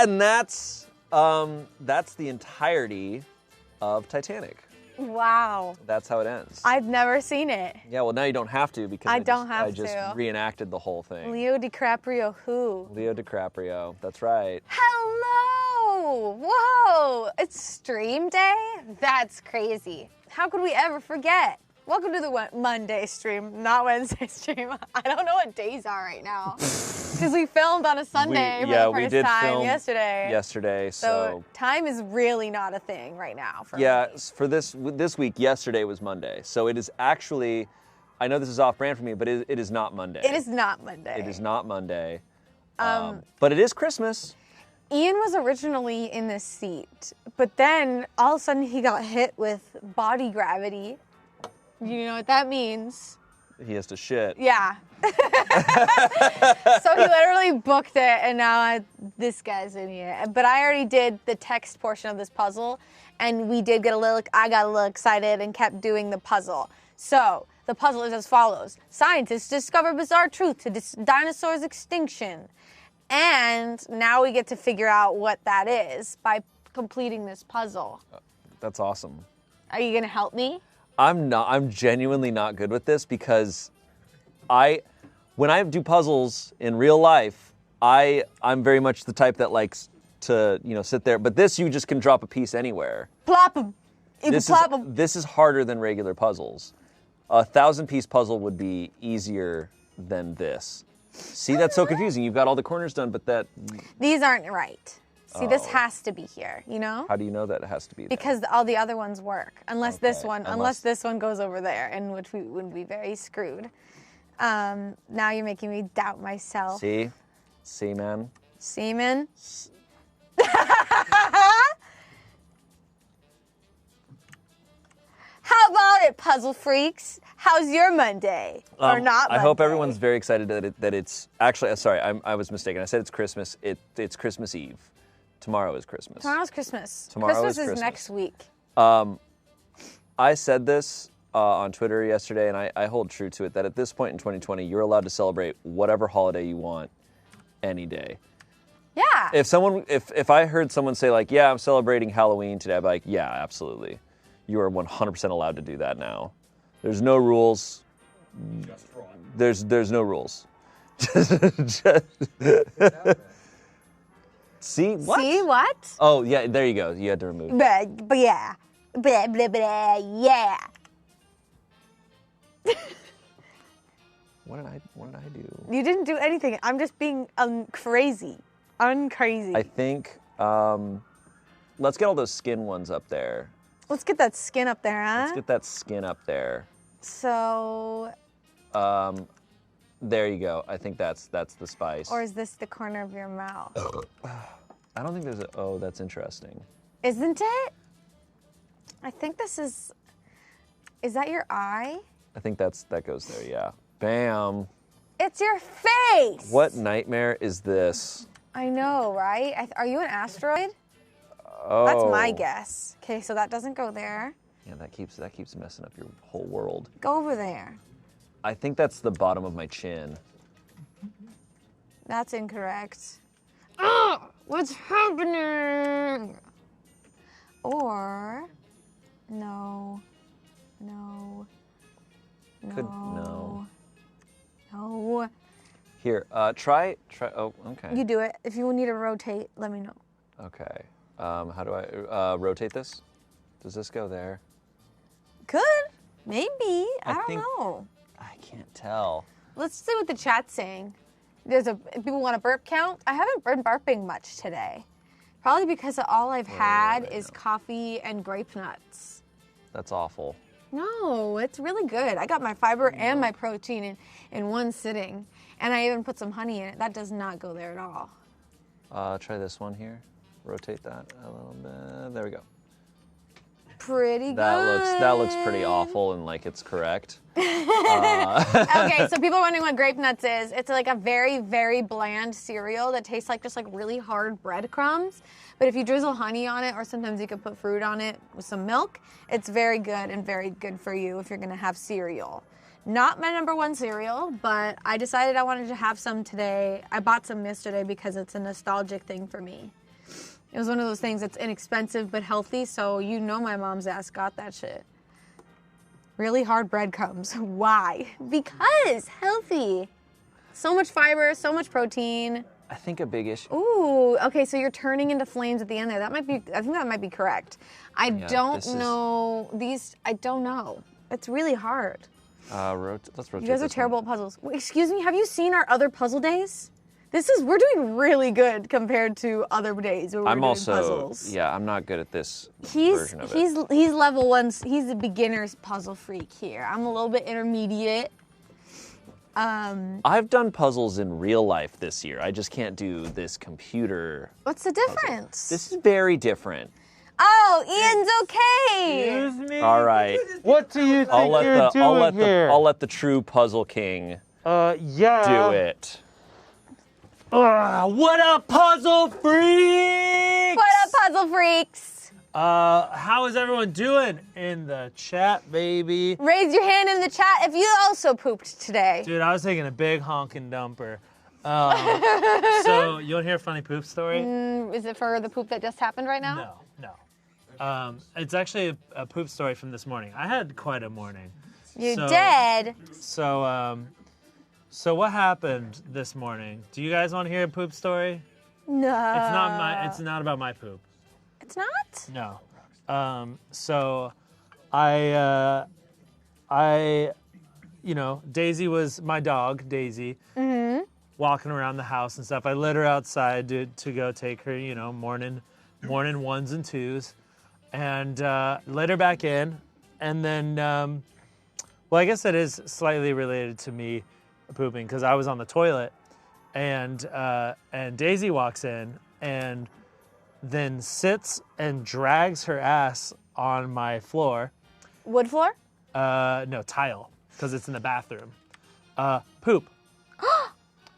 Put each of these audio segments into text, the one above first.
And that's the entirety of Titanic. Wow. That's how it ends. I've never seen it. Yeah, well, now you don't have to because I just reenacted the whole thing. Leo DiCaprio who? Leo DiCaprio, that's right. Hello! Whoa! It's stream day? That's crazy. How could we ever forget? Welcome to the Monday stream, not Wednesday stream. I don't know what days are right now. Because we filmed on a Sunday for the first time yesterday. So time is really not a thing right now for me. For this week, yesterday was Monday. So it is actually, I know this is off brand for me, but it is not Monday. It is not Monday. It is not Monday. But it is Christmas. Ian was originally in this seat, but then all of a sudden he got hit with body gravity. You know what that means? He has to shit. Yeah. So he literally booked it, and now this guy's in here. But I already did the text portion of this puzzle, and I got a little excited and kept doing the puzzle. So the puzzle is as follows. Scientists discover bizarre truth to dinosaurs' extinction. And now we get to figure out what that is by completing this puzzle. That's awesome. Are you going to help me? I'm genuinely not good with this because when I do puzzles in real life, I'm very much the type that likes to, sit there. But this, you just can drop a piece anywhere. Plop them. Plop them. This is harder than regular puzzles. A 1,000-piece puzzle would be easier than this. See, that's so confusing. You've got all the corners done, but these aren't right. See, this has to be here, How do you know that it has to be there? Because all the other ones work. Unless this one goes over there, in which we would be very screwed. Now you're making me doubt myself. See? Seaman. Seaman? How about it, puzzle freaks? How's your Monday? Or not Monday? I hope everyone's very excited that it's... Actually, sorry, I was mistaken. I said it's Christmas. It's Christmas Eve. Tomorrow is Christmas. Tomorrow's Christmas. Christmas is next week. I said this on Twitter yesterday, and I hold true to it, that at this point in 2020, you're allowed to celebrate whatever holiday you want any day. Yeah. If I heard someone say, like, yeah, I'm celebrating Halloween today, I'd be like, yeah, absolutely. You are 100% allowed to do that now. There's no rules. Just wrong. There's no rules. See what? See what? Oh yeah, there you go. You had to remove. But yeah, blah blah blah. Yeah. What did I do? You didn't do anything. I'm just being crazy, uncrazy. I think let's get all those skin ones up there. Let's get that skin up there, huh? Let's get that skin up there. So. There you go. I think that's the spice. Or is this the corner of your mouth? I don't think there's a... Oh, that's interesting. Isn't it? I think this is... Is that your eye? I think that goes there, yeah. Bam. It's your face! What nightmare is this? I know, right? Are you an asteroid? Oh. That's my guess. Okay, so that doesn't go there. Yeah, that keeps messing up your whole world. Go over there. I think that's the bottom of my chin. That's incorrect. Ugh! What's happening? Or, no. Here, try, oh, okay. You do it. If you need to rotate, let me know. Okay. How do I rotate this? Does this go there? Could. Maybe. I don't know. I can't tell. Let's see what the chat's saying. People want a burp count? I haven't been burping much today. Probably because all I've had is coffee and grape nuts. That's awful. No, it's really good. I got my fiber and my protein in one sitting. And I even put some honey in it. That does not go there at all. Try this one here. Rotate that a little bit. There we go. pretty good. That looks pretty awful and like it's correct. Okay, so people are wondering what grape nuts is. It's like a very, very bland cereal that tastes like just like really hard breadcrumbs. But if you drizzle honey on it, or sometimes you can put fruit on it with some milk, it's very good and very good for you if you're gonna have cereal. Not my number one cereal, but I decided I wanted to have some today. I bought some yesterday because it's a nostalgic thing for me. It was one of those things that's inexpensive but healthy, so you know my mom's ass got that shit. Really hard breadcrumbs. Why? Because healthy. So much fiber, so much protein. I think a big issue. Ooh, okay, so you're turning into flames at the end there. I think that might be correct. I don't know. It's really hard. Let's rotate. You guys are terrible at puzzles. Wait, excuse me, have you seen our other puzzle days? We're doing really good compared to other days where we're doing puzzles. Yeah, I'm not good at this version of it. He's level 1, he's a beginner's puzzle freak here. I'm a little bit intermediate. I've done puzzles in real life this year. I just can't do this computer. What's the difference? This is very different. Oh, Ian's okay. Excuse me? All right. What do you think you're doing here? I'll let the true puzzle king yeah. do it. What up, puzzle freaks? What up, puzzle freaks? How is everyone doing in the chat, baby? Raise your hand in the chat if you also pooped today. Dude, I was taking a big honking dumper. So, you want to hear a funny poop story? Is it for the poop that just happened right now? No. It's actually a poop story from this morning. I had quite a morning. You did? So what happened this morning? Do you guys want to hear a poop story? No. It's not about my poop. It's not? No. So I Daisy was my dog, Daisy, walking around the house and stuff. I let her outside to go take her, morning ones and twos, and let her back in. And then, well, I guess that is slightly related to me pooping because I was on the toilet, and Daisy walks in and then sits and drags her ass on my floor. Wood floor? No, tile, because it's in the bathroom. Poop.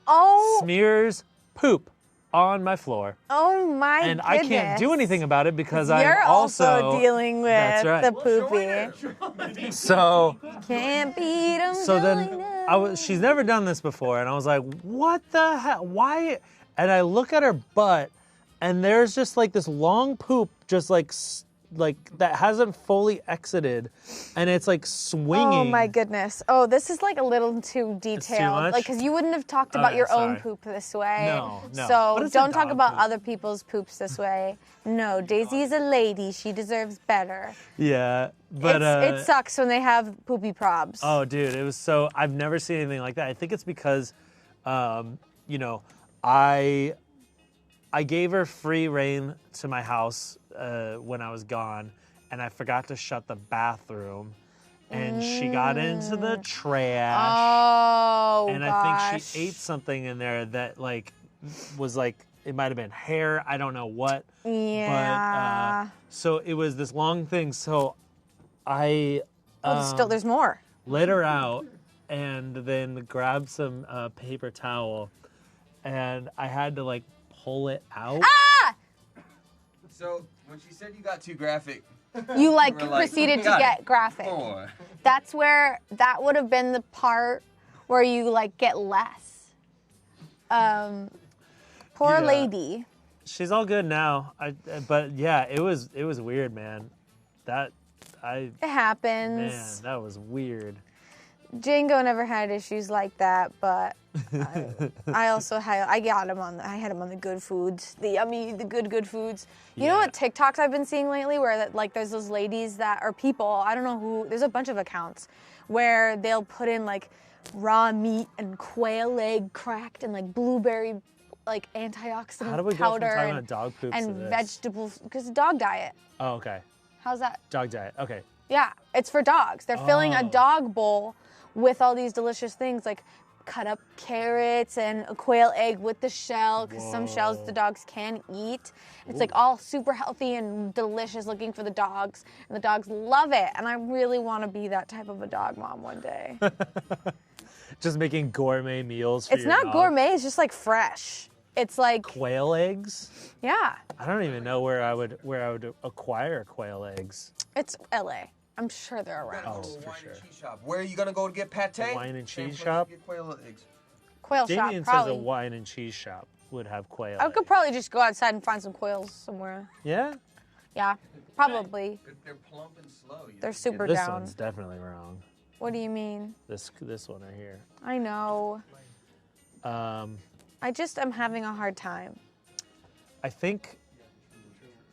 Oh. Smears poop on my floor. Oh my and goodness. I can't do anything about it because You're I'm also dealing with that's right. the poopy. So Can't beat 'em. So then she's never done this before, and I was like, what the hell? Why? And I look at her butt, and there's just like this long poop, just like that hasn't fully exited, and it's like swinging. Oh my goodness. Oh, this is like a little too detailed. much? Like, because you wouldn't have talked about your own poop this way. No. So But it's don't a talk dog about poop. other people's poops this way. No, Daisy is a lady. She deserves better. Yeah, but it sucks when they have poopy probs. Oh, dude, it was so. I've never seen anything like that. I think it's because, I gave her free reign to my house when I was gone, and I forgot to shut the bathroom, and she got into the trash. Oh, and I think she ate something in there that was it might have been hair. I don't know what. Yeah. But so it was this long thing. So I there's more. let her out and then grabbed some paper towel, and I had to pull it out. Ah! So when she said you got too graphic, You we're proceeded to "Got get it. graphic. More. That's where that would have been the part where you get less. Poor Yeah. lady. She's all good now. But yeah, it was weird, man. It happens. Man, that was weird. Django never had issues like that, but I also had I had him on the good foods, the yummy, the good foods. You know what TikToks I've been seeing lately, where there's those ladies that are people, I don't know who. There's a bunch of accounts where they'll put in raw meat and quail egg cracked and blueberry antioxidant How do we go from powder talking about dog poops to and this? vegetables because dog diet. Oh, okay. How's that? Dog diet. Okay. Yeah, it's for dogs. They're filling a dog bowl with all these delicious things like cut up carrots and a quail egg with the shell, because some shells the dogs can eat. It's like all super healthy and delicious looking for the dogs, and the dogs love it. And I really want to be that type of a dog mom one day. Just making gourmet meals for It's your not dog. gourmet, it's just like fresh. It's like, Quail eggs? yeah, I don't even know where I would acquire quail eggs. it's LA. I'm sure they're Gotta around. go to a for wine sure. and cheese shop. Where are you gonna go to get pate? Wine and Same cheese place shop? you get quail eggs. Quail Damien shop, says a probably. wine and cheese shop would have quail I eggs. could probably just go outside and find some quails somewhere. Yeah? Yeah, probably. They're plump and slow. They're super This down. one's definitely wrong. What do you mean? This one right here. I know. Um, I just am having a hard time. I think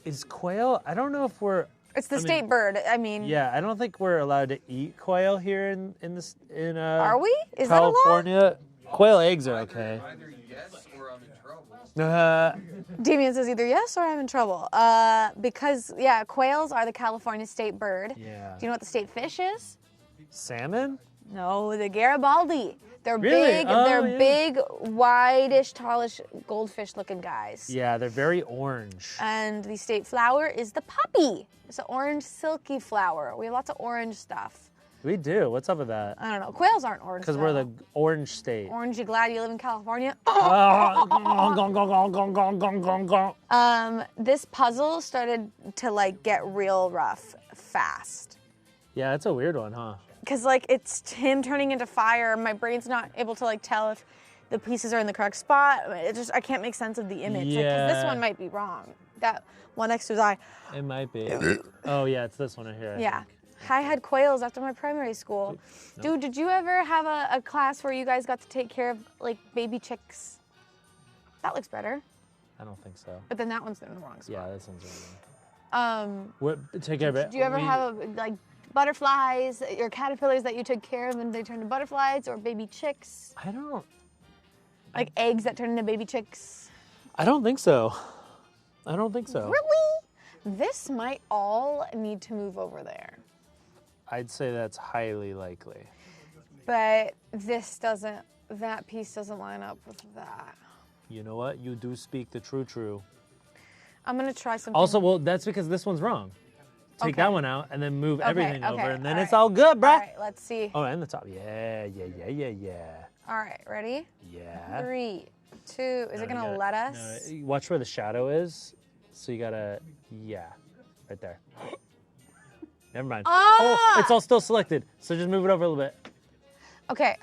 is quail. I don't know if we're. It's the I mean, state bird. I mean, Yeah, I don't think we're allowed to eat quail here in are we? Is that a law? California. Quail eggs are okay. Either yes or I'm in trouble. Damien says either yes or I'm in trouble. Because, yeah, quails are the California state bird. Yeah. Do you know what the state fish is? Salmon? No, the Garibaldi. They're Really? big. Oh, they're yeah. big, whitish, tallish, goldfish-looking guys. Yeah, they're very orange. And the state flower is the poppy. It's an orange, silky flower. We have lots of orange stuff. We do. What's up with that? I don't know. Quails aren't orange. Because we're though. the orange state. Orange, you glad you live in California? This puzzle started to like get real rough fast. Yeah, it's a weird one, huh? Cause like it's him turning into fire. My brain's not able to like tell if the pieces are in the correct spot. I can't make sense of the image. Like, 'cause this Yeah. one might be wrong. That one next to his eye. It might be. Oh, yeah, it's this one right here. I Yeah. think. I had quails after my primary school. No. Dude, did you ever have a class where you guys got to take care of like baby chicks? That looks better. I don't think so. But then that one's in the wrong spot. Yeah, this one's wrong. What, Take care of it. do you ever have like butterflies or caterpillars that you took care of and they turned to butterflies, or baby chicks? I don't. Like eggs that turn into baby chicks? I don't think so. I don't think so. Really? This might all need to move over there. I'd say that's highly likely. But this doesn't, that piece doesn't line up with that. You know what? You do speak the true. I'm gonna try something. Also, well, that's because this one's wrong. Take Okay. that one out and then move everything okay, over, and then all it's right. all good, bruh. All right, let's see. Oh, and the top. Yeah. All right, ready? Yeah. 3, 2, is No, it you gonna gotta- let us? No, watch where the shadow is. So you gotta, yeah, right there. Never mind. Ah! Oh, it's all still selected. So just move it over a little bit. Okay.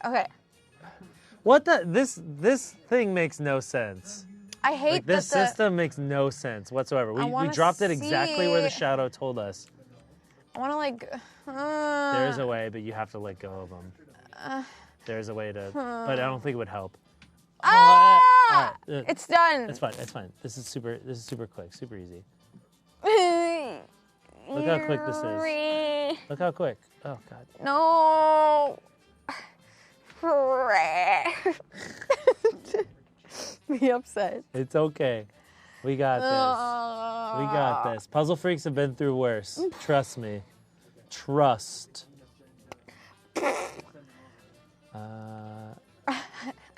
What the? This thing makes no sense. I hate Like this that the, system makes no sense whatsoever. We wanna dropped it exactly where the see- shadow told us. I wanna like, There's a way, but you have to let go of them. There's a way to, but I don't think it would help. ah! All right, It's done. It's fine. It's fine. This is super quick, super easy. Look how quick this is. Look how quick. Oh God. No. Be upset. It's okay. We got this. We got this. Puzzle freaks have been through worse. Trust me. Trust.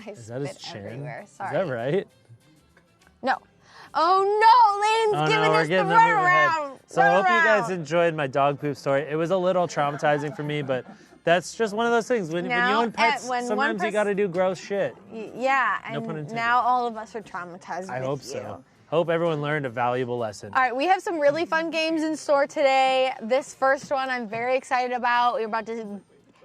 Is that his chin? Everywhere. Sorry. Is that right? No. Oh no, Lane's Oh giving no, we're us the getting them run moving ahead. around. So I Run hope you guys around. enjoyed my dog poop story. It was a little traumatizing for me, but that's just one of those things. When you Now, own pets, when one sometimes you pers- got to do gross shit. Yeah, No pun and intended. now all of us are traumatized I with hope you. so. Hope everyone learned a valuable lesson. All right, we have some really fun games in store today. This first one I'm very excited about. We're about to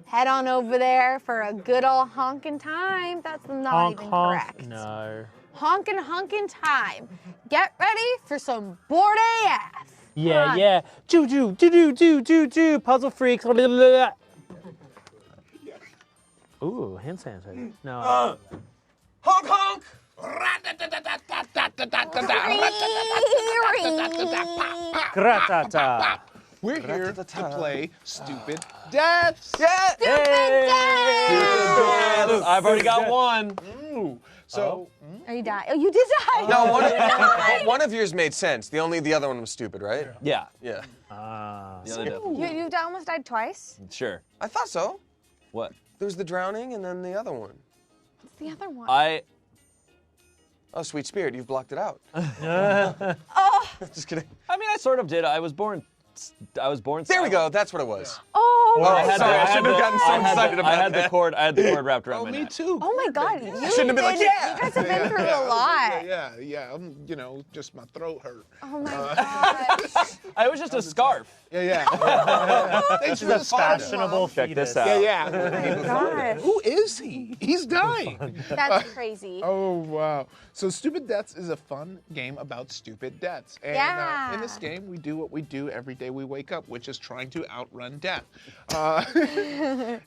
head on over there for a good old honkin' time. That's not Honk, even honk. correct. No. Honkin' time. Get ready for some bored AF. Yeah, Come on. yeah. Do. Puzzle freaks. Blah, blah, blah. Ooh, hand sanitizer. No. Honk honk! Gratata. We're here to play Stupid Deaths. Yeah! Hey! I've already got one. Ooh. So, Are you dying? Oh, you did die. No, one of yours made sense. The other one was stupid, right? Yeah. Yeah. The other did. You've almost died twice? Sure. I thought so. What? There was the drowning and then the other one. What's the other one? Oh, sweet spirit, you've blocked it out. Oh. Just kidding. I mean, I sort of did. I was born. There we go. That's what it was. Oh, Well, nice. sorry, I shouldn't have gotten so excited about I had that. the cord. I had the cord wrapped around my Me neck. too. Oh my God, you shouldn't have been like, yeah. You guys have been through a lot. Yeah. You know, just my throat hurt. Oh my gosh. I was just a scarf. Yeah. Thanks for This the is a fashionable Check fetus. this out. Yeah. Oh my gosh. Who is he? He's dying. That's crazy. Oh, wow. So Stupid Deaths is a fun game about stupid deaths. And Yeah. in this game, we do what we do every day we wake up, which is trying to outrun death.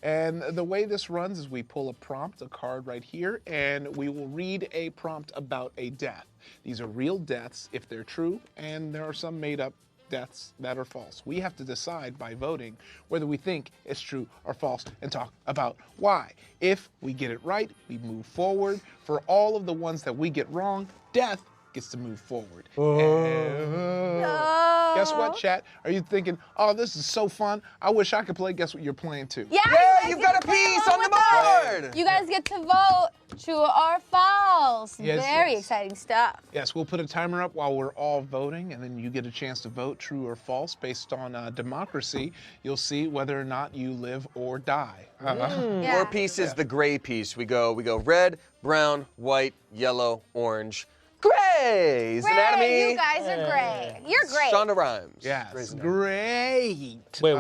And the way this runs is we pull a prompt, a card right here, and we will read a prompt about a death. These are real deaths if they're true, and there are some made-up deaths that are false. We have to decide by voting whether we think it's true or false and talk about why. If we get it right, we move forward. For all of the ones that we get wrong, death gets to move forward. Guess what, chat? Are you thinking, oh, this is so fun? I wish I could play. Guess what you're playing too? Yeah, Yeah, you've got a piece on the board. You guys get to vote true or false. Yes, Very yes. exciting stuff. Yes, we'll put a timer up while we're all voting, and then you get a chance to vote true or false based on democracy. You'll see whether or not you live or die. Yeah. Your piece is the gray piece. We go red, brown, white, yellow, orange. Gray's Great, Anatomy. you guys are great. You're great. Shonda Rhimes. Yes, Gray's Anatomy. great. Wait,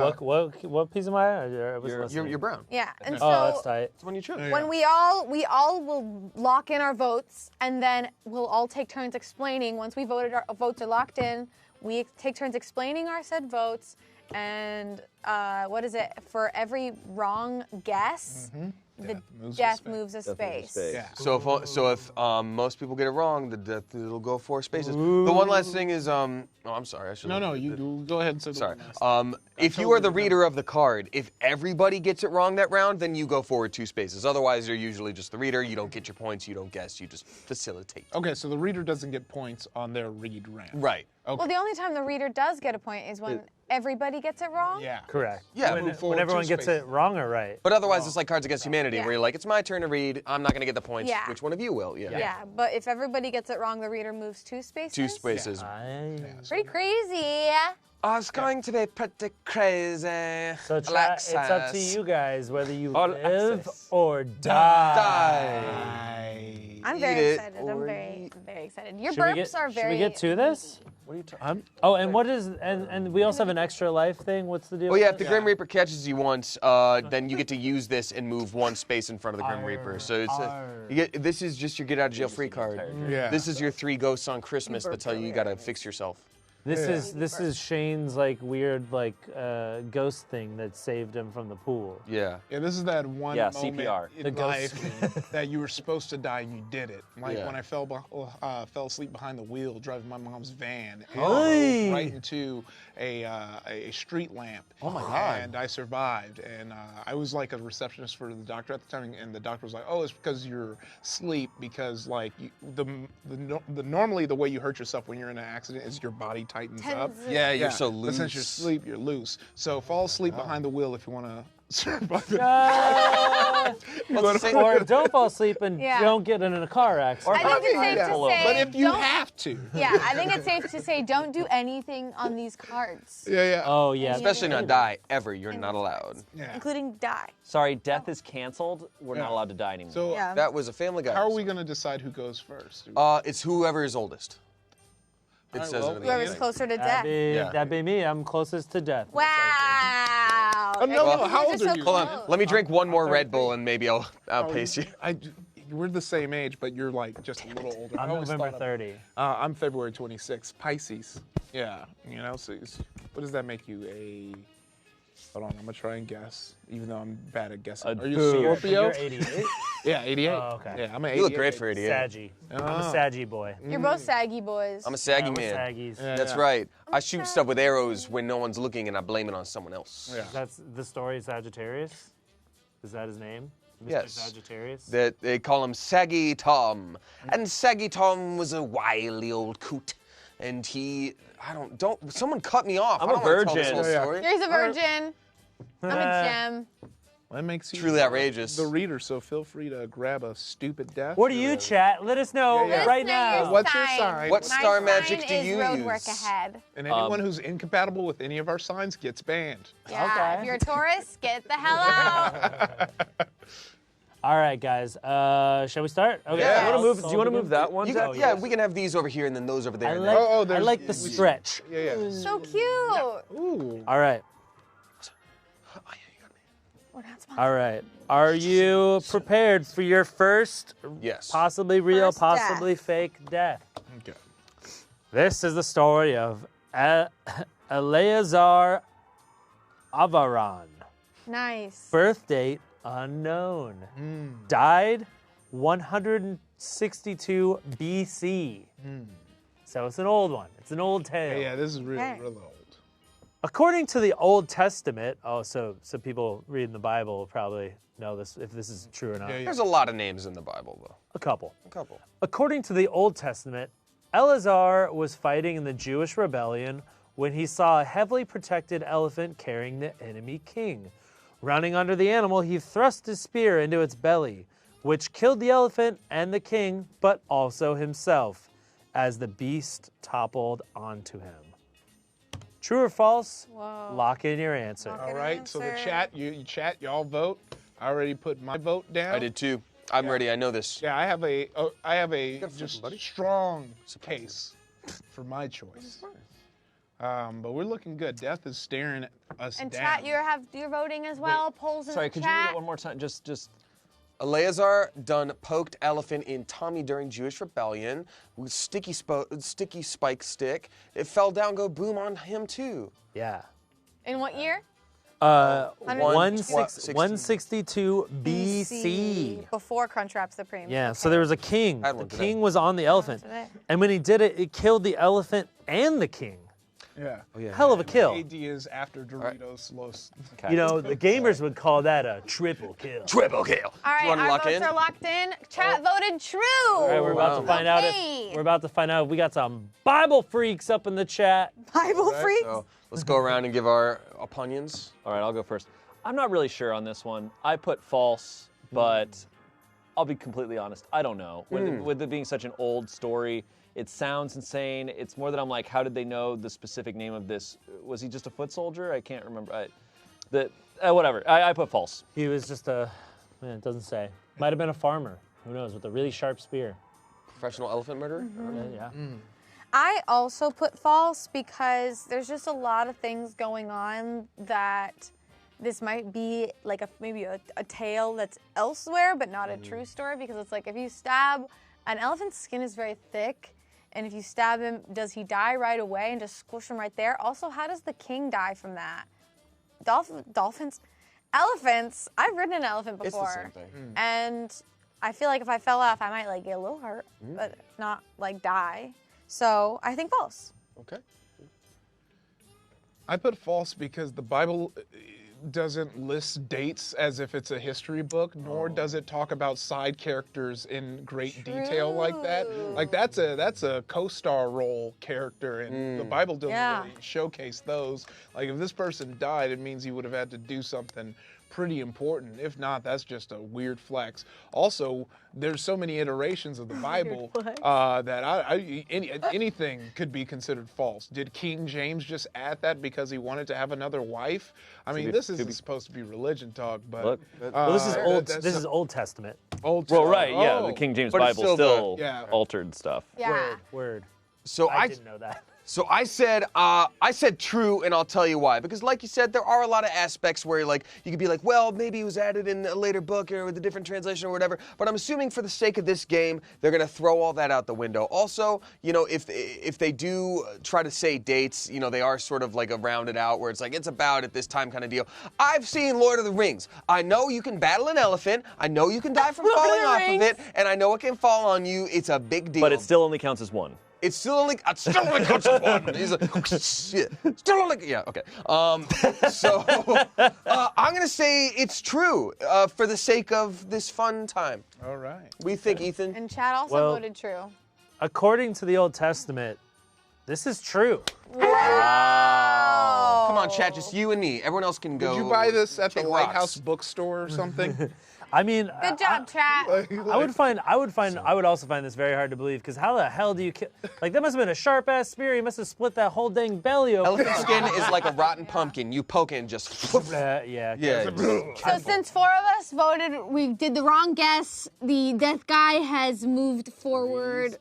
what piece am I? I was listening. You're brown. Yeah, and Oh, so that's tight. That's the one you chose. when we all will lock in our votes, and then we'll all take turns explaining. Once we voted, our votes are locked in. We take turns explaining our said votes, and what is it? For every wrong guess, the death moves a space. Yeah. So if most people get it wrong, it'll go 4 spaces. The one last thing is I'm sorry. I should. No, you go ahead and say the Sorry. one last. If you are the reader of the card, if everybody gets it wrong that round, then you go forward 2 spaces. Otherwise, you're usually just the reader. You don't get your points. You don't guess. You just facilitate. Okay, so the reader doesn't get points on their read round. Right. Okay. Well, the only time the reader does get a point is when everybody gets it wrong. Yeah. Correct. Yeah. When, Move forward when everyone 2 gets spaces. it wrong or right. But otherwise, it's like Cards Against Humanity, Yeah. where you're like, it's my turn to read. I'm not going to get the points. Yeah. Which one of you will? Yeah. Yeah, but if everybody gets it wrong, the reader moves 2 spaces. 2 spaces. Pretty crazy. It's going to be pretty crazy. So it's up to you guys whether you live access. or die. I'm Eat very it excited. I'm or very excited. Your Should we burps get, are very. Should we get to this? What are you talking? Oh, and what is and we also have an extra life thing. What's the deal? Oh yeah, if with the that? Grim Reaper catches you once, then you get to use this and move 1 space in front of the Grim Reaper. So it's this is just your get out of jail free card. Yeah. This is your 3 ghosts on Christmas that tell you gotta fix yourself. This is Shane's like weird like ghost thing that saved him from the pool. Yeah. Yeah, this is that one Yeah, moment CPR. in The ghost life that you were supposed to die and you did it. Like Yeah. when I fell asleep behind the wheel driving my mom's van and Hey. drove right into a street lamp. Oh my God. And I survived. And I was like a receptionist for the doctor at the time, and the doctor was like, "Oh, it's because you're asleep. Because like normally the way you hurt yourself when you're in an accident is your body tightens up. Yeah, you're so But loose. since you're asleep, you're loose. So fall asleep behind the wheel if you want to survive it. Or don't fall asleep and Yeah. don't get in a car accident. I think it's safe to say. But if you don't- have to. Yeah, I think it's safe to say don't do anything on these cards, Yeah. Oh yeah. Especially not die ever. You're not allowed. Yeah. including die. Sorry, death is canceled. We're not Yeah. allowed to die anymore. So Yeah. That was a Family Guy. how are episode. we going to decide who goes first? It's whoever is oldest. It Alright, says well, it at the Whoever's beginning. closer to death. That'd be me. I'm closest to death. Wow. Oh, no, You no, how guys old are so you? Hold on. close. Let me drink one more Red Bull and maybe I'll outpace you. We're the same age, but you're like just a little older. I'm I always November thought 30. I'm February 26th, Pisces. Yeah, you know, so what does that make you? Hold on, I'm gonna try and guess, even though I'm bad at guessing. Are you a Scorpio? You're 88. Yeah, 88. Oh, okay. Yeah, I'm an 88. You look great for 88. Saggy. I'm a saggy boy. You're both saggy boys. I'm a saggy Yeah, we're man. saggies. That's Yeah. right. I shoot stuff with arrows when no one's looking and I blame it on someone else. Yeah. That's the story of Sagittarius? Is that his name? Mr. Yes. Sagittarius? That they call him Saggy Tom. And Saggy Tom was a wily old coot. And someone cut me off. I'm I a don't wanna tell this virgin. whole Yeah. story. Here's a virgin. I'm a gem. That makes you Truly outrageous. the reader, so feel free to grab a stupid death. What do you, chat? Let us know Yeah, yeah. right Let us know now. your What's your sign? What My star sign magic do is you road work use? ahead. And anyone who's incompatible with any of our signs gets banned. Yeah. Okay. If you're a Taurus, get the hell out. All right, guys. Shall we start? Okay. Yeah. Do you want to move that one? You Zach? got, yeah, we can have these over here and then those over there. I and like, then- Oh, I there's- like the we- stretch. Yeah. So cute. Ooh. All right. We're not sponsored. All right. Are you prepared for your first Yes. possibly real, First possibly death. fake death? Okay. This is the story of Eleazar Avaran. Nice. Birth date unknown. Died 162 BC. So it's an old one. It's an old tale. Yeah, this is real, Okay. real old. According to the Old Testament, so people reading the Bible will probably know this, if this is true or not. Yeah, yeah. There's a lot of names in the Bible, though. A couple. A couple. According to the Old Testament, Eleazar was fighting in the Jewish rebellion when he saw a heavily protected elephant carrying the enemy king. Running under the animal, he thrust his spear into its belly, which killed the elephant and the king, but also himself, as the beast toppled onto him. True or false? Whoa. Lock in your answer. Lock All Good right, so the answer. chat, you chat, y'all vote. I already put my vote down. I did too. I'm ready. I know this. Yeah, I have a got a just flip, buddy. strong case for my choice. But we're looking good. Death is staring us And down. chat, you're voting as well. Polls in Sorry, the could you read chat. it one more time? Just. Eleazar done poked elephant in tummy during Jewish rebellion with sticky spike stick. It fell down, go boom on him too. Yeah. In what year? 162 BC. Before Crunchwrap Supreme. Yeah, so there was a king. I had The one today. king was on the elephant. today. And when he did it, it killed the elephant and the king. Yeah. Hell of a kill. AD is after Doritos Los. You know, the gamers would call that a triple kill. Triple kill. All right, Do you want to our lock votes in? are locked in. Chat voted true. All right, we're about to find out Okay. if we got some Bible freaks up in the chat. Bible freaks. So let's go around and give our opinions. All right, I'll go first. I'm not really sure on this one. I put false, but I'll be completely honest. I don't know. With it being such an old story, it sounds insane. It's more that I'm like, how did they know the specific name of this? Was he just a foot soldier? I can't remember. Whatever. I put false. He was just it doesn't say. Might have been a farmer. Who knows, with a really sharp spear. Professional elephant murderer? Yeah. I also put false because there's just a lot of things going on that this might be like maybe a tale that's elsewhere, but not a true story, because it's like if you stab, an elephant's skin is very thick, and if you stab him, does he die right away and just squish him right there? Also, how does the king die from that? Elephants, I've ridden an elephant It's the before. same thing. And I feel like if I fell off, I might like get a little hurt, but not like die. So I think false. Okay. I put false because the Bible doesn't list dates as if it's a history book, nor does it talk about side characters in great detail like that. Like that's a co-star role character, and the Bible doesn't really showcase those. Like if this person died, it means he would have had to do something pretty important. If not, that's just a weird flex. Also, there's so many iterations of the Bible that anything could be considered false. Did King James just add that because he wanted to have another wife? I mean, this isn't supposed to be religion talk, but Look, Well, this is old. that's This is Old Testament. old. Well, right, yeah. Oh. The King James But it's Bible still still altered stuff. Yeah. Word. So I didn't know that. So I said true, and I'll tell you why. Because like you said, there are a lot of aspects where like you could be like, well, maybe it was added in a later book or with a different translation or whatever. But I'm assuming for the sake of this game, they're gonna throw all that out the window. Also, you know, if they do try to say dates, you know, they are sort of like a rounded out where it's like it's about at this time kind of deal. I've seen Lord of the Rings. I know you can battle an elephant. I know you can die from falling off of it, and I know it can fall on you. It's a big deal. But it still only counts as one. It's still only counts as one. He's like, shit. Still only, yeah, okay. So I'm gonna say it's true for the sake of this fun time. All right. What do you think, Ethan? And Chad also Well- voted true. According to the Old Testament, this is true. Wow. Come on, chat, just you and me. Everyone else can go. Did you buy this at the kick Lighthouse rocks. bookstore or something? I mean, Good job, chat. I would also find this very hard to believe because how the hell do you kill? Like that must have been a sharp ass spear. He must have split that whole dang belly open. Elephant skin is like a rotten pumpkin. You poke it and just. Yeah. So since 4 of us voted, we did the wrong guess. The death guy has moved forward.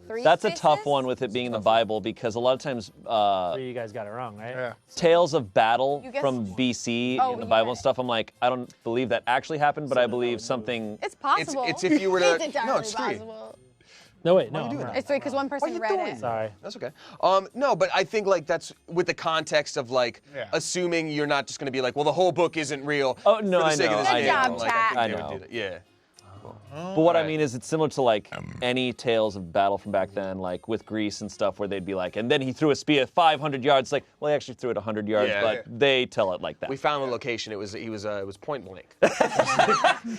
Three That's a spaces? tough one with it being in the Bible because a lot of times You guys got it wrong, right? Yeah. tales of battle You guessed- from BC Oh, in the you Bible got and it. stuff, I'm like, I don't believe that actually happened, but I believe something. It's possible. It's if you were to. It's entirely No, it's 3. possible. No, wait, no. you I'm doing wrong. It's 3 because one person you read doing? it. Sorry. That's okay. No, but I think like that's with the context of like Yeah. assuming you're not just gonna be like, well, the whole book isn't real. Oh, no, for the I sake know, Of this I game. know. Good job, Like, chat. think I they would know. do that. Yeah. But what I Right. mean is, it's similar to like any tales of battle from back then, like with Greece and stuff, where they'd be like, and then he threw a spear 500 yards. Like, well, he actually threw it 100 yards, Yeah. but they tell it like that. We found the location. It was point blank.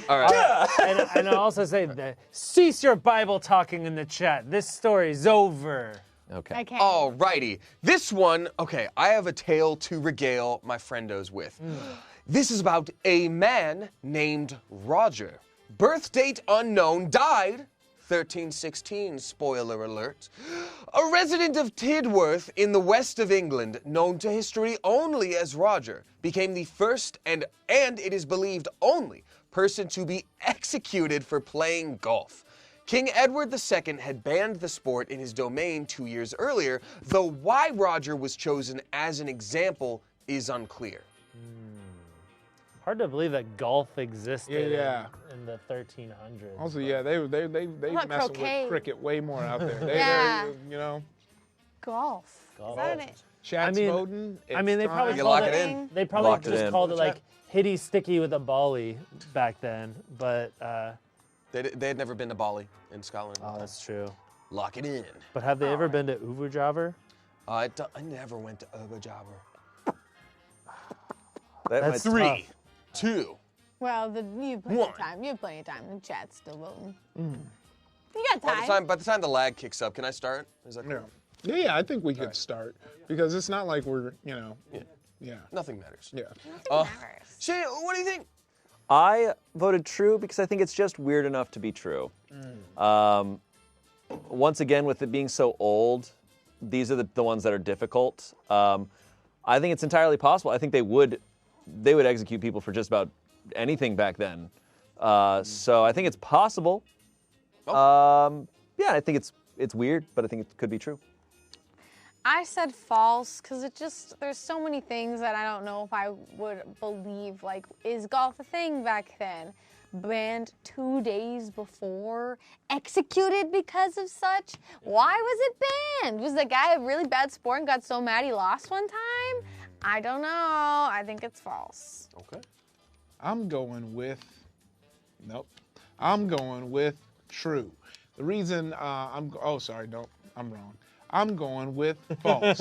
All right. and I'll also say that cease your Bible talking in the chat. This story's over. Okay. Okay. Alrighty. This one, okay, I have a tale to regale my friendos with. This is about a man named Roger. Birth date unknown, died 1316, spoiler alert. A resident of Tidworth in the west of England, known to history only as Roger, became the first and it is believed only person to be executed for playing golf. King Edward II had banned the sport in his domain 2 years earlier, though why Roger was chosen as an example is unclear. Hard to believe that golf existed Yeah. in the 1300s. Also, yeah, they about messing croquet? with cricket way more out there. Yeah. You know, Golf. Is that an Chad's I mean- voting. I mean, they it's probably time. You called lock it it. in. They probably Locked it just in. called it like hitty sticky with a bally back then. But They had never been to Bali in Scotland. oh, that's true. Lock it in. But have they ever been to Uberjaver? I never went to Uberjaber. That's 3, tough. 2. Well, you have plenty One. of time. You have plenty of time. The chat's still voting. You got By the time the lag kicks up, can I start? Is that cool? Yeah. Yeah, I think we could start because it's not like we're, yeah. Nothing matters. Yeah. Nothing matters. Shane, what do you think? I voted true because I think it's just weird enough to be true. Once again, with it being so old, these are the ones that are difficult. I think it's entirely possible. I think they would execute people for just about anything back then. So I think it's possible. Yeah, I think it's weird, but I think it could be true. I said false because there's so many things that I don't know if I would believe. Like, is golf a thing back then? Banned 2 days before, executed because of such. Why was it banned? Was the guy a really bad sport and got so mad he lost one time? I don't know. I think it's false. Okay. I'm going with true. The reason I'm wrong. I'm going with false.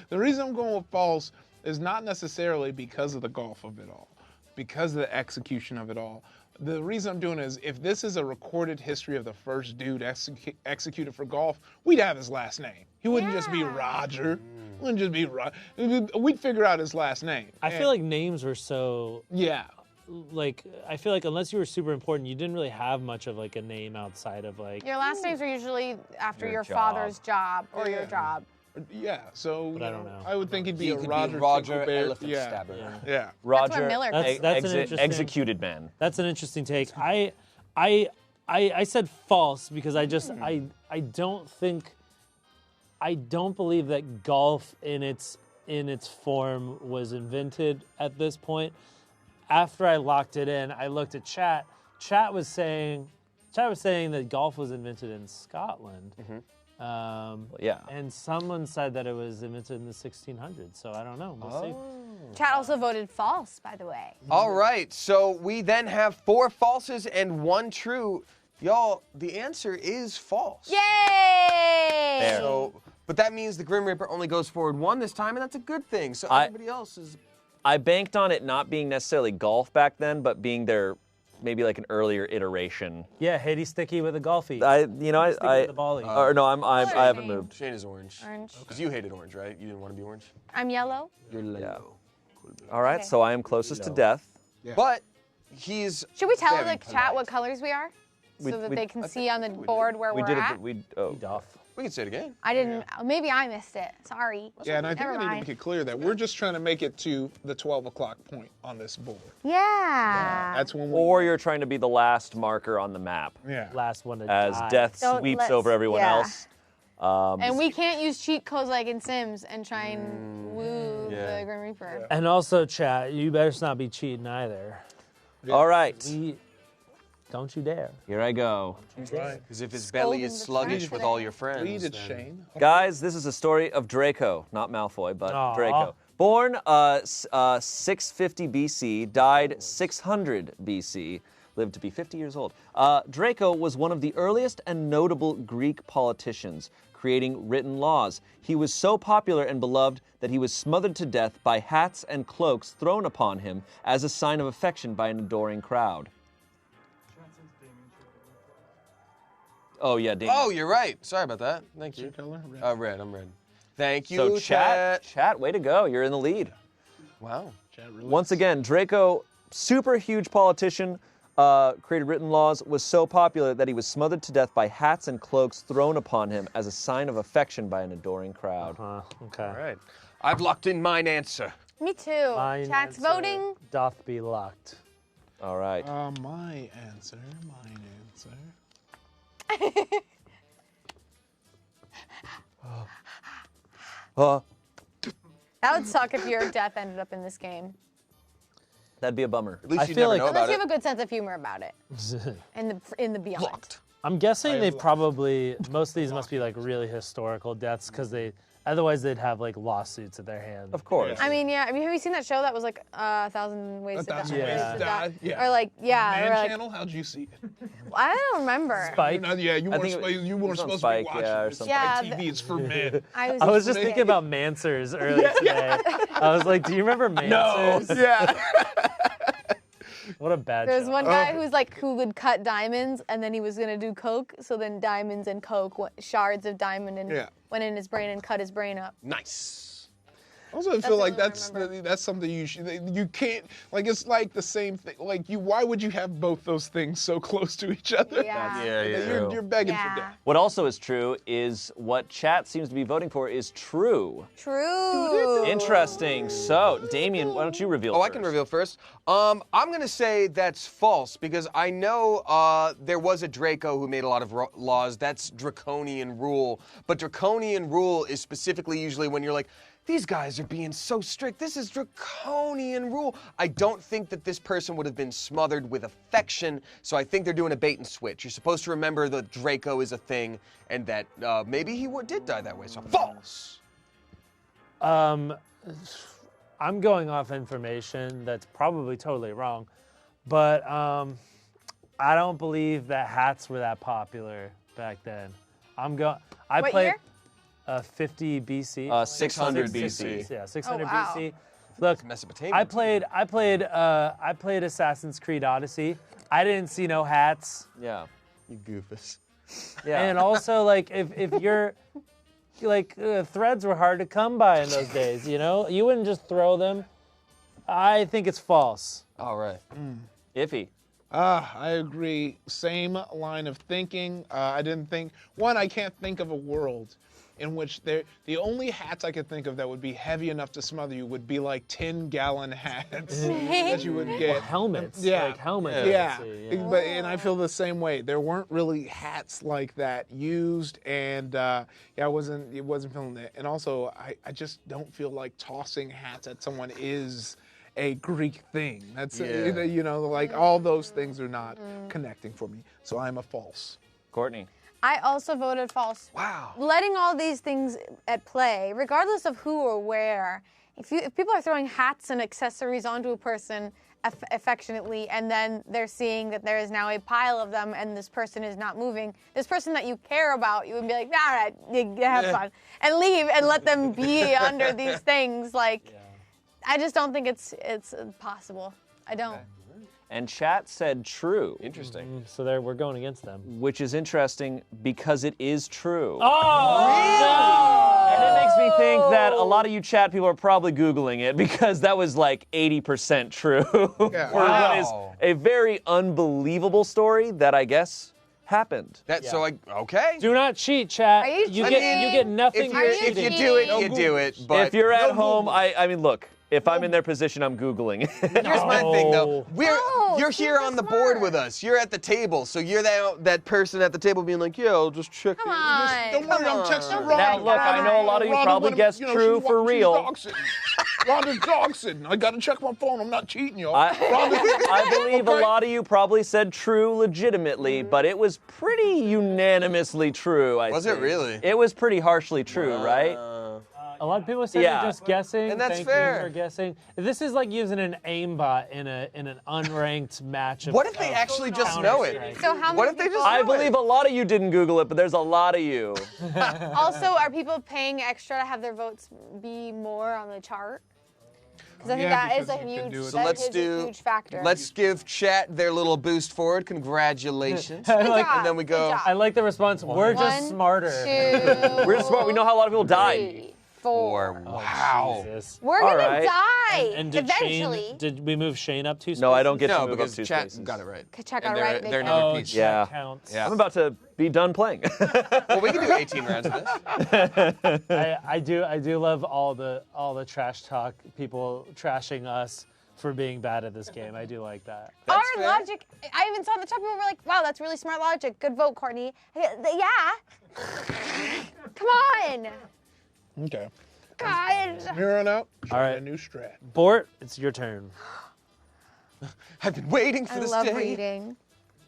The reason I'm going with false is not necessarily because of the golf of it all, because of the execution of it all. The reason I'm doing it is if this is a recorded history of the first dude executed for golf, we'd have his last name. He wouldn't just be Roger. It wouldn't just be Roger. We'd figure out his last name. I feel like names were so Yeah. like I feel like unless you were super important, you didn't really have much of like a name outside of like. Your last names are usually after Your your job. father's job or your Yeah. job. Yeah, so But I don't know. I would think he'd be He a could Roger. be Roger Tinklebear. Elephant Yeah. Stabber. Yeah. Roger, Miller That's- did. that's an interesting- executed man. That's an interesting take. I said false because I don't believe that golf in its form was invented at this point. After I locked it in, I looked at chat. Chat was saying that golf was invented in Scotland. Yeah. And someone said that it was invented in the 1600s. So I don't know. We'll see. Chat also voted false, by the way. All right, so we then have 4 falses and 1 true. Y'all, the answer is false. Yay! So, but that means the Grim Reaper only goes forward 1 this time, and that's a good thing. So everybody else is. I banked on it not being necessarily golf back then, but being their maybe like an earlier iteration. Yeah, Haiti Sticky with a golfie. I with the volley. or no, I haven't Shane. moved. Shane is orange. Orange. Because you hated orange, right? You didn't want to be orange? I'm yellow. You're yellow. Yeah. All right, Okay. so I am closest to death. Yeah. But he's Should we tell very the chat polite. what colors we are? We- So that we- they can I see think on the we did. board where We we're did at? it. We Duff. We can say it again. I didn't. Maybe I missed it. Sorry. Yeah, and I think Never I need to mind. make it clear that we're just trying to make it to the 12 o'clock point on this board. Yeah. That's when we. Or you're trying to be the last marker on the map Yeah. Last one to as die. death Don't sweeps let's- over everyone yeah. else. And we can't use cheat codes like in Sims and try and woo yeah. the Grim Reaper. And also, chat, you better not be cheating either. All right, Don't you dare. here I go. Right. Because if his belly is Scolding the sluggish trash with today. all your friends. Read it, then- Shane. Guys, this is a story of Draco, not Malfoy, but Aw. Draco. Born 650 BC, died 600 BC, lived to be 50 years old. Draco was one of the earliest and notable Greek politicians, creating written laws. He was so popular and beloved that he was smothered to death by hats and cloaks thrown upon him as a sign of affection by an adoring crowd. Oh, yeah, Damien. Oh, you're right. Sorry about that. Thank Your you. color? Red. Red. I'm red. Thank you, So chat, way to go. You're in the lead. Wow. Chat really- Once again, Draco, super huge politician, created written laws, was so popular that he was smothered to death by hats and cloaks thrown upon him as a sign of affection by an adoring crowd. Okay. All right. I've locked in mine answer. Me too. Mine Chat's answer voting. Doth be locked. All right. My answer. Mine answer. That would suck if your death ended up in this game. That'd be a bummer. At least I you feel never like- know Unless about you it. have a good sense of humor about it. In the beyond. Locked. I'm guessing have they've lost. probably, most of these must be like really historical deaths because otherwise they'd have like lawsuits at their hand. Of course. I mean, yeah. I mean, have you seen that show that was like 1,000 Ways A to Die? Thousand Ways Ways to Die, yeah. Or like, yeah. Man or like, channel? How'd you see it? I don't remember. Spike. Yeah, you I weren't, think you it weren't was on supposed Spike, to be watching yeah, or it. something. Yeah, Spike TV, it's for men. I I was just yeah. thinking about Mansers earlier today. I was like, do you remember Mansers? Yeah. What a bad There was show. one guy who would cut diamonds, and then he was gonna do coke. So then diamonds and coke, shards of diamond, and Yeah. went in his brain and cut his brain up. Nice. Also, I feel like the only one I that's something you can't, like, it's like the same thing. Like, why would you have both those things so close to each other? Yeah. You're begging for Yeah. death. What also is true is what chat seems to be voting for is true. True. Interesting. So, Damien, why don't you reveal Oh, first? I can reveal first. I'm going to say that's false because I know there was a Draco who made a lot of laws. That's draconian rule. But draconian rule is specifically usually when you're like, these guys are being so strict. This is draconian rule. I don't think that this person would have been smothered with affection, so I think they're doing a bait and switch. You're supposed to remember that Draco is a thing and that maybe he did die that way, so false. I'm going off information that's probably totally wrong, but I don't believe that hats were that popular back then. I What played year? 50 BC. 600 60s, BC. Yeah, 600 Oh, wow. BC. Look, Mesopotamia. I played Assassin's Creed Odyssey. I didn't see no hats. Yeah. You goofus. Yeah. And also, like, if you're, like, threads were hard to come by in those days, you know? You wouldn't just throw them. I think it's false. All right. Iffy. I agree. Same line of thinking. I can't think of a world in which the only hats I could think of that would be heavy enough to smother you would be like 10-gallon hats that you would get. Helmets. Yeah. Like helmets. Yeah, I see, and I feel the same way. There weren't really hats like that used, and it wasn't feeling that. And also, I just don't feel like tossing hats at someone is a Greek thing. That's like all those things are not connecting for me. So I'm a false. Courtney. I also voted false. Wow. Letting all these things at play, regardless of who or where, if people are throwing hats and accessories onto a person affectionately, and then they're seeing that there is now a pile of them and this person is not moving, this person that you care about, you would be like, all right, have fun, and leave and let them be under these things. Like, I just don't think it's possible. I don't. and chat said true. Interesting. So there, we're going against them. Which is interesting because it is true. Oh! And it makes me think that a lot of you chat people are probably Googling it because that was like 80% true. Yeah. For what is a very unbelievable story that I guess happened. Okay. Do not cheat, chat. Are you get cheating? nothing for If cheating. you do it, you do it. But If you're at home, I mean, look, if I'm in their position, I'm Googling. here's my thing, though. No, You're here super on the board smart. with us. You're at the table, so you're that person at the table being like, yeah, I'll just check Come it. on. Don't worry, I'm texting Rhonda. Now, look, I know a lot of you Rhonda probably went- guessed you know, true she's for real. dog sitting. Rhonda's dog sitting. I gotta check my phone. I'm not cheating, y'all. I believe a lot of you probably said true legitimately, but it was pretty unanimously true, I Was it think. really? It was pretty harshly true, right? A lot of people say Yeah. they're just guessing. And that's Thank fair. you for guessing. This is like using an aimbot in an unranked match. What if they actually just know it? Counter-Strike. So how What many if they people? just I know it? believe a lot of you didn't Google it, but there's a lot of you. Also, are people paying extra to have their votes be more on the chart? Because I think Yeah, that is because a you can huge, do it. So that let's is do. a huge factor. Let's give chat their little boost forward. Congratulations. Good like- job, and then we good go- job. I like the response. We're just One, smarter. 2, We're smart. We know how a lot of people died. 3, 4. Wow. Jesus. We're All gonna right. die And did eventually. Shane? Did we move Shane up 2 spaces? No, I don't get to No, move because up 2 chat spaces. got it right. Check And out right. they're They another Oh, piece. chat Yeah. counts. Yeah. I'm about to be done playing. Well, we can do 18 rounds of this. I do love all the trash talk, people trashing us for being bad at this game. I do like that. Our fair. logic, I even saw in the chat, people were like, wow, that's really smart logic. Good vote, Courtney. Yeah. Come on. Okay. God. From here on out, All right. a new strat. Bort, it's your turn. I've been waiting for I this love day. reading.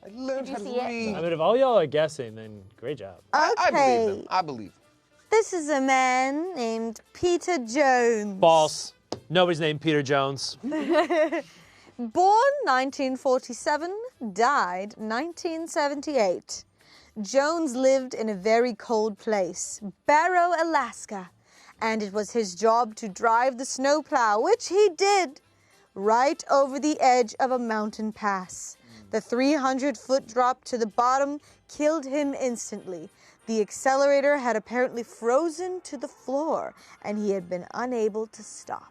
I learned Did how you to see it? read. I mean, if all y'all are guessing, then great job. I believe them. I believe. This is a man named Peter Jones. False. Nobody's named Peter Jones. Born 1947, died 1978. Jones lived in a very cold place, Barrow, Alaska, and it was his job to drive the snowplow, which he did, right over the edge of a mountain pass. The 300-foot drop to the bottom killed him instantly. The accelerator had apparently frozen to the floor, and he had been unable to stop.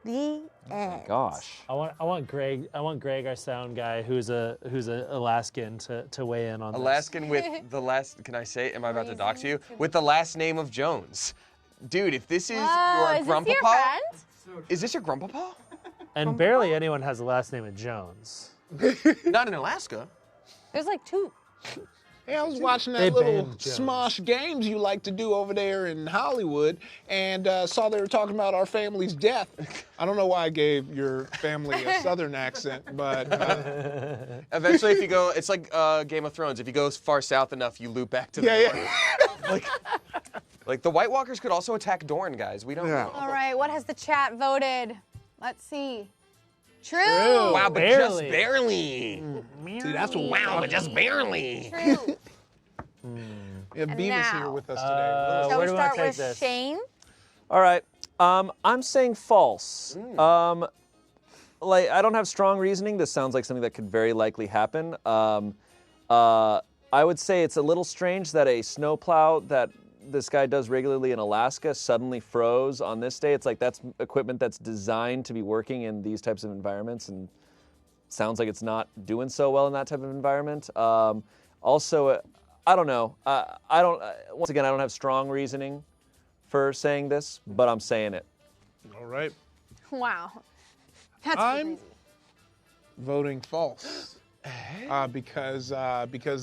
The end. Gosh. I want Greg, our sound guy, who's a Alaskan, to weigh in on this. Alaskan with the last. Can I say? Am I about to dox you? With the last name of Jones. Dude, if this is Whoa, your is this your grandpapa, friend? is this your grandpapa? And barely anyone has the last name of Jones. Not in Alaska. There's like 2. Hey, I was watching They that little banned Jones. Smosh games you like to do over there in Hollywood, and saw they were talking about our family's death. I don't know why I gave your family a Southern accent, but Eventually, if you go, it's like Game of Thrones. If you go far south enough, you loop back to the yeah, north. yeah. Like the White Walkers could also attack Dorne, guys. We don't know. All right, what has the chat voted? Let's see. True. Wow, but just Barely. barely. See, that's what Wow, but just barely. True. Yeah, Beavis now- here with us today. Shall where we do I start take with this? Shane? All right. I'm saying false. Like I don't have strong reasoning. This sounds like something that could very likely happen. I would say it's a little strange that a snowplow that this guy does regularly in Alaska suddenly froze on this day. It's like that's equipment that's designed to be working in these types of environments, and sounds like it's not doing so well in that type of environment. Also, I don't know. I don't. Once again, I don't have strong reasoning for saying this, but I'm saying it. All right. Wow. That's I'm crazy. voting false. Because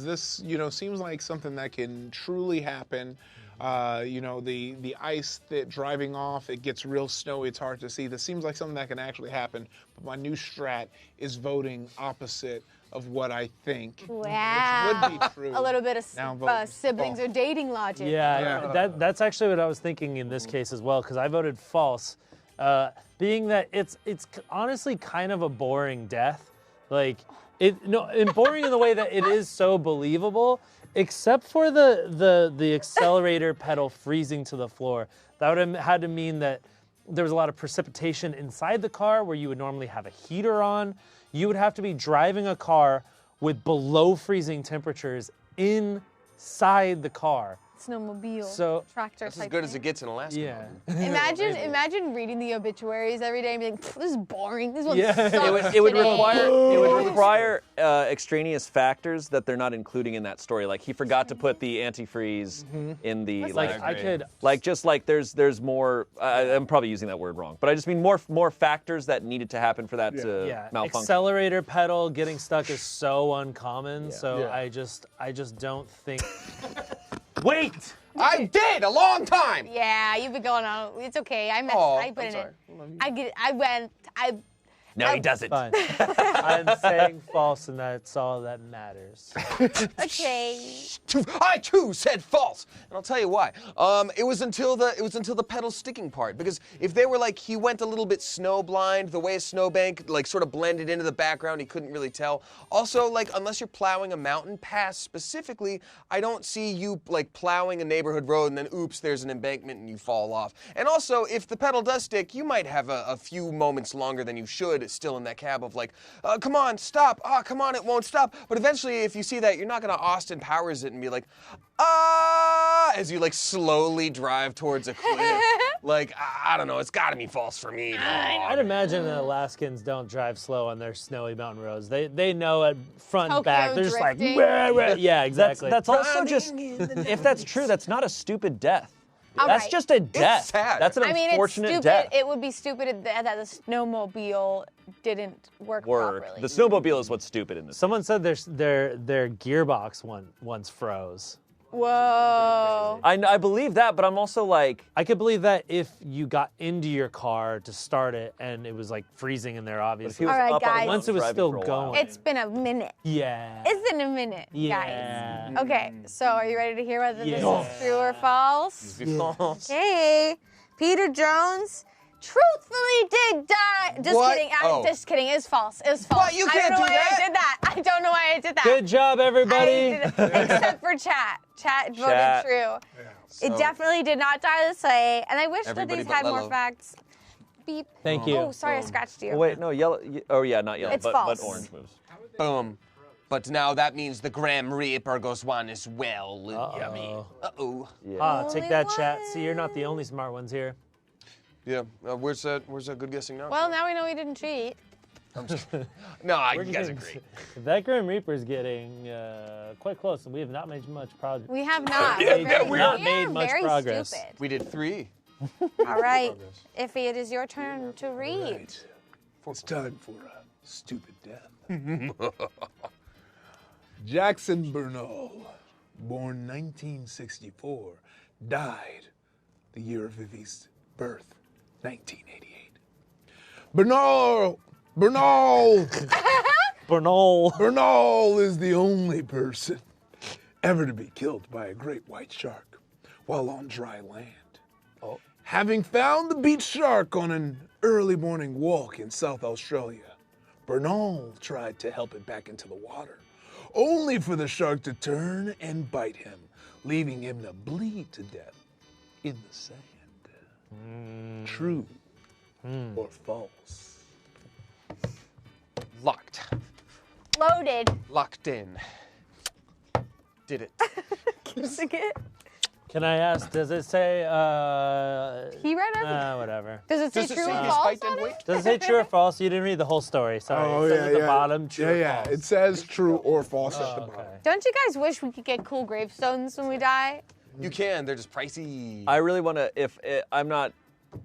this, seems like something that can truly happen. The ice that driving off, it gets real snowy, it's hard to see. This seems like something that can actually happen. But my new strat is voting opposite of what I think. Wow. Which would be true. A little bit of Now I'm voting siblings false. or dating logic. Yeah, that's actually what I was thinking in this case as well, because I voted false, being that it's honestly kind of a boring death, and boring in the way that it is so believable, except for the accelerator pedal freezing to the floor. That would have had to mean that there was a lot of precipitation inside the car where you would normally have a heater on. you would have to be driving a car with below freezing temperatures inside the car. Snowmobile. So- tractor. That's as type good as thing. it gets in Alaska. Yeah. Imagine reading the obituaries every day and being like, this is boring. This one Yeah. sucks It would today." require extraneous factors that they're not including in that story. Like he forgot to put the antifreeze in the Like I could. there's more. I'm probably using that word wrong, but I just mean more factors that needed to happen for that to Yeah, malfunction. accelerator pedal getting stuck is so uncommon. So Yeah. I just don't think. Wait. I did a long time. Yeah, you've been going on. It's okay. I messed. Oh, I put I'm in sorry. it. I get it. I went. No, he doesn't. Fine. I'm saying false, and that's all that matters. Okay. I too said false, and I'll tell you why. It was until the pedal sticking part, because if they were like he went a little bit snow blind, the way a snowbank like sort of blended into the background, he couldn't really tell. Also, like unless you're plowing a mountain pass specifically, I don't see you like plowing a neighborhood road and then oops, there's an embankment and you fall off. And also, if the pedal does stick, you might have a few moments longer than you should still in that cab of like, come on, stop. Come on, it won't stop. But eventually, if you see that, you're not gonna Austin Powers it and be like, as you like slowly drive towards a cliff. Like, I don't know, it's gotta be false for me. I'd imagine that Alaskans don't drive slow on their snowy mountain roads. They know it front and back. Tokyo They're just like, drifting. "Rah, rah." Yeah, exactly. That's also just, if that's true, that's not a stupid death. All That's right. just a death. sad. That's an I mean, it's unfortunate stupid. death. It would be stupid that the snowmobile didn't work properly. The snowmobile is what's stupid in this. Someone said their gearbox once froze. Whoa. I believe that, but I'm also like, I could believe that if you got into your car to start it and it was like freezing in there, if he obviously. was All right, up on guys. the Once it was driving still for a while. going. It's been a minute. Yeah. It's been a minute, Yeah. guys. Okay, so are you ready to hear whether this Yeah. is true or false? False. Okay. Peter Jones truthfully did die. Just What? kidding. Oh. Just kidding. It was false. It was false. What? You I can't don't know do why that. I did that. I don't know why I did that. Good job, everybody. I did it, except for chat. Chat voted Chat. true. So- It definitely did not die this way, and I wish that Everybody these but had more Lello. facts. Beep. Thank you. Oh, sorry, I scratched you. Oh, wait, no, yellow. Oh, yeah, not yellow, It's but false. orange moves. Boom. But now that means the Grim Reaper goes one as well. Yummy. Uh-oh. Uh-oh. Ah, take that, Only chat. one. See, you're not the only smart ones here. Yeah. Where's that good guessing now? Well, now we know we didn't cheat. No, We're you guys are getting- great. That Grim Reaper's getting quite close, and we have not made much progress. We have not. Yeah, We're very, we have we made are much very progress. Stupid. We did 3. All right, Iffy, it is your turn to read. Right. It's time for a stupid death. Jackson Bernal, born 1964, died the year of Vivi's birth, 1988. Bernal Bernal. is the only person ever to be killed by a great white shark while on dry land. Having found the beach shark on an early morning walk in South Australia, Bernal tried to help it back into the water, only for the shark to turn and bite him, leaving him to bleed to death in the sand. True or false? Locked. Loaded. Locked in. Did it. Can I ask, does it say, He read everything. whatever. Does it say Does it true say or he false spiked on and it? wait? Does it say true or false? You didn't read the whole story. Sorry. It says at the bottom, true or false. It says true or false at the Okay. bottom. Don't you guys wish we could get cool gravestones when we die? You can. They're just pricey. I really want to. I'm not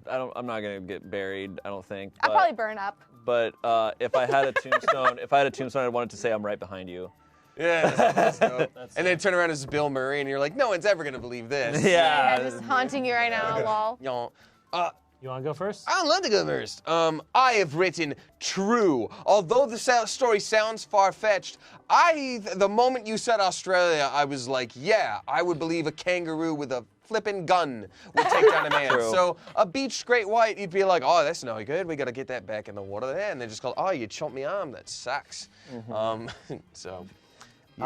gonna get buried. I don't think. I'll probably burn up. But if I had a tombstone, I'd want it to say I'm right behind you. Yeah. That's dope. And then turn around as Bill Murray, and you're like, no one's ever gonna believe this. Yeah, just haunting you right now, lol. Y'all. You want to go first? I'd love to go first. I have written true. Although the story sounds far-fetched, the moment you said Australia, I was like, yeah, I would believe a kangaroo with a flippin' gun would take down a man. True. So a beached great white, you'd be like, oh, that's no good. We got to get that back in the water there. And they just go, oh, you chomped me arm. That sucks. So, Is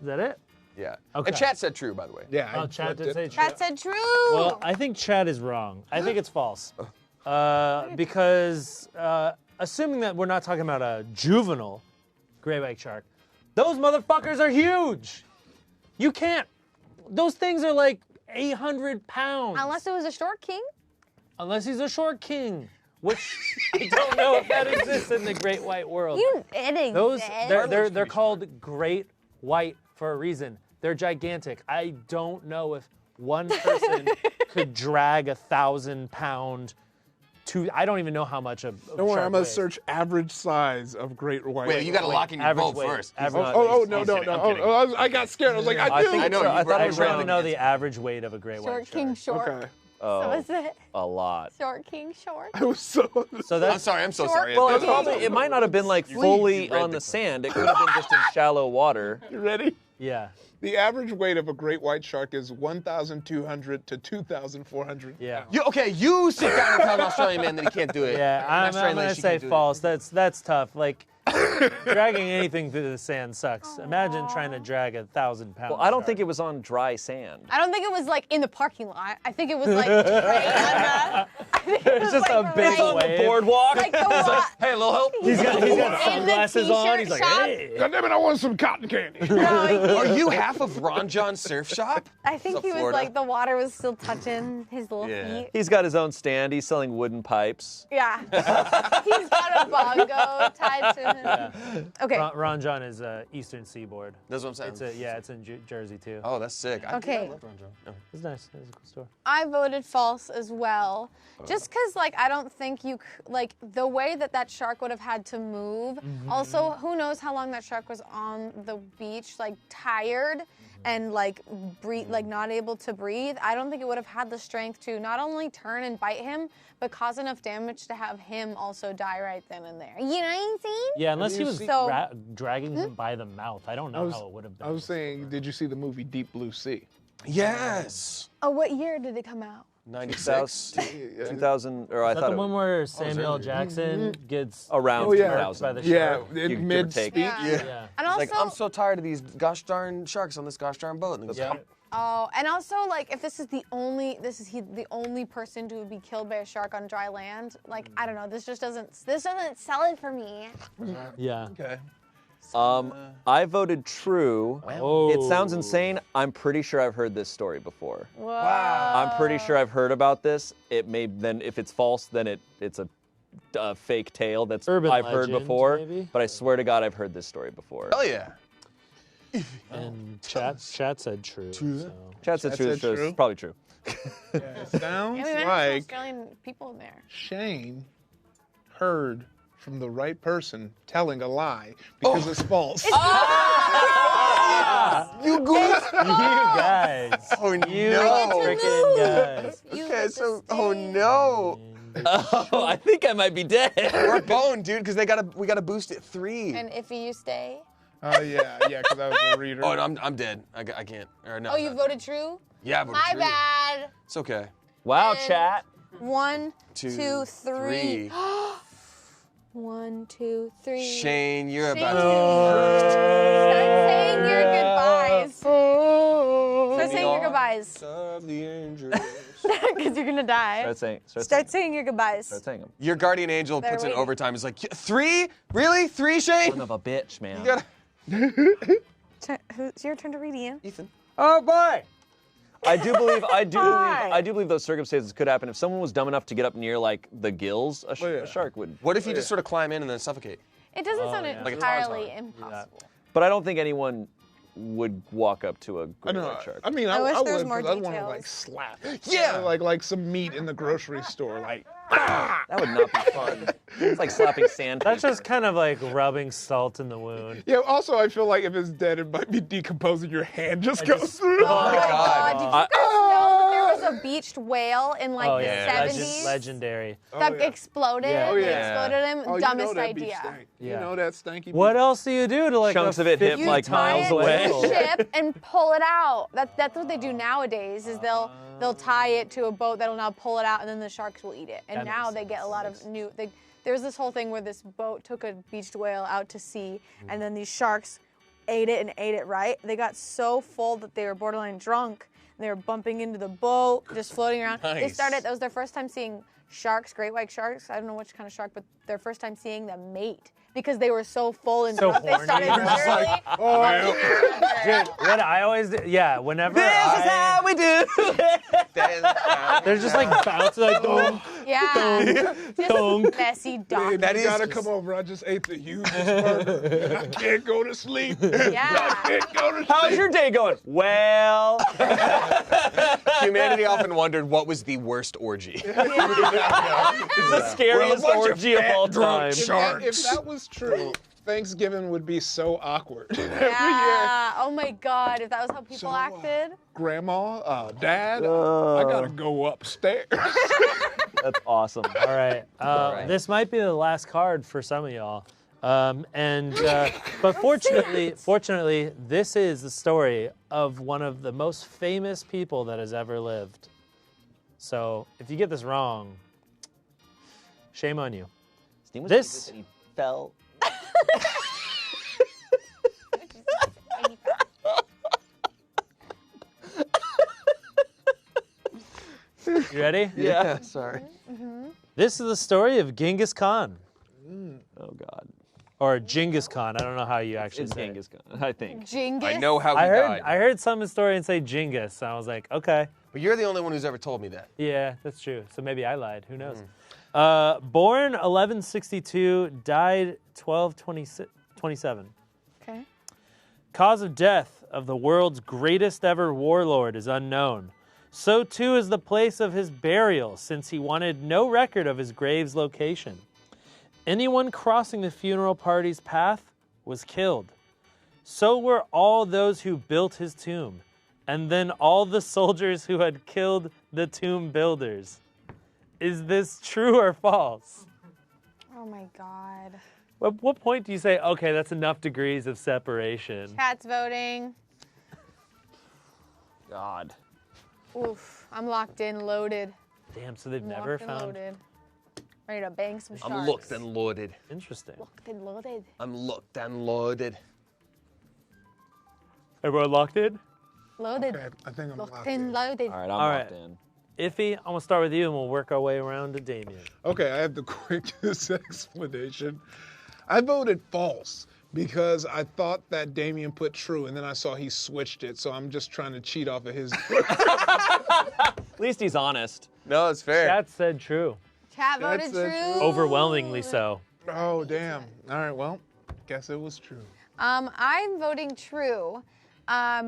that it? yeah. Okay. And chat said true, by the way. Yeah. Oh, Chad did say true. That said true. Well, I think Chad is wrong. I think it's false. Because assuming that we're not talking about a juvenile great white shark, those motherfuckers are huge. You can't. Those things are like 800 pounds. Unless it was a short king. Unless he's a short king, which I don't know if that exists in the great white world. It Those exists. they're called great white for a reason. They're gigantic. I don't know if one person could drag 1,000-pound. I don't even know how much a Don't worry, shark I'm gonna weighs. search average size of great white. Wait, you gotta lock in your Average vote weight. first. Average No. I'm kidding. I got scared. I was like, I I do. think I know, so. you I were- thought I it was just want around to know the average weight of a great white Short shark. king short. Okay. So is it a lot. short king short? I was so. So I'm that's sorry. I'm so Short- sorry. Well, That's it might not have been like You fully read on the the sand. It could have been just in shallow water. You ready? yeah. The average weight of a great white shark is 1,200 to 2,400. Yeah. You sit down and tell an Australian man that he can't do it. Yeah, An I'm Australian gonna lady, she say can't do it. false. That's tough. Like dragging anything through the sand sucks. Imagine trying to drag 1,000-pound. Well, I don't think it was on dry sand. I don't think it was like in the parking lot. I think it was like right on the. I think it was just like a big right, wave. Boardwalk. like the wa- Hey, a little help? He's got in the sunglasses on. He's like, t-shirt shop. hey. God damn it, I want some cotton candy. Are you half of Ron John's surf shop? I think What's he up, was Florida? like the water was still touching his little Yeah. feet. He's got his own stand. He's selling wooden pipes. Yeah. He's got a bongo tied to him. Okay. Ron John is Eastern Seaboard. That's what I'm saying. It's in Jersey too. Oh, that's sick. I Okay. loved Ron John. Oh. It's nice. It's a cool store. I voted false as well, just because like I don't think like the way that shark would have had to move. Also, who knows how long that shark was on the beach, like tired and like breathe, like not able to breathe. I don't think it would have had the strength to not only turn and bite him, but cause enough damage to have him also die right then and there. You know what I'm saying? Yeah, unless he was So- dragging him by the mouth. I don't know how it would have been. I was saying, did you see the movie Deep Blue Sea? Yes. Oh, what year did it come out? 96. 2000, or I Is that thought the it one was where Samuel earlier. Jackson gets around Oh, yeah. 2000. by the Yeah, shark? Give in or mid take. speech. Yeah. And also, Like, I'm so tired of these gosh darn sharks on this gosh darn boat. And Yeah. oh, and also like if this is the only person to be killed by a shark on dry land, like I don't know, this doesn't sell it for me. Yeah. Okay. I voted true. Oh. It sounds insane. I'm pretty sure I've heard this story before. Whoa. I'm pretty sure I've heard about this. It may then, if it's false, then it's a fake tale that's Urban I've heard legend, before. maybe? But I swear to God, I've heard this story before. Hell yeah. And chat said true. So. Chad said Chad true, said so true. it's probably true. It sounds Yeah, we might have some like Australian people in there. Shane heard from the right person telling a lie because it's false. You goose. You guys. Oh You no. freaking guys. Okay, so no. Oh, I think I might be dead. We're boned, dude, because we gotta boost it 3. And if you stay, Oh yeah, because I was a reader. Oh, and I'm dead. I can't. Or no. oh, you not voted true? Yeah, I voted My true. bad. It's okay. Wow, And- chat. 1, 2, 2, 3. 1, 2, 3. Shane, you're Shane, about to. Start saying your goodbyes. Start saying your goodbyes. Of the angels. Because you're gonna die. Start Saying your goodbyes. saying them. Your guardian angel They're puts in waiting. overtime. He's like, 3? Really? 3, Shane? Son of a bitch, man. You gotta. It's your turn to read, Ian. Ethan. Oh boy. I do believe those circumstances could happen if someone was dumb enough to get up near like the gills. A shark would. What if you just sort of climb in and then suffocate? It doesn't sound yeah. Like a entirely Tarzan. impossible. But I don't think anyone would walk up to a I great know. white shark. I mean, I wish I there was would, more 'cause I'd want to details. like slap. Yeah. Like some meat in the grocery store. Like, That would not be fun. It's like slapping sandpaper. That's just kind of like rubbing salt in the wound. yeah. Also, I feel like if it's dead, it might be decomposing. Your hand just goes through. Oh my God! Did you guys know that there was a beached whale in like Oh the yeah, 70s legendary. that exploded? Yeah. Oh, They yeah. exploded him. Oh, you Dumbest know that beach idea. stank. Yeah. You know that stanky. What beach. else do you do to like Chunks a of it hit 50 like Tie miles it away. to the ship and pull it out. That's what they do nowadays. Is they'll tie it to a boat that'll now pull it out, and then the sharks will eat it. And That now makes they get a sense. lot of new. There's this whole thing where this boat took a beached whale out to sea, and then these sharks ate it and ate it right. They got so full that they were borderline drunk and they were bumping into the boat, just floating around. They Nice. started. That was their first time seeing sharks, great white sharks. I don't know which kind of shark, but their first time seeing them mate because they were so full and So drunk. They horny. started They're just literally. Dude, what I always do, yeah, whenever This is how we do. they're just like bouncing like, dong, Yeah. Just messy dog. That You is gotta just- come over. I just ate the hugest burger. And I can't go to sleep. I Yeah. can't go to sleep. How's your day going? Well, Humanity often wondered what was the worst orgy. it's the scariest We're a bunch of orgy of all time. If that was true, Thanksgiving would be so awkward. Every year, Yeah. Oh my God. If that was how people So, acted. Grandma, Dad, I gotta go upstairs. That's awesome. All right. right. This might be the last card for some of y'all. But fortunately, this is the story of one of the most famous people that has ever lived. So if you get this wrong, shame on you. Steen was This- famous and he fell. You ready? Yeah. Sorry. This is the story of Genghis Khan, Oh God. or Genghis Khan. I don't know how you actually It's say it. Genghis Khan, I think. Jingus. I know how he I died. heard some historian say Genghis, and I was like, okay, But you're the only one who's ever told me that. yeah, that's true. So maybe I lied. Who knows? Born 1162, died 1227. Okay. Cause of death of the world's greatest ever warlord is unknown. So too is the place of his burial, since he wanted no record of his grave's location. Anyone crossing the funeral party's path was killed. So were all those who built his tomb, and then all the soldiers who had killed the tomb builders. Is this true or false? Oh my God. At what point do you say, okay, that's enough degrees of separation? Cat's voting. God. Oof. I'm locked in, loaded. Damn, so they've never Locked and found. loaded. Ready to bang some sharks. I'm looked and loaded. Interesting. Locked and loaded. I'm looked and loaded. Everyone locked in? Loaded. Okay, I think I'm Locked locked and in. loaded. All right, I'm All locked right. in. Iffy, I'm gonna start with you and we'll work our way around to Damien. Okay, I have the quickest explanation. I voted false because I thought that Damien put true, and then I saw he switched it, so I'm just trying to cheat off of his. At least he's honest. No, it's fair. Chat said true. Chat voted That's true. Overwhelmingly so. Oh, damn. All right, well, guess it was true. I'm voting true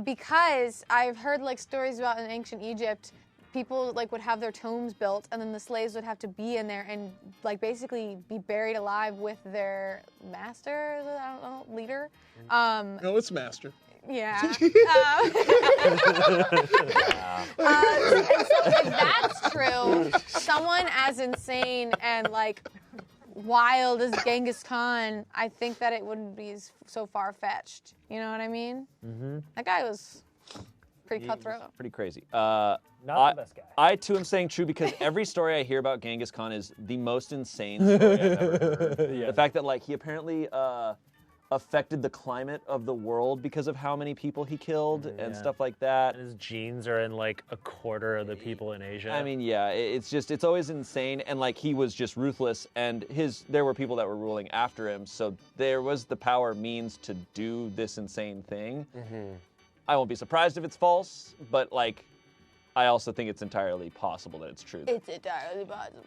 because I've heard like stories about in ancient Egypt, people like would have their tombs built, and then the slaves would have to be in there and like basically be buried alive with their master, I don't know, leader. No, it's master. Yeah. And so if that's true, someone as insane and like wild as Genghis Khan, I think that it wouldn't be so far-fetched. You know what I mean? Mm-hmm. That guy was pretty cutthroat. Pretty crazy. Not the best guy. I too am saying true because every story I hear about Genghis Khan is the most insane story I've ever heard. The fact that like he apparently affected the climate of the world because of how many people he killed and stuff like that. And his genes are in like a quarter of the people in Asia. I mean, yeah, it's always insane, and like he was just ruthless, and there were people that were ruling after him, so there was the power means to do this insane thing. I won't be surprised if it's false, but like, I also think it's entirely possible that it's true. It's entirely possible.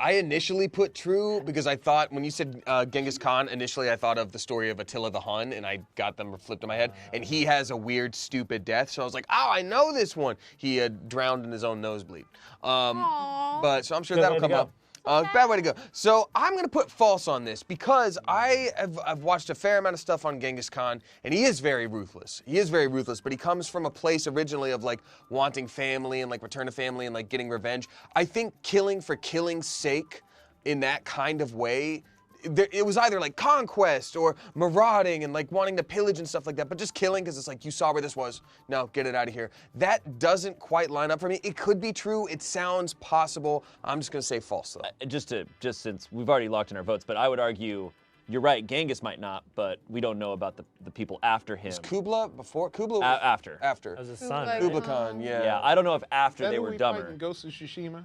I initially put true because I thought when you said Genghis Khan, initially I thought of the story of Attila the Hun, and I got them flipped in my head. And he has a weird, stupid death, so I was like, oh, I know this one. He drowned in his own nosebleed. But so I'm sure Good that'll way to come go. up. Bad way to go. So I'm going to put false on this because I've watched a fair amount of stuff on Genghis Khan, and he is very ruthless. He is very ruthless, but he comes from a place originally of like wanting family and like return to family and like getting revenge. I think killing for killing's sake in that kind of way, it was either like conquest or marauding and like wanting to pillage and stuff like that, but just killing because it's like, you saw where this was, no, get it out of here. That doesn't quite line up for me. It could be true, it sounds possible. I'm just gonna say false though. Just since we've already locked in our votes, but I would argue you're right, Genghis might not, but we don't know about the people after him. Was Kubla before? Kubla was After. After. As a son. Like, right? Kubla Khan, yeah. Yeah, I don't know if after Is that they who were we dumber. fight in Ghost of Tsushima?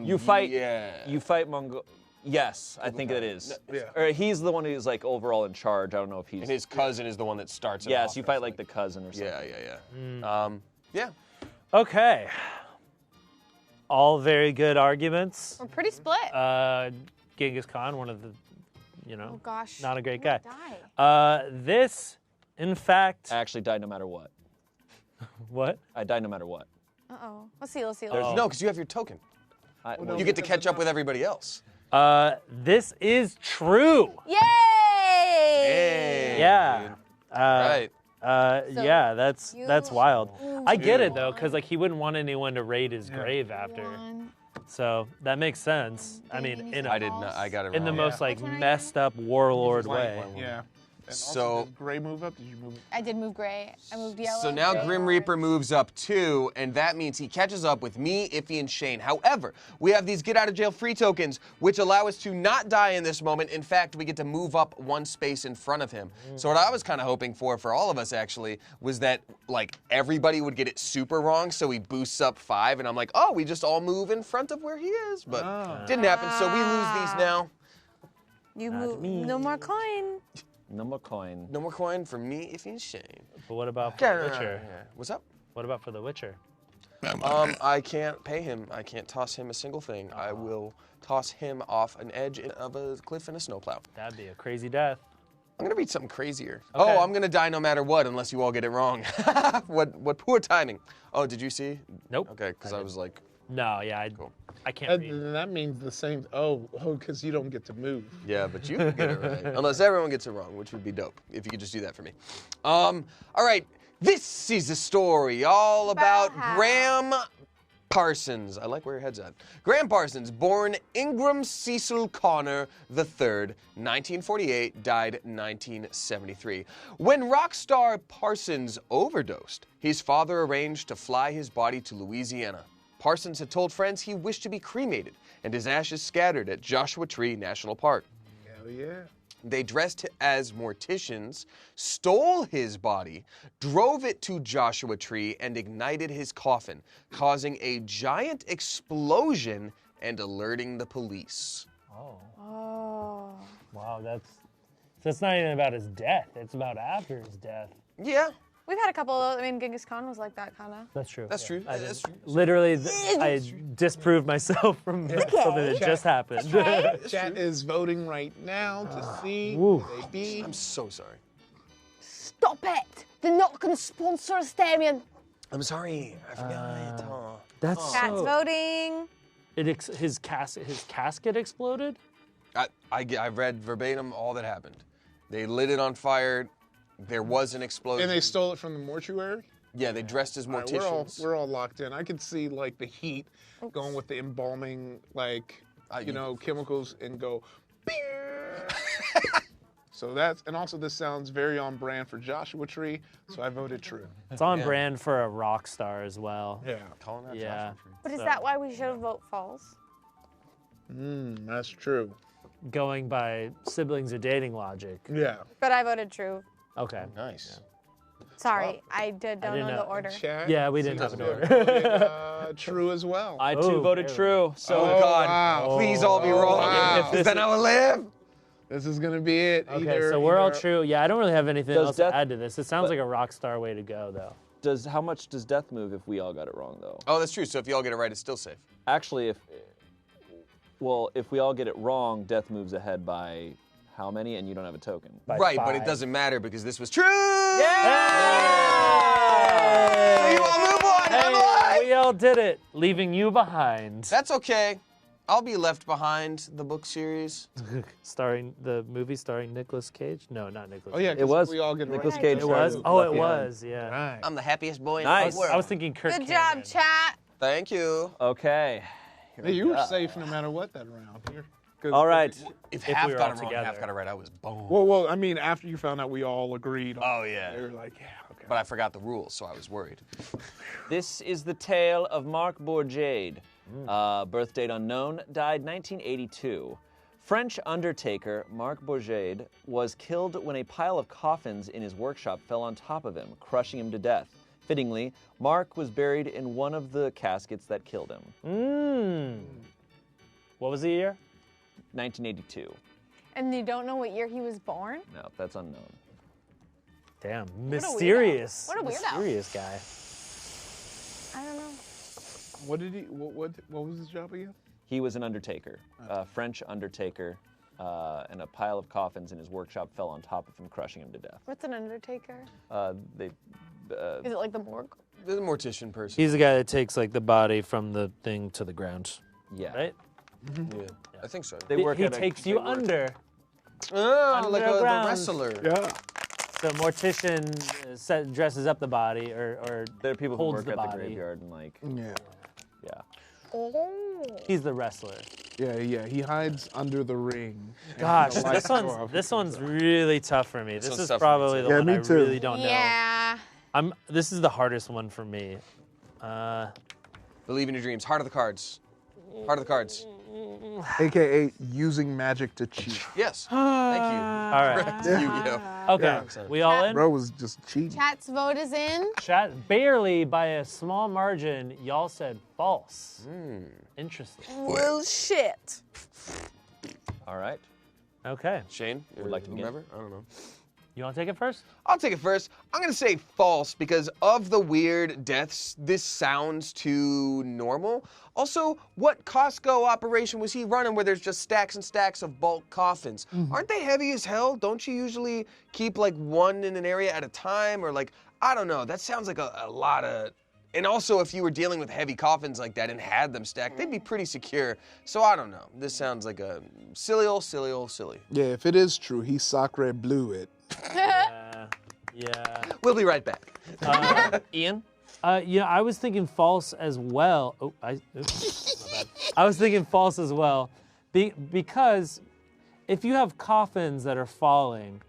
You fight. Yeah. You fight Mongol. Yes, I think it is. Yeah. Or he's the one who's like overall in charge. I don't know if he's. And his cousin is the one that starts it Yes, off. you fight like the cousin or something. Yeah. Yeah. Okay. All very good arguments. We're pretty split. Genghis Khan, one of the, oh gosh. not a great I'm guy. gonna die. This, in fact, I actually died no matter what. what? I died no matter what. Uh-oh. Let's see. No, because you have your token. Well, You get to catch up with everybody else. This is true. Yay! Hey. Yeah. Right. Yeah, that's you wild. I get it though, won. because like he wouldn't want anyone to raid his grave after. So that makes sense. I mean, in I did not. I got it wrong. in the most like messed up warlord way. Yeah. And So- also, did Gray move up? Did you move? I did move gray. I moved yellow. So now gray, Grim orange. Reaper moves up 2, and that means he catches up with me, Iffy, and Shane. However, we have these get out of jail free tokens, which allow us to not die in this moment. In fact, we get to move up 1 space in front of him. So what I was kind of hoping for all of us actually was that like everybody would get it super wrong, so he boosts up 5, and I'm like, oh, we just all move in front of where he is, but didn't happen. So we lose these now. You move. No more coin. no more coin. No more coin for me, Iffy, and Shane. But what about for the Witcher? What's up? What about for the Witcher? I can't pay him. I can't toss him a single thing. I will toss him off an edge of a cliff in a snowplow. That'd be a crazy death. I'm gonna read something crazier. Okay. Oh, I'm gonna die no matter what, unless you all get it wrong. What poor timing. Oh, did you see? Nope. Okay, because I was like, No, yeah, I can't read. That means the same. Oh, because you don't get to move. yeah, but you can get it right. Unless everyone gets it wrong, which would be dope if you could just do that for me. All right, this is a story all about Wow. Graham Parsons. I like where your head's at. Graham Parsons, born Ingram Cecil Connor III, 1948, died 1973. When rock star Parsons overdosed, his father arranged to fly his body to Louisiana. Parsons had told friends he wished to be cremated and his ashes scattered at Joshua Tree National Park. Hell yeah. They dressed as morticians, stole his body, drove it to Joshua Tree, and ignited his coffin, causing a giant explosion and alerting the police. Oh, Oh. wow, that's not even about his death. It's about after his death. Yeah, We've had a couple. I mean, Genghis Khan was like that kind of. That's true. that's true. I That's true. Literally, I disproved myself from something that just happened. Chat is voting right now to see Woo. who they be. I'm so sorry. Stop it! They're not going to sponsor us, Damien. I'm sorry. I forgot. That's Cat's so. voting. His casket exploded. I read verbatim all that happened. They lit it on fire. There was an explosion. And they stole it from the mortuary? Yeah, they dressed as All right, morticians. we're all locked in. I could see like the heat going with the embalming, like chemicals, and go. So that's, and also this sounds very on brand for Joshua Tree. So I voted true. It's on brand for a rock star as well. Yeah, Calling that Yeah. Joshua Tree. But is So- that why we should vote false? that's true. Going by siblings of dating logic. Yeah. But I voted true. Okay. Nice. Sorry, I don't didn't know the know. order. Chat. Yeah, we didn't seems have to an have voted, true as well. I too Oh, voted there we true. So Oh, God, wow. please all be wrong. wow. Is that how I live? This is gonna be it. Okay, so we're all true. Yeah, I don't really have anything Does else death- to add to this. It sounds like a rock star way to go, though. how much does death move if we all got it wrong though? Oh, that's true. So if you all get it right, it's still safe. Actually, if we all get it wrong, death moves ahead by how many, and you don't have a token. By Right, but it 5. doesn't matter because this was true. Hey! So you all move on. I'm alive. We all did it, leaving you behind. That's okay. I'll be left behind. The book series. Starring the movie starring Nicolas Cage? No, not Nicolas. Oh yeah, Cage. It was We all get Nicolas right. Cage. It was. started Oh, it Left Behind. was. Yeah. Right. I'm the happiest boy Nice. in the world. I was thinking Kirk Good Cameron. job, chat. Thank you. Okay. Here Hey, we you were go. safe no matter what that round. You're good. All right. If If half we were got all it wrong, together. half got it right, I was boned. Well, I mean, after you found out we all agreed. Oh, yeah. They were like, yeah, okay. But I forgot the rules, so I was worried. This is the tale of Mark Bourjade. Birth date unknown, died 1982. French undertaker Marc Bourgeade was killed when a pile of coffins in his workshop fell on top of him, crushing him to death. Fittingly, Marc was buried in one of the caskets that killed him. What was the year? 1982. And you don't know what year he was born? No, that's unknown. Damn, weirdo. mysterious. What a weirdo. Mysterious guy. I don't know. What did he? What was his job again? He was an undertaker, a French undertaker, and a pile of coffins in his workshop fell on top of him, crushing him to death. What's an undertaker? They Is it like the morgue? The mortician person. He's the guy that takes like the body from the thing to the ground, Yeah. right? Yeah, I think so. They work he at a- takes they you work- under. Oh, like the Underground. wrestler. Yeah. The mortician dresses up the body or There are people who holds work the at the body. graveyard and like, Yeah. yeah. He's the wrestler. Yeah. He hides under the ring. and Gosh, the lights go off. this one's really tough for me. This one's is tough for me, probably too. the Yeah, one me I too. really don't know. Yeah. This is the hardest one for me. Believe in your dreams. Heart of the cards. Heart of the cards. AKA using magic to cheat. Yes. Thank you. All right. Yu-Gi-Oh. Okay. We all in? Bro was just cheating. Chat's vote is in. Chat barely by a small margin. Y'all said false. Interesting. Well, shit. All right. Okay. Shane, Would like to begin? whomever? I don't know. You want to take it first? I'll take it first. I'm going to say false because of the weird deaths, this sounds too normal. Also, what Costco operation was he running where there's just stacks and stacks of bulk coffins? Aren't they heavy as hell? Don't you usually keep like one in an area at a time? Or like, I don't know. That sounds like a lot of... And also, if you were dealing with heavy coffins like that and had them stacked, they'd be pretty secure. So I don't know. This sounds like a silly. Yeah, if it is true, he sacre blew it. Yeah. We'll be right back. Ian? Yeah, I was thinking false as well. Oh, oops, my bad. I was thinking false as well, because if you have coffins that are falling,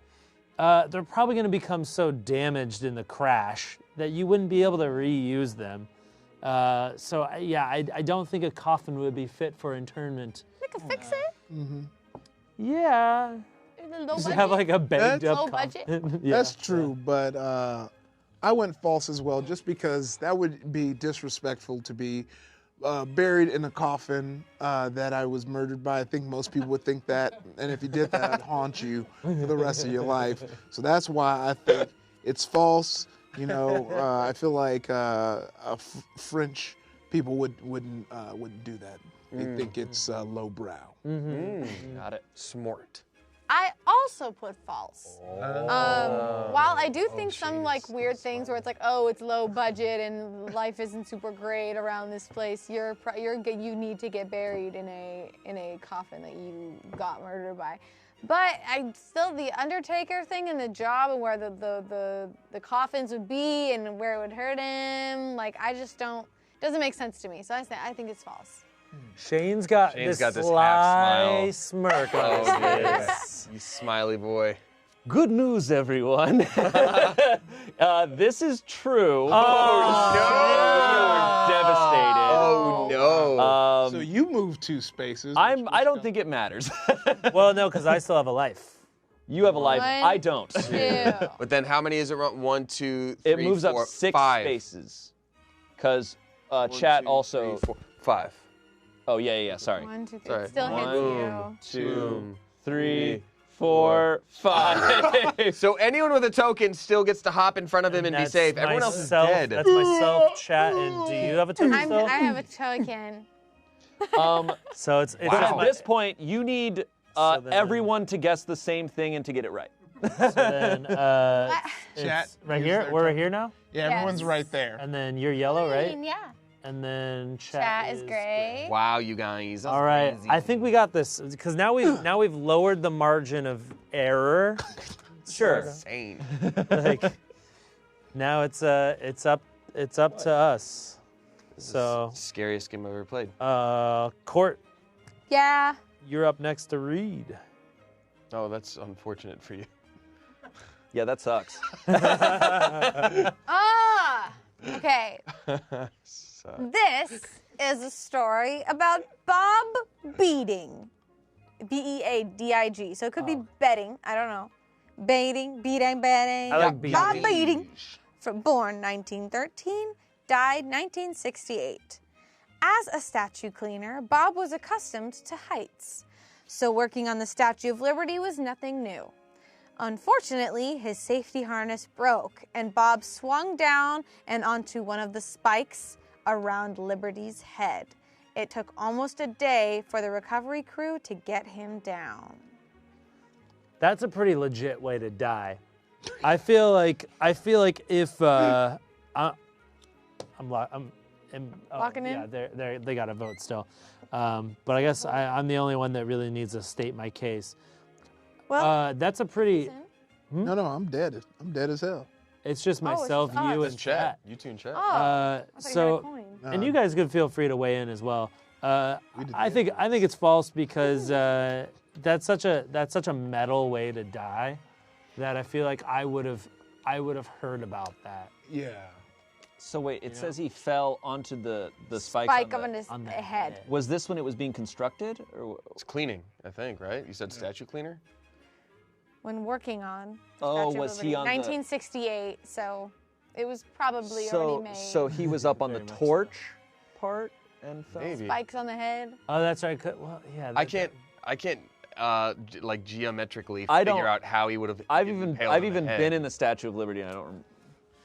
they're probably going to become so damaged in the crash that you wouldn't be able to reuse them. So yeah, I don't think a coffin would be fit for internment. We could fix it. Yeah. Low Just budget. have like a banged up Low coffin. budget. Yeah. That's true, but I went false as well, just because that would be disrespectful to be buried in a coffin that I was murdered by. I think most people would think that, and if you did that, I'd haunt you for the rest of your life. So that's why I think it's false. You know, I feel like French people wouldn't do that. They think it's lowbrow. Got it. Smart. I also put false. While I do think some like weird things where it's like, oh, it's low budget and life isn't super great around this place, you need to get buried in a coffin that you got murdered by. But I still, the undertaker thing and the job and where the coffins would be and where it would hurt him, like I just doesn't make sense to me. So I think it's false. Shane's got Shane's this got this sly half smirk on his face. You smiley boy. Good news, everyone. This is true. Devastated. Oh no. So you moved 2 spaces. I don't think it matters. Well, no, because I still have a life. You have a life. One, I don't. 2. But then how many is it? 1, 2, 3, It moves 4, up 6 5. spaces. Because 1, chat 2, also. 3, 4, 5. Oh, yeah. Sorry. 1, 2, 3. Sorry. It still hits One, you. 2, 3, 4, 5. So anyone with a token still gets to hop in front of him and be That's safe. Everyone else is myself- dead. That's myself, chat, and do you have a token still? I have a token. So it's But just at my- this point, you need So then- everyone to guess the same thing and to get it right. so then, it's Chat, right use here. their We're right token. here now, Yeah, everyone's Yes. right there. and then you're yellow, right? Yeah. And then Chat is gray. Wow, you guys. That's All right, crazy. I think we got this because now we've lowered the margin of error. Sure. Insane. Like now it's up to us. So Scariest game I've ever played. Court, Yeah. you're up next to read. Oh, that's unfortunate for you. Yeah, that sucks. Okay. This is a story about Bob Beating. B-E-A-D-I-G. So it could be betting. I don't know. Beating. I like beating. Bob Beating. Born 1913, died 1968. As a statue cleaner, Bob was accustomed to heights. So working on the Statue of Liberty was nothing new. Unfortunately, his safety harness broke, and Bob swung down and onto one of the spikes around Liberty's head. It took almost a day for the recovery crew to get him down. That's a pretty legit way to die. I feel like if Locking in? Yeah, they got to vote still. But I guess I'm the only one that really needs to state my case. Well, That's a pretty. No, I'm dead. I'm dead as hell. It's just Oh, it's myself, just us. you, It's and chat. chat. You two in chat. oh, I thought you had a So, coin. and you guys could feel free to weigh in as well. We did I think it's false because that's such a metal way to die that I feel like I would have heard about that. Yeah. So wait, it says he fell onto the spike. Spike on his on the head. head. Was this when it was being constructed? Or It's cleaning, I think, right? You said statue cleaner? When working on the Oh, Statue of was he Liberty. on the- 1968, so it was probably already made. so he was up on the Very much torch part and fell? Maybe. Spikes on the head. Oh, that's right. Well, yeah. I can't like geometrically I don't- figure out how he would have. I've even been in the Statue of Liberty and I don't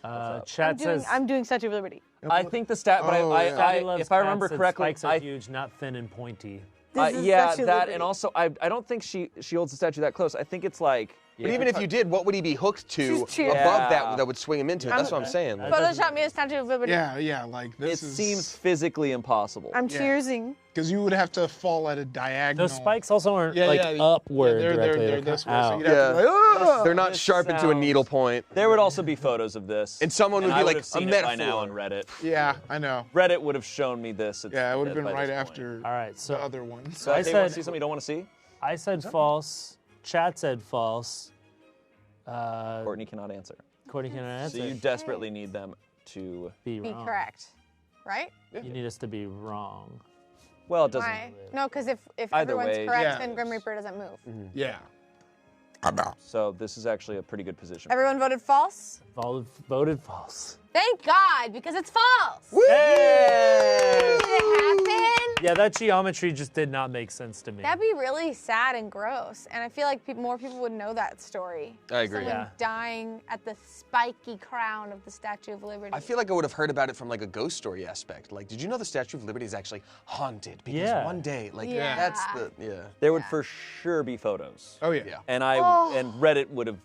remember. Chat says. I'm doing Statue of Liberty. I think the stat, but Oh, yeah. Daddy Loves if I Cats remember said correctly, spikes are huge, not thin and pointy. This is yeah, Statue of that, Liberty. and also I don't think she holds the statue that close. I think it's like. But even if you did, what would he be hooked to She's cheering. above Yeah. that would swing him into it? That's what I'm saying. Like, Photoshop me a Statue of Liberty. Yeah, like It this is. seems physically impossible. I'm Yeah. cheersing. Because you would have to fall at a diagonal. Those spikes also aren't Yeah, like yeah, upward yeah, directly. they're this way. So out. you'd have to be like, "Ah!" they're not This sharpened to a sounds- needle point. There would also be photos of this, And someone would be I like, have seen a it by now metaphor. on Reddit. Yeah, I know. Reddit would have shown me this. Yeah, it would have been by right this point. after All right, so the other one. So I I said, said- see something you don't want to see? I said false. Chat said false. Courtney cannot answer. Courtney can answer. So you desperately need them to. be Be wrong. correct. Right? You need us to be wrong. Well, it doesn't. Why? No, because if Either everyone's way, correct, yeah. then Grim Reaper doesn't move. Yeah. So this is actually a pretty good position. Everyone voted false? Voted false. Thank God, because it's false. Hey! Did it happen? Yeah, that geometry just did not make sense to me. That'd be really sad and gross. And I feel like more people would know that story. I agree. Someone Yeah. dying at the spiky crown of the Statue of Liberty. I feel like I would have heard about it from like a ghost story aspect. Like, did you know the Statue of Liberty is actually haunted? Because Yeah. one day, like, Yeah. that's the, yeah. There would for sure be photos. Oh, yeah. Yeah. And and Reddit would have.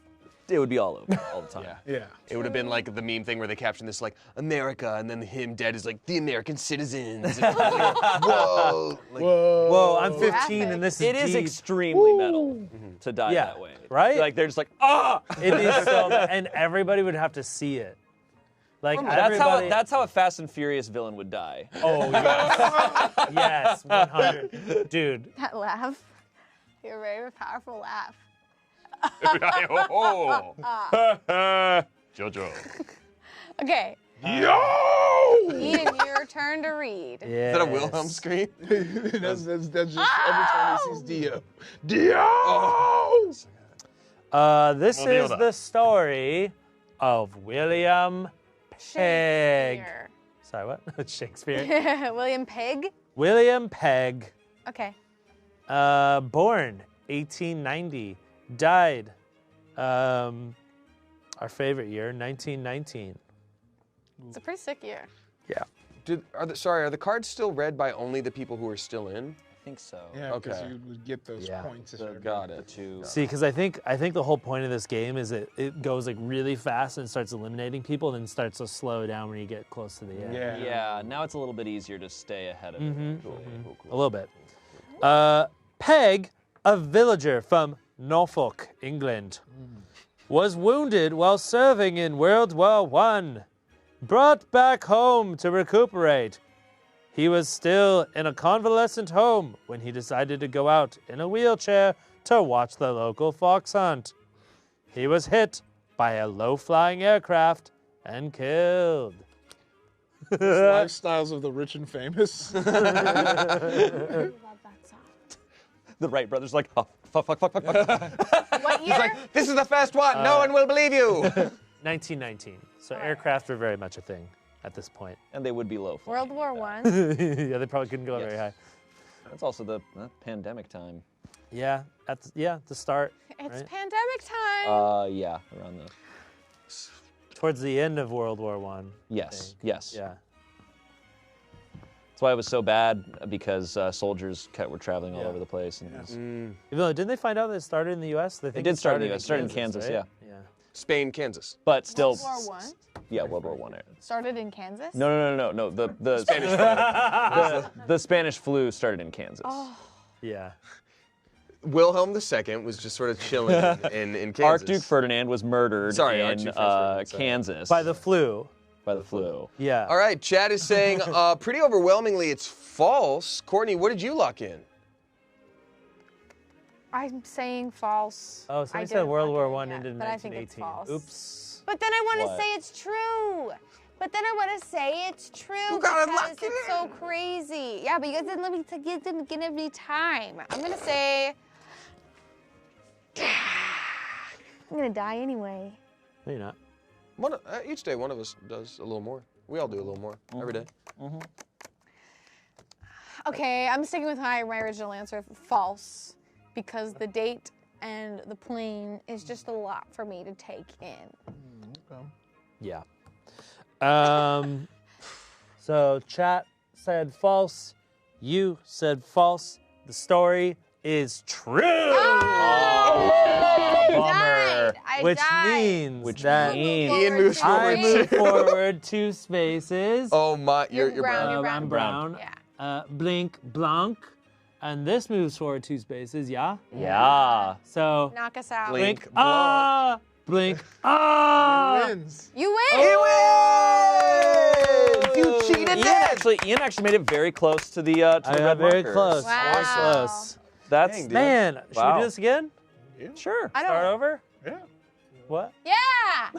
It would be all over all the time. Yeah. Yeah. It would have been like the meme thing where they caption this like America, and then him dead is like the American citizens. And like, whoa. Like, Whoa, I'm 15 Graphic. and this is It is deep. extremely metal to die Yeah, that way. right? Like they're just like It is so, and everybody would have to see it. Like That's how a Fast and Furious villain would die. Oh yes, yes, 100, dude. That laugh. Your very powerful laugh. oh. Jojo. Okay, Yo! Ian, your turn to read. Yes. Is that a Wilhelm scream? that's just every time he sees Dio. Dio! This is the story of William Pegg. Shakespeare. Sorry, what? Shakespeare. William Pegg? William Pegg, Okay. born 1890, died, our favorite year, 1919. It's a pretty sick year. Yeah. Are the cards still read by only the people who are still in? I think so. Yeah, because Okay. you would get those Yeah. points. If The, you're Got the it. two. See, because I think the whole point of this game is it goes like really fast and starts eliminating people, and then starts to slow down when you get close to the end. Yeah. Yeah, now it's a little bit easier to stay ahead of it. Cool, cool, A cool. little bit. Pegg, a villager from Norfolk, England, was wounded while serving in World War I. Brought back home to recuperate. He was still in a convalescent home when he decided to go out in a wheelchair to watch the local fox hunt. He was hit by a low-flying aircraft and killed. Lifestyles of the rich and famous. I love that song. the Wright brothers like, oh, fuck. What He's year? like, this is the first one. No one will believe you. 1919. So aircraft were very much a thing at this point. and they would be low. World War I. Yeah, they probably couldn't go very high. That's also the pandemic time. Yeah, at the start. It's right? pandemic time. Yeah, around the. Towards the end of World War I. Yes, yes. Yeah. That's why it was so bad, because soldiers were traveling all over the place. And it was- Even though, didn't they find out that it started in the U.S.? They think did start in the US. It started in Kansas, Kansas, right? Yeah. Spain, Kansas. but still. World War I Yeah, World War I era. started in Kansas. No. The Spanish the Spanish flu started in Kansas. Oh. Yeah. Wilhelm II was just sort of chilling in Kansas. Archduke Ferdinand was murdered Sorry, in Archduke Ferdinand, sorry. Kansas By the flu. by the flu. Yeah. All right, Chad is saying pretty overwhelmingly it's false. Courtney, what did you lock in? I'm saying false. Oh, somebody I said didn't World lock War it I in yet, ended in but I think it's 1918. false. Oops. But then I want to What? say it's true. But then I want to say it's true You gotta because lock it it's so crazy. Yeah, but you guys didn't let me didn't give me time. I'm gonna say. I'm gonna die anyway. No, you're not. Each day, one of us does a little more. We all do a little more every day. Okay, I'm sticking with my original answer, false, because the date and the plane is just a lot for me to take in. Yeah. So chat said false. You said false. The story is true. Bummer. Which means that Ian moves forward. I move forward 2 spaces. Oh my, you're brown. You're brown. I'm brown. Yeah. Blink, blanc. And this moves forward 2 spaces, yeah? Yeah. So, Knock us out. Blink. blink, ah! Wins. You win. He wins! You cheated, Dad! Ian actually made it very close to the I red got very marker. close. Wow. Very close. That's Dang, dude. Man, should Wow. we do this again? sure. I Start don't. over? Yeah. What? Yeah.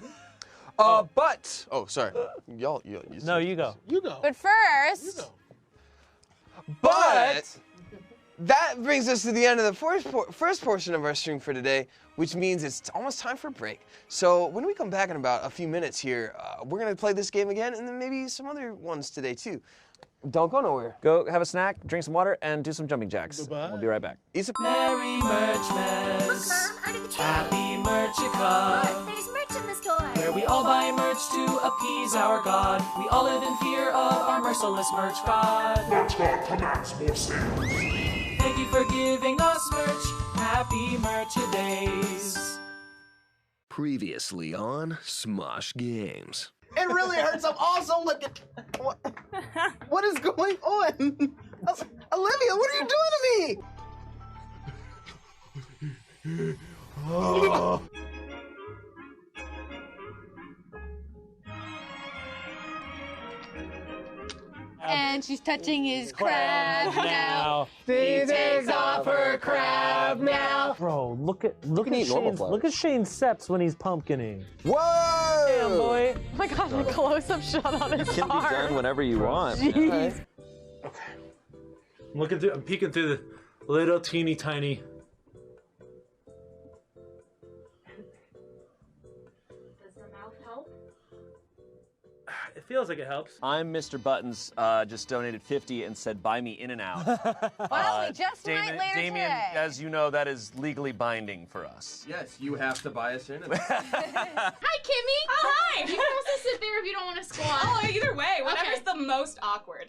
But, sorry. Y'all, No, you go. You go. But first. You go. But that brings us to the end of the first portion of our stream for today, which means it's almost time for a break. So when we come back in about a few minutes here, we're going to play this game again and then maybe some other ones today too. Don't go nowhere. Go have a snack, drink some water, and do some jumping jacks. Bye-bye. We'll be right back. Eat some- Merry Merchmas, Happy Merchica, There's merch in the store. where we all buy merch to appease our God. We all live in fear of our merciless merch God. Merch God commands more sales. Thank you for giving us merch. Happy Merchadays. Previously on Smosh Games. It really hurts. I'm also looking. What is going on? Olivia, what are you doing to me? And she's touching his crab now. She takes off her crab now. Bro, look at eat normal Shane's, flowers. look at Shane's steps when he's pumpkining. Whoa! Damn, boy. Oh my god, a close-up shot on his Can be done arm. whenever you want. Jeez. I'm peeking through the little teeny tiny. Does the mouth help? It feels like it helps. I'm Mr. Buttons, just donated 50 and said, buy me In and Out. Well, we just might Damien, later Damien, today. as you know, that is legally binding for us. Yes, you have to buy us in. Hi, Kimmy. Oh, hi. You can also sit there if you don't want to squat. Oh, either way. Whatever's the most awkward.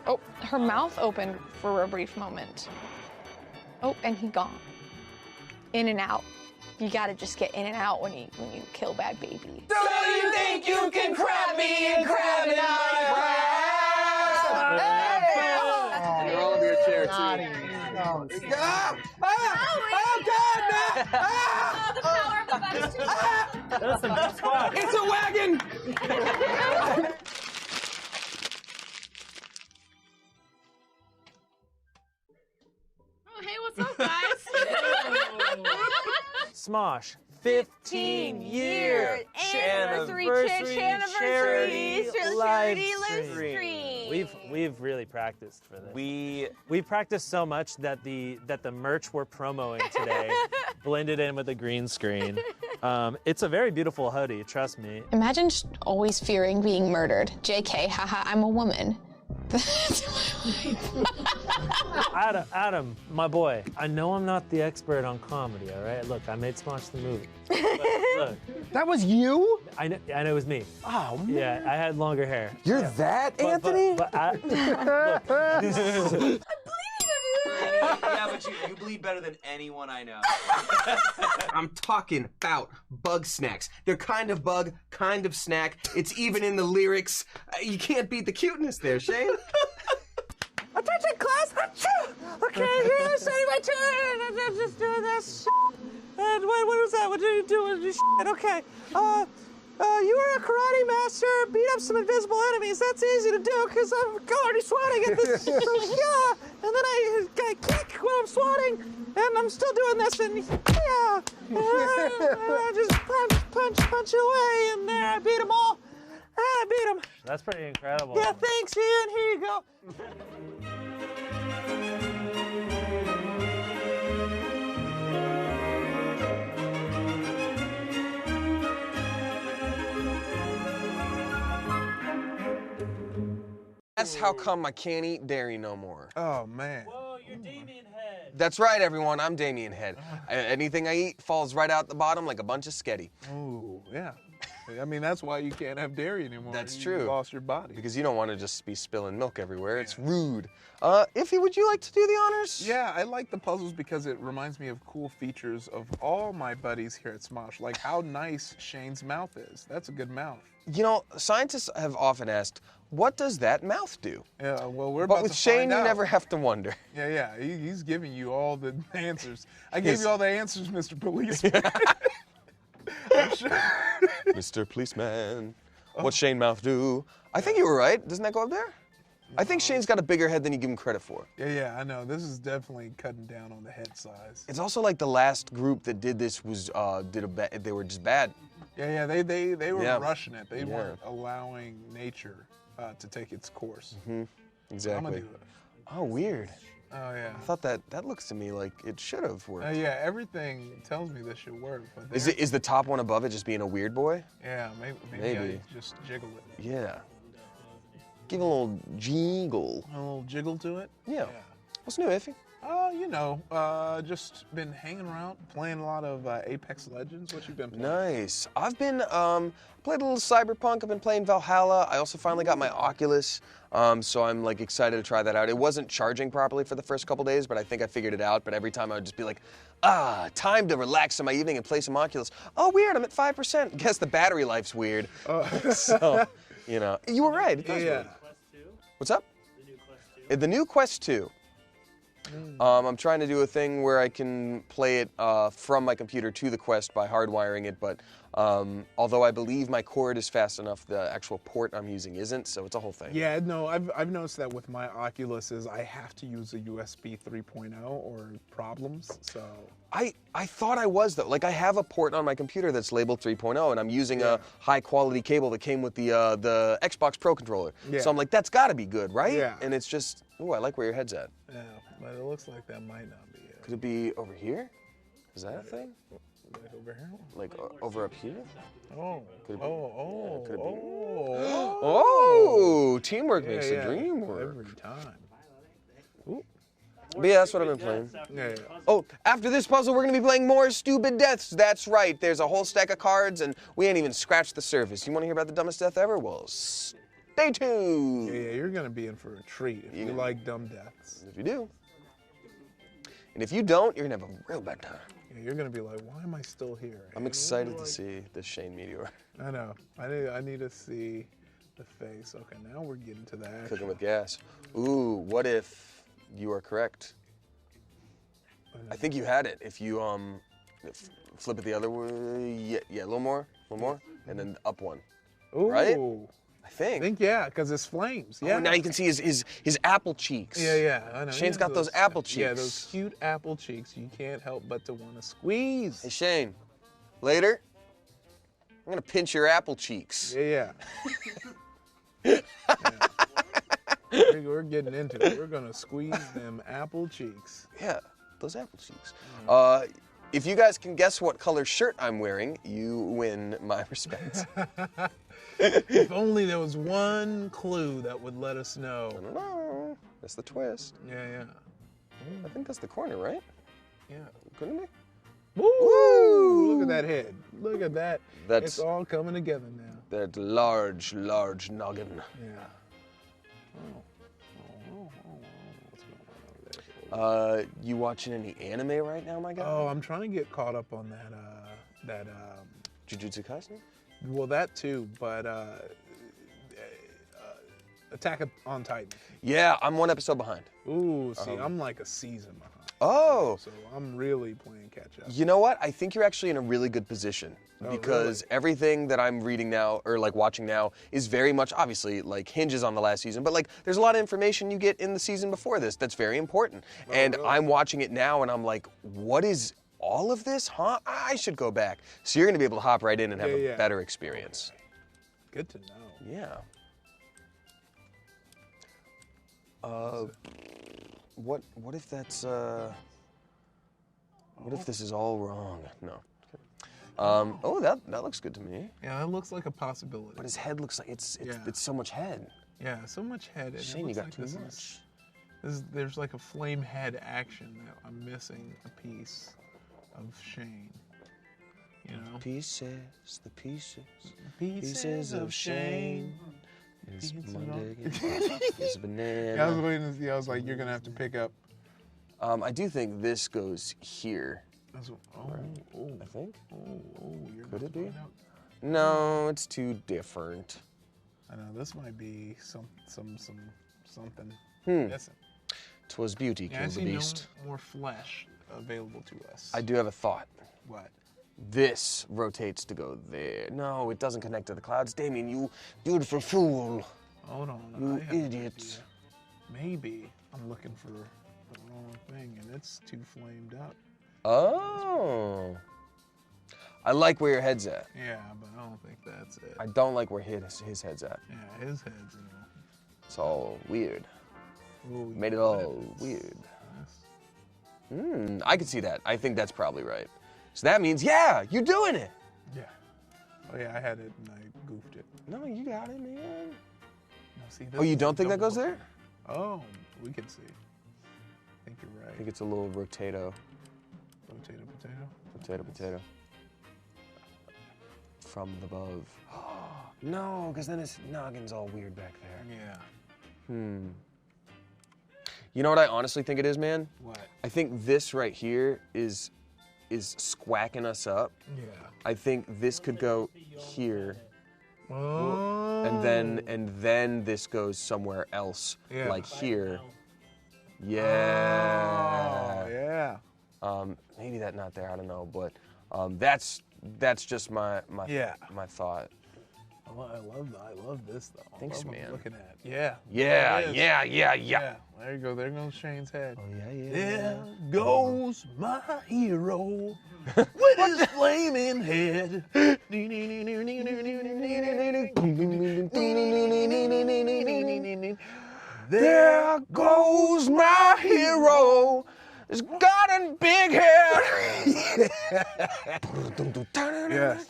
Oh, her mouth opened for a brief moment. Oh, and he gone. In and out. You gotta just get in and out when you kill bad baby. So you think you can crab me and crab it out? You're all in your chair, too. Oh, God, no! The power of the buttons too. That's some good squat. It's a wagon! Smosh 15-year anniversary charity live stream. We've really practiced for this. We've practiced so much that the merch we're promoting today blended in with the green screen. It's a very beautiful hoodie, trust me. Imagine always fearing being murdered. JK, haha, I'm a woman. Adam, my boy, I know I'm not the expert on comedy, all right? Look, I made Smosh the movie. But look, That was you? I know it was me. Oh, man. Yeah, I had longer hair. You're that, Anthony? But look, Yeah, but you bleed better than anyone I know. I'm talking about bug snacks. They're kind of bug, kind of snack. It's even in the lyrics. You can't beat the cuteness there, Shane. attention, class! Okay, here's setting my turn. I'm just doing this. And what was that? What did you do with this shit? Okay. You were a karate master, beat up some invisible enemies. That's easy to do because I'm already swatting at this. Yeah. And then I kick when I'm swatting, and I'm still doing this, and yeah. And I just punch away, and there I beat them all. I beat them. That's pretty incredible. Yeah, thanks, Ian. Here you go. That's how come I can't eat dairy no more. Oh, man. Whoa, you're Damien Head. That's right, everyone. I'm Damien Head. Anything I eat falls right out the bottom like a bunch of sketty. Oh, yeah. I mean, that's why you can't have dairy anymore. That's You true. lost your body. Because you don't want to just be spilling milk everywhere. It's rude. Iffy, would you like to do the honors? Yeah, I like the puzzles because it reminds me of cool features of all my buddies here at Smosh, like how nice Shane's mouth is. That's a good mouth. You know, scientists have often asked, what does that mouth do? Yeah, well, we're But about with to Shane, find you out. never have to wonder. Yeah, he's giving you all the answers. I gave you all the answers, Mr. Policeman. I'm sure. Mr. Policeman, what's Shane mouth do? I think you were right. Doesn't that go up there? I think Shane's got a bigger head than you give him credit for. Yeah, I know. This is definitely cutting down on the head size. It's also like the last group that did this was they were just bad. Yeah, they were Yeah. rushing it. They Yeah. weren't allowing nature to take its course. Exactly. I'm gonna do it. Oh, weird. Oh yeah. I thought that looks to me like it should have worked. Yeah, everything tells me this should work. But Is the top one above it just being a weird boy? Yeah, maybe Maybe. I just jiggle it. Yeah. Give a little jiggle. A little jiggle to it. Yeah. What's new, Iffy? You know, just been hanging around, playing a lot of Apex Legends. What you been playing? Nice. I've been played a little Cyberpunk. I've been playing Valhalla. I also finally got my Oculus, so I'm like excited to try that out. It wasn't charging properly for the first couple days, but I think I figured it out. But every time I would just be like, time to relax in my evening and play some Oculus. Oh, weird, I'm at 5%. Guess the battery life's weird. So, you know, you were right. It does work. What's up? The new Quest 2. I'm trying to do a thing where I can play it from my computer to the Quest by hardwiring it, but although I believe my cord is fast enough, the actual port I'm using isn't, so it's a whole thing. Yeah, no, I've noticed that with my Oculus is I have to use a USB 3.0 or problems, so. I thought I was, though. Like, I have a port on my computer that's labeled 3.0, and I'm using a high-quality cable that came with the Xbox Pro controller. Yeah. So I'm like, that's got to be good, right? Yeah. And it's just, ooh, I like where your head's at. Yeah, but it looks like that might not be it. Could it be over here? Is that a thing? Like over here? Like over up here? Oh. Could it be? Could it be? Oh. Oh, teamwork makes the dream work. Every time. But yeah, that's what I've been playing. Yeah. Oh, after this puzzle, we're going to be playing more Stupid Deaths. That's right. There's a whole stack of cards, and we ain't even scratched the surface. You want to hear about the dumbest death ever? Well, stay tuned. Yeah, you're going to be in for a treat if you like dumb deaths. If you do. And if you don't, you're going to have a real bad time. Yeah, you're going to be like, why am I still here? I'm excited to see this Shane meteor. I know. I need to see the face. Okay, now we're getting to the action. Cooking with gas. Ooh, what if you are correct? I think you had it. If you flip it the other way, yeah, a little more, and then up one. Ooh. Right? I think. Yeah, because it's flames. Yeah. Oh, now you can see his apple cheeks. Yeah, I know. Shane's got those apple cheeks. Yeah, those cute apple cheeks. You can't help but to want to squeeze. Hey, Shane, later, I'm going to pinch your apple cheeks. Yeah. We're getting into it. We're going to squeeze them apple cheeks. Yeah, those apple cheeks. If you guys can guess what color shirt I'm wearing, you win my respect. If only there was one clue that would let us know. I don't know. That's the twist. Yeah. I think that's the corner, right? Yeah. Couldn't it? Woo! Look at that head. Look at that. That's- It's all coming together now. That large noggin. Yeah. What's going on over there? You watching any anime right now, my guy? Oh, I'm trying to get caught up on that Jujutsu Kaisen? well, that too, but Attack on Titan. Yeah, I'm one episode behind. Ooh, see, I'm like a season behind. Oh. So I'm really playing catch up. You know what? I think you're actually in a really good position Oh, because everything that I'm reading now or like watching now is very much obviously like hinges on the last season, but like there's a lot of information you get in the season before this that's very important. And I'm watching it now and I'm like, what is all of this? Huh? I should go back. So you're going to be able to hop right in and have a better experience. Good to know. Yeah. What if that's what if this is all wrong? No. Oh, that looks good to me. Yeah, that looks like a possibility. But his head looks like it's so much head. Yeah, so much head. And Shane, you got too much. There's like a flame head action that I'm missing a piece of Shane. You know? Pieces of Shane. It's Monday. It's a banana. Yeah, I was waiting to see. I was like, you're gonna have to pick up. I do think this goes here. I think. Could it be? No, it's too different. I know this might be something. Missing. 'Twas beauty Yeah, I killed the see beast. no more flesh available to us. I do have a thought. What? This rotates to go there. No, it doesn't connect to the clouds. Damien, you beautiful fool. Hold on. You I have an idiot. idea. Maybe I'm looking for the wrong thing and it's too flamed up. Oh. I like where your head's at. Yeah, but I don't think that's it. I don't like where his head's at. Yeah, his head's, you know. It's all weird. Ooh, Made it all weird. I can see that. I think that's probably right. So that means, yeah, you're doing it. Yeah. Oh yeah, I had it and I goofed it. No, you got it, man. No, see, Oh, you don't think that goes there? Oh, we can see. I think you're right. I think it's a little rotato. Potato. From above. No, because then his noggin's all weird back there. Yeah. You know what I honestly think it is, man? What? I think this right here is squacking us up. Yeah. I think this could go here. Oh. And then this goes somewhere else, like here. Yeah. Oh, yeah. Maybe that not there. I don't know, but that's just my thought. I love this though. Thanks, I love what I'm man. looking at. Yeah. Yeah. There you go. There goes Shane's head. Oh yeah. There goes my hero with his flaming head. There goes my hero. He's got a big head. Yes.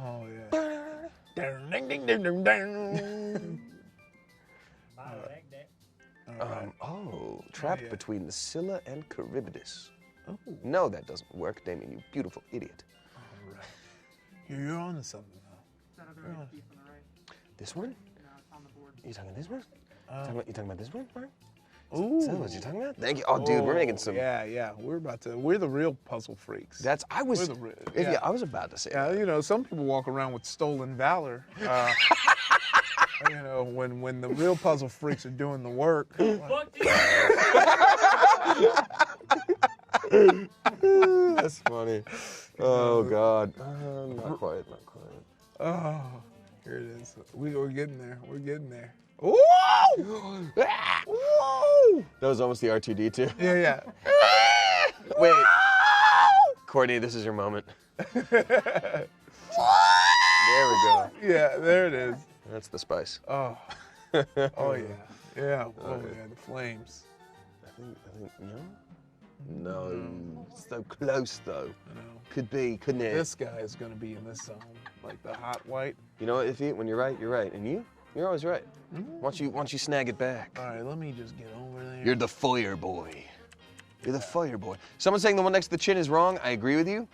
Oh yeah. Trapped between the Scylla and Charybdis. Oh. No, that doesn't work, Damien, you beautiful idiot. All right. You're on to something now. This one? You talking this one? You talking about this one, Mark? Ooh. Is that what you're talking about? Thank you. Oh, dude, we're making some. Yeah. We're the real puzzle freaks. I was about to say Yeah, that. you know, some people walk around with stolen valor. You know, when the real puzzle freaks are doing the work. That's funny. Oh, God. Not quite. Oh, Here it is. We're getting there. We're getting there. Whoa! Whoa! That was almost the R2D2. Yeah. Wait. Courtney, this is your moment. There we go. Yeah, there it is. That's the spice. Oh. Oh yeah. Yeah. Oh yeah, the flames. I think no, so close though. Could be, couldn't it? This guy is gonna be in this zone, like the hot white. You know what, Iffy? When you're right, you're right, and you're always right. Once you snag it back. All right, let me just get over there. You're the fire boy. You're the fire boy. Someone's saying the one next to the chin is wrong. I agree with you.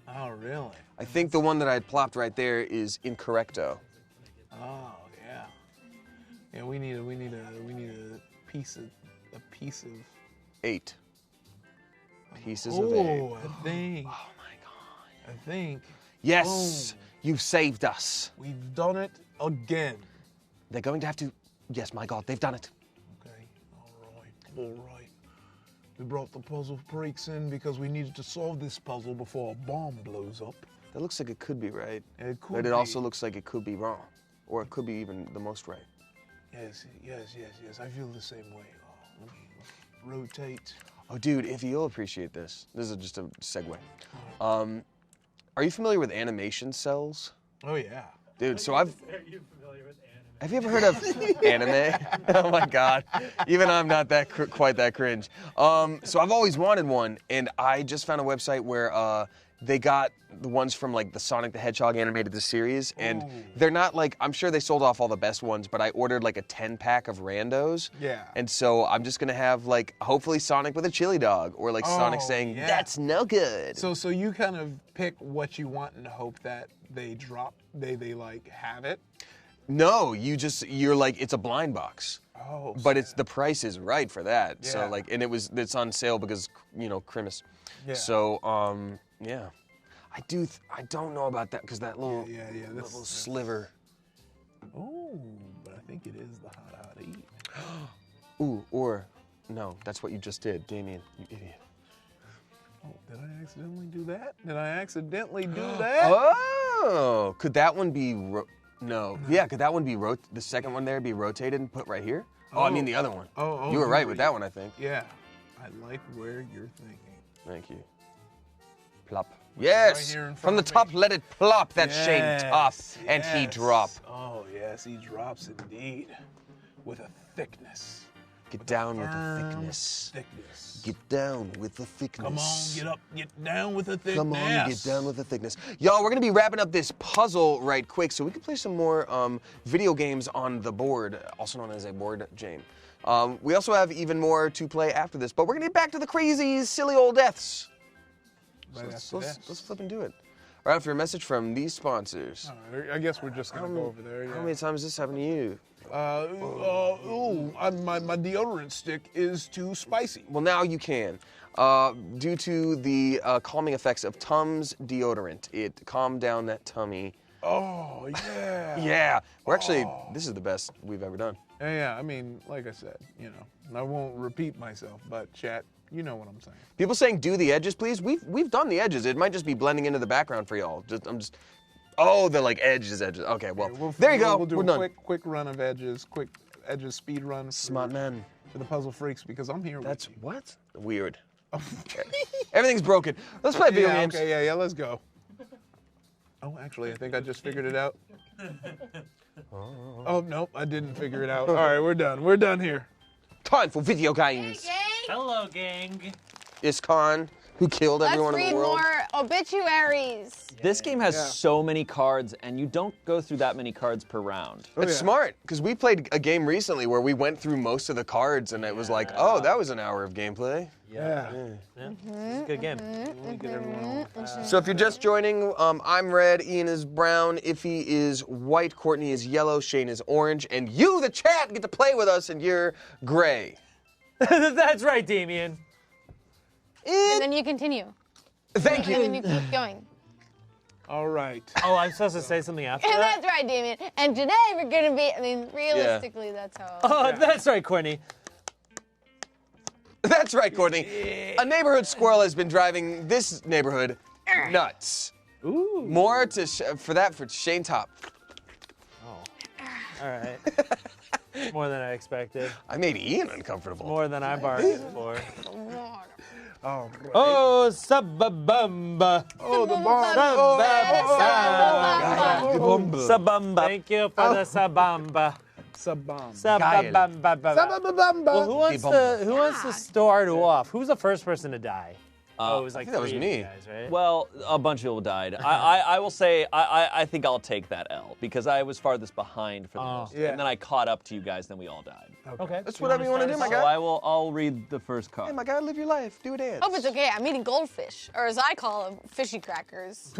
Oh really? I think the one that I had plopped right there is incorrecto. Oh yeah. Yeah, we need a piece of 8 pieces of 8. Oh, I think. Oh my God. I think. Yes, Boom. you've saved us. We've done it again. They're going to have to. Yes, my God, they've done it. Okay. All right. We brought the puzzle freaks in because we needed to solve this puzzle before a bomb blows up. That looks like it could be right. It could but be. it also looks like it could be wrong. Or it could be even the most right. Yes. I feel the same way. Oh, let me rotate. Oh, dude, if you'll appreciate this. This is just a segue. Are you familiar with animation cells? Oh, yeah. Dude, so Are you familiar with anime? Have you ever heard of anime? Oh my God. Even I'm not that quite that cringe. So I've always wanted one, and I just found a website where they got the ones from like the Sonic the Hedgehog animated series, and they're not like, I'm sure they sold off all the best ones, but I ordered like a 10-pack of randos. Yeah. And so I'm just gonna have like hopefully Sonic with a chili dog, or like Sonic saying, "That's no good." So you kind of pick what you want and hope that they drop, they like have it. No, you're like, it's a blind box. Oh. But the price is right for that. Yeah. So like, and it's on sale because, Christmas. Yeah. So, yeah. I don't know about that because that little, that little sliver. Oh, but I think it is the hot eat. Ooh, or, no, that's what you just did, Damien, you idiot. Oh, did I accidentally do that? Did I accidentally do that? Oh, could that one be, no. Yeah, could that one be, the second one there be rotated and put right here? Oh, I mean the other one. Oh, you were right with that one, I think. Yeah, I like where you're thinking. Thank you. Plop. Yes! Right From the top, let it plop, that Shane top, and he drop. Oh, yes, he drops indeed. With a thickness. Get down with the thickness. Get down with the thickness. Come on, get up, get down with the thickness. Come on, get down with the thickness. Y'all, we're gonna be wrapping up this puzzle right quick so we can play some more video games on the board, also known as a board game. We also have even more to play after this, but we're gonna get back to the crazy, silly old deaths. So let's flip and do it. Right after a message from these sponsors. I guess we're just gonna go over there. Yeah. How many times has this happened to you? My deodorant stick is too spicy. Well, now you can. Due to the calming effects of Tums deodorant, it calmed down that tummy. Oh, yeah. Yeah. We're actually, this is the best we've ever done. Yeah, I mean, like I said, I won't repeat myself, but chat, you know what I'm saying. People saying do the edges, please. We've done the edges. It might just be blending into the background for y'all. Oh, the like edges. Okay, well, there you go. We'll do We're a done. quick run of edges, quick edges speed run. Smart man. For the puzzle freaks, because I'm here That's with you. what? Weird. Everything's broken. Let's play video games. Okay, yeah, let's go. Oh, actually, I think I just figured it out. Oh, nope, I didn't figure it out. All right, we're done. We're done here. Time for video games. Hey, gang. Hello, gang. Iskon, who killed everyone in Let's the read world. more obituaries. This game has so many cards, and you don't go through that many cards per round. It's smart, because we played a game recently where we went through most of the cards, and it was like, oh, that was an hour of gameplay. Yeah. It's a good game. Get everyone So if you're just joining, I'm red, Ian is brown, Iffy is white, Courtney is yellow, Shane is orange, and you, the chat, get to play with us, and you're gray. That's right, Damien. And then you continue. Thank you. And then you keep going. All right. Oh, I'm supposed to say something after And that? that's right, Damien. And today we're going to be, realistically, that's how. Oh, that's right, Courtney. That's right, Courtney. A neighborhood squirrel has been driving this neighborhood nuts. Ooh. More for Shane Top. All right. More than I expected. I made Ian uncomfortable. More than I bargained for. All right. Oh, sababamba. Oh, the bomb. Sabamba. Thank you for the sabamba. Sabam. Sabamba. Well, who wants to start off? Who's the first person to die? It was like I think that was three of me. you guys, right? Well, a bunch of people died. I will say I think I'll take that L because I was farthest behind for the most, Yeah. and then I caught up to you guys. Then we all died. Okay. That's whatever you want to do, my So guy. I'll read the first card. Hey, my guy, live your life. Do a dance. Hope it's okay. I'm eating goldfish, or as I call them, fishy crackers.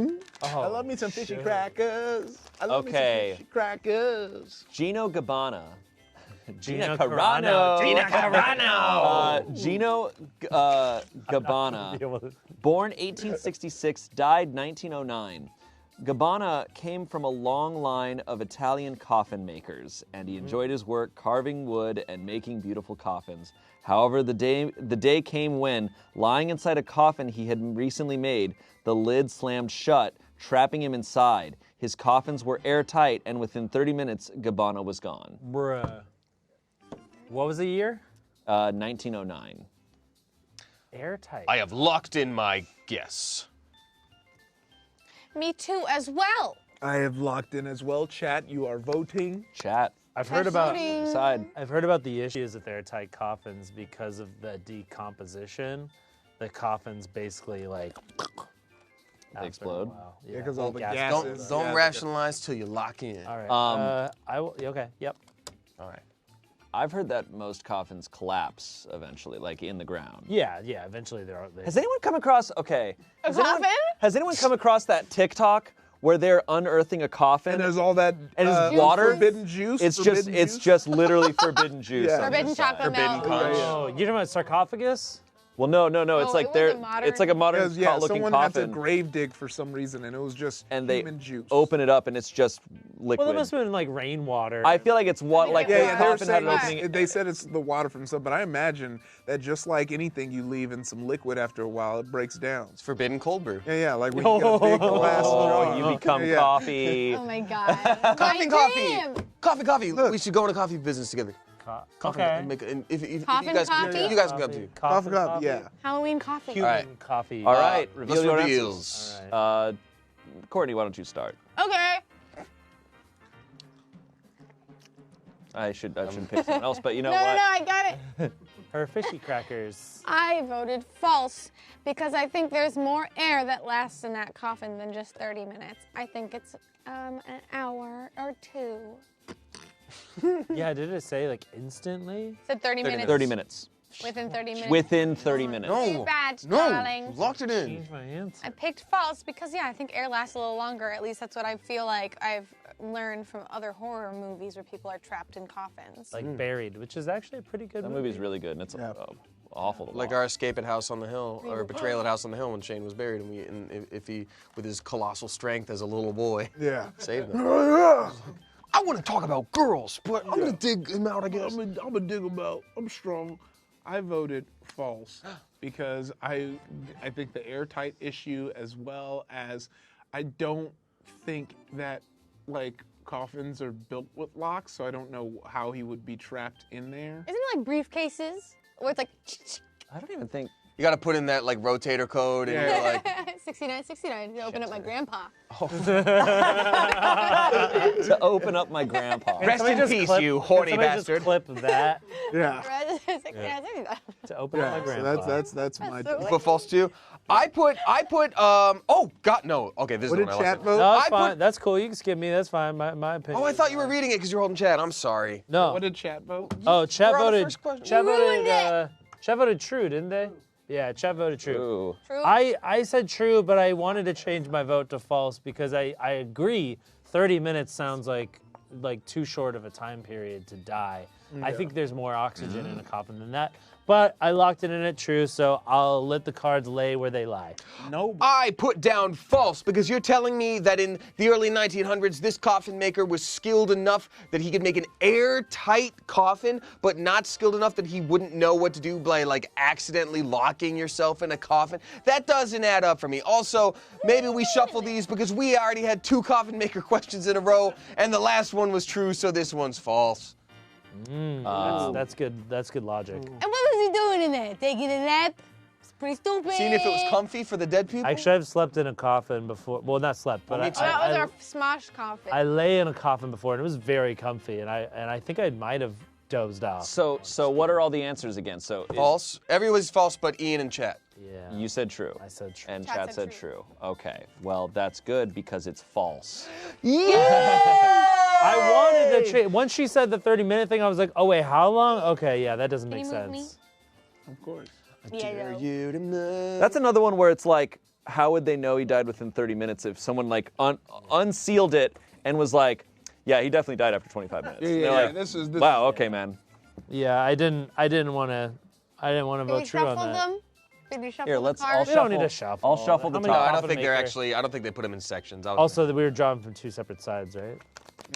I love me some fishy crackers. I love me some Okay. fishy crackers. Gino Gabbana. Gina Carano. Gina Carano. Gino Gabbana, born 1866, died 1909. Gabbana came from a long line of Italian coffin makers, and he enjoyed his work carving wood and making beautiful coffins. However, the day came when, lying inside a coffin he had recently made, the lid slammed shut, trapping him inside. His coffins were airtight, and within 30 minutes, Gabbana was gone. Bruh. What was the year? 1909. Airtight. I have locked in my guess. Me too, as well. I have locked in as well. Chat, you are voting. Chat. I've heard about Decide. I've heard about the issues with airtight coffins because of the decomposition. The coffins basically like They explode. Yeah, because all the gas- gases. Don't rationalize till you lock in. All right. Um, okay. Yep. All right. I've heard that most coffins collapse eventually, like in the ground. Yeah. Eventually they Has anyone come across? Okay. Coffin? Has anyone come across that TikTok where they're unearthing a coffin And there's all that and it's water? forbidden juice. It's forbidden just literally forbidden juice. Yeah. on the Forbidden side. chocolate milk. Oh, you're talking about sarcophagus? Well, no. It's Oh, like it they're. was a modern- It's like a modern Because, yeah, looking someone had to coffin, grave dig for some reason, and it was just and they human juice. open it up, and it's just liquid. Well, that must have been like rainwater. I feel like it's what like Yeah, the yeah, they were coffin had saying an it's- opening. they said it's the water from some, but I imagine that just like anything you leave in some liquid after a while, it breaks down. It's forbidden cold brew. Yeah, like when you get a big glass Oh, jar. you become Yeah. coffee. Oh my god. Coffee. Coffee. Look. We should go into coffee business together. Coffee. Okay. And make, and if you Coffin guys, coffee? you guys can come too. Coffee cup, yeah. Halloween coffee. Human All right. coffee. All right, reveal let's your reveals. answers. All right. Courtney, why don't you start? Okay. I should pick someone else, but you know No, what? I got it. Her fishy crackers. I voted false because I think there's more air that lasts in that coffin than just 30 minutes. I think it's an hour or two. Yeah, did it say like instantly? Said 30 minutes. 30 minutes. Within 30 minutes. Within 30 minutes. Too bad, No, darling. locked it in. Change my answer. I picked false because, yeah, I think air lasts a little longer. At least that's what I feel like I've learned from other horror movies where people are trapped in coffins. Like Buried, which is actually a pretty good That movie. movie's really good, and it's awful to Like watch. our escape at House on the Hill, or betrayal at House on the Hill when Shane was buried, and if he, with his colossal strength as a little boy, Yeah. saved them. I want to talk about girls, but I'm gonna dig him out, I guess. I'm gonna dig them out. I'm strong. I voted false because I think the airtight issue, as well as I don't think that like coffins are built with locks, so I don't know how he would be trapped in there. Isn't it like briefcases? Where it's like I don't even think. You got to put in that like rotator code, and you're like, 69 to open up my grandpa. To open up my grandpa. Rest Somebody in just peace, clip- you can horny somebody bastard. Just clip that Yeah. 69. to open up my So grandpa. that's my. so You put false too. I put oh God, no. Okay, this What is did the one I chat like. vote? No, it's I fine. put- That's cool. You can skip me. That's fine. My opinion. Oh, I thought you were reading it because you're holding chat. I'm sorry. No. What did chat vote? Oh, chat We're on the voted. first question. Chat You ruined voted. Chat voted true, didn't they? Yeah, chat voted true. Ooh. True. I said true, but I wanted to change my vote to false because I agree. 30 minutes sounds like too short of a time period to die. I think there's more oxygen in a coffin than that. But I locked it in at true, so I'll let the cards lay where they lie. No. I put down false because you're telling me that in the early 1900s, this coffin maker was skilled enough that he could make an airtight coffin, but not skilled enough that he wouldn't know what to do by like accidentally locking yourself in a coffin. That doesn't add up for me. Also, maybe we shuffle these because we already had 2 coffin maker questions in a row, and the last one was true, so this one's false. That's good. That's good logic. And what was he doing in there? Taking a nap? It's pretty stupid. Seeing if it was comfy for the dead people? Actually, I've slept in a coffin before. Well, not slept, but me too. That was our Smosh coffin. I lay in a coffin before, and it was very comfy, and I think I might have dozed off. So what are all the answers again? So False. Everybody's false but Ian and Chat. Yeah. You said true. I said true. And Chat Chat said said true. Okay. Well, that's good because it's false. I wanted to change. Once she said the 30-minute thing, I was like, oh wait, how long? Okay, yeah, that doesn't Can make you move me? sense. Of course. Yeah, no. You to know. That's another one where it's like, how would they know he died within 30 minutes if someone like unsealed it and was like, yeah, he definitely died after 25 minutes. Yeah, They're yeah, like, this is wow, okay, man. Yeah, I didn't want to Did vote you true on shuffle that. them? Did you shuffle Here, the let's all cards? We don't need to shuffle. I'll shuffle How the many top. I coffin don't think they're maker- actually, I don't think they put them in sections. Also, we were drawing from 2 separate sides, right?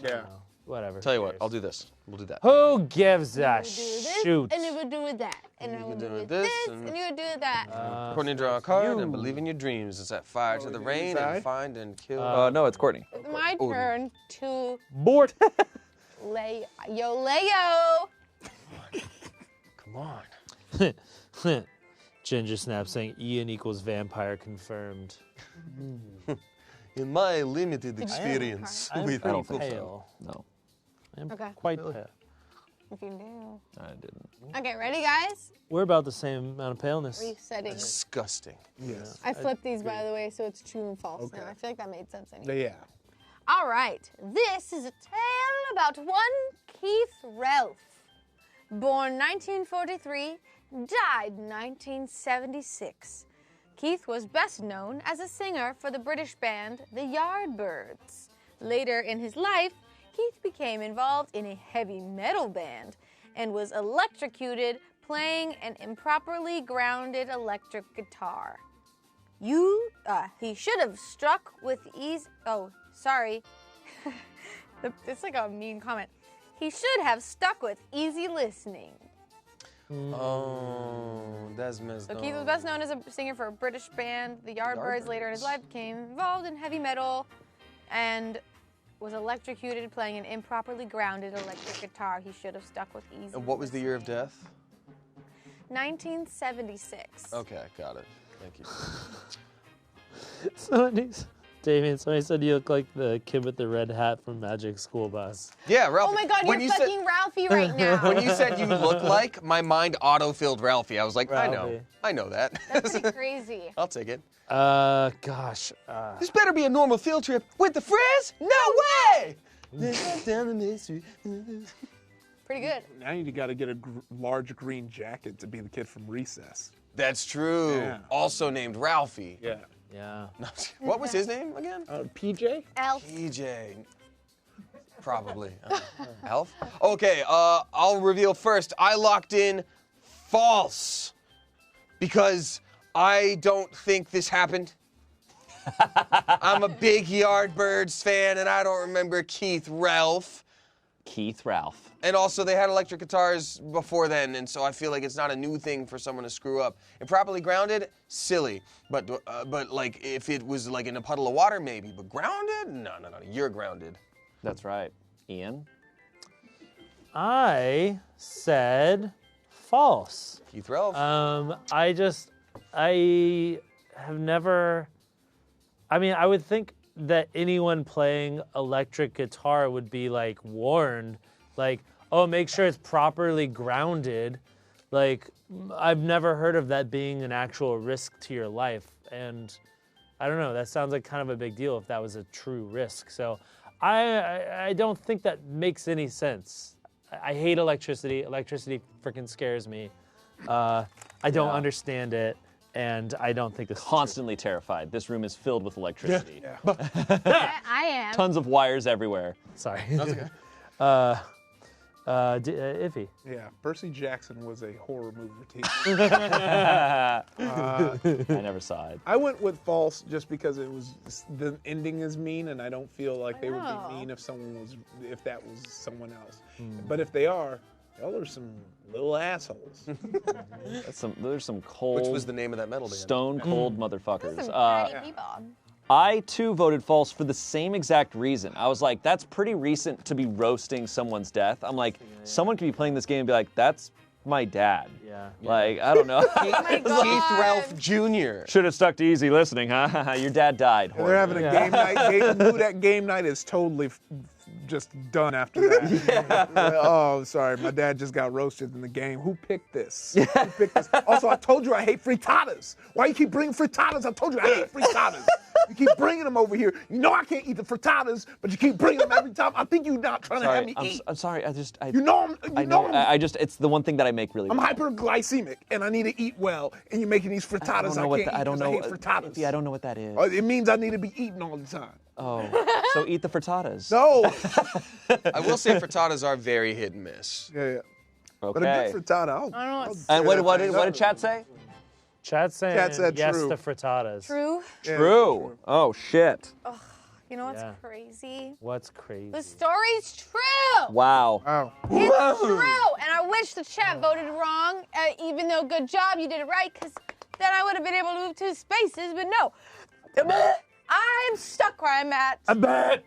Yeah. Whatever. Tell you what, I'll do this. We'll do that. Who gives a You would do this, shoot? and you would do with that, and I would do with this, and you would do with that. Courtney, draw a card and believe in your dreams. It's set fire to the rain and inside? find and kill. No, it's Courtney. It's my turn to Board. lay Leo. Come on. Ginger Snap saying Ian equals vampire confirmed. In my limited experience I'm with pretty people. pale. No, I'm Okay. quite pale. If you do. I didn't. Okay, ready, guys? We're about the same amount of paleness. Resetting. Disgusting. Yes. I flipped these, by the way, so it's true and false now. Okay. I feel like that made sense anyway. Yeah. All right, this is a tale about one Keith Relf. Born 1943, died 1976. Keith was best known as a singer for the British band The Yardbirds. Later in his life, Keith became involved in a heavy metal band and was electrocuted playing an improperly grounded electric guitar. He should have struck with ease. Oh, sorry. It's like a mean comment. He should have stuck with easy listening. Oh, that's messed So up. Keith was best known as a singer for a British band, the Yardbirds. Later in his life, became involved in heavy metal and was electrocuted playing an improperly grounded electric guitar. He should have stuck with easy. And what was the year of death? 1976. Okay, got it. Thank you. Damien, somebody said you look like the kid with the red hat from Magic School Bus. Yeah, Ralphie. Oh my God, when you're you fucking Ralphie right now. When you said you look like, my mind auto-filled Ralphie. I was like, Ralphie. I know that. That's pretty crazy. I'll take it. Gosh. This better be a normal field trip with the friends? No way! Pretty good. Now you got to get a large green jacket to be the kid from Recess. That's true. Yeah. Also named Ralphie. Yeah. Yeah. What was his name again? PJ? Elf. PJ. Probably. Elf? Okay, I'll reveal first. I locked in false. Because I don't think this happened. I'm a big Yardbirds fan, and I don't remember Keith Relf. Keith Ralph. And also, they had electric guitars before then, and so I feel like it's not a new thing for someone to screw up. Improperly grounded, silly. But like, if it was like in a puddle of water, maybe. But grounded? No. You're grounded. That's right. Ian? I said false. Keith Relf. I have never. I mean, I would think that anyone playing electric guitar would be like warned, like, oh, make sure it's properly grounded. Like, I've never heard of that being an actual risk to your life. And I don't know, that sounds like kind of a big deal if that was a true risk. So I don't think that makes any sense. I hate electricity. Electricity freaking scares me. I don't understand it. And I don't think this Constantly terrified. This room is filled with electricity. I am. Tons of wires everywhere. Sorry. That's okay. Iffy. Yeah, Percy Jackson was a horror movie. I never saw it. I went with false just because it was the ending is mean, and I don't feel like they would be mean if that was someone else. But if they are, y'all are some little assholes. There's some cold. Which was the name of that metal band? Stone cold motherfuckers. Some bratty people. I too voted false for the same exact reason. I was like, that's pretty recent to be roasting someone's death. I'm like, someone could be playing this game and be like, that's my dad. Yeah. Like, I don't know. Keith Ralph Jr. Should have stuck to easy listening, huh? Your dad died. They're having a game night. That game night is totally just done after that. Oh, sorry, my dad just got roasted in the game. Who picked this? Who picked this? Also, I told you I hate frittatas. Why you keep bringing frittatas? I told you I hate frittatas. You keep bringing them over here. You know I can't eat the frittatas, but you keep bringing them every time. I think you're not trying to have me eat. I'm sorry. It's the one thing that I make really I'm well. hyperglycemic, and I need to eat well, and you're making these frittatas I can't eat because I hate frittatas. Yeah, I don't know what that is. It means I need to be eating all the time. Oh, so eat the frittatas. No. I will say frittatas are very hit and miss. Yeah. Okay. But a good frittata, And what did chat say? Chat saying Chat said yes true. to frittatas. True. True. Oh shit. You know what's Yeah. crazy? What's crazy? The story's true. Wow. Wow. It's true. And I wish the chat voted wrong, even though good job, you did it right, because then I would have been able to move to spaces, but no. I'm stuck where I'm at. I bet.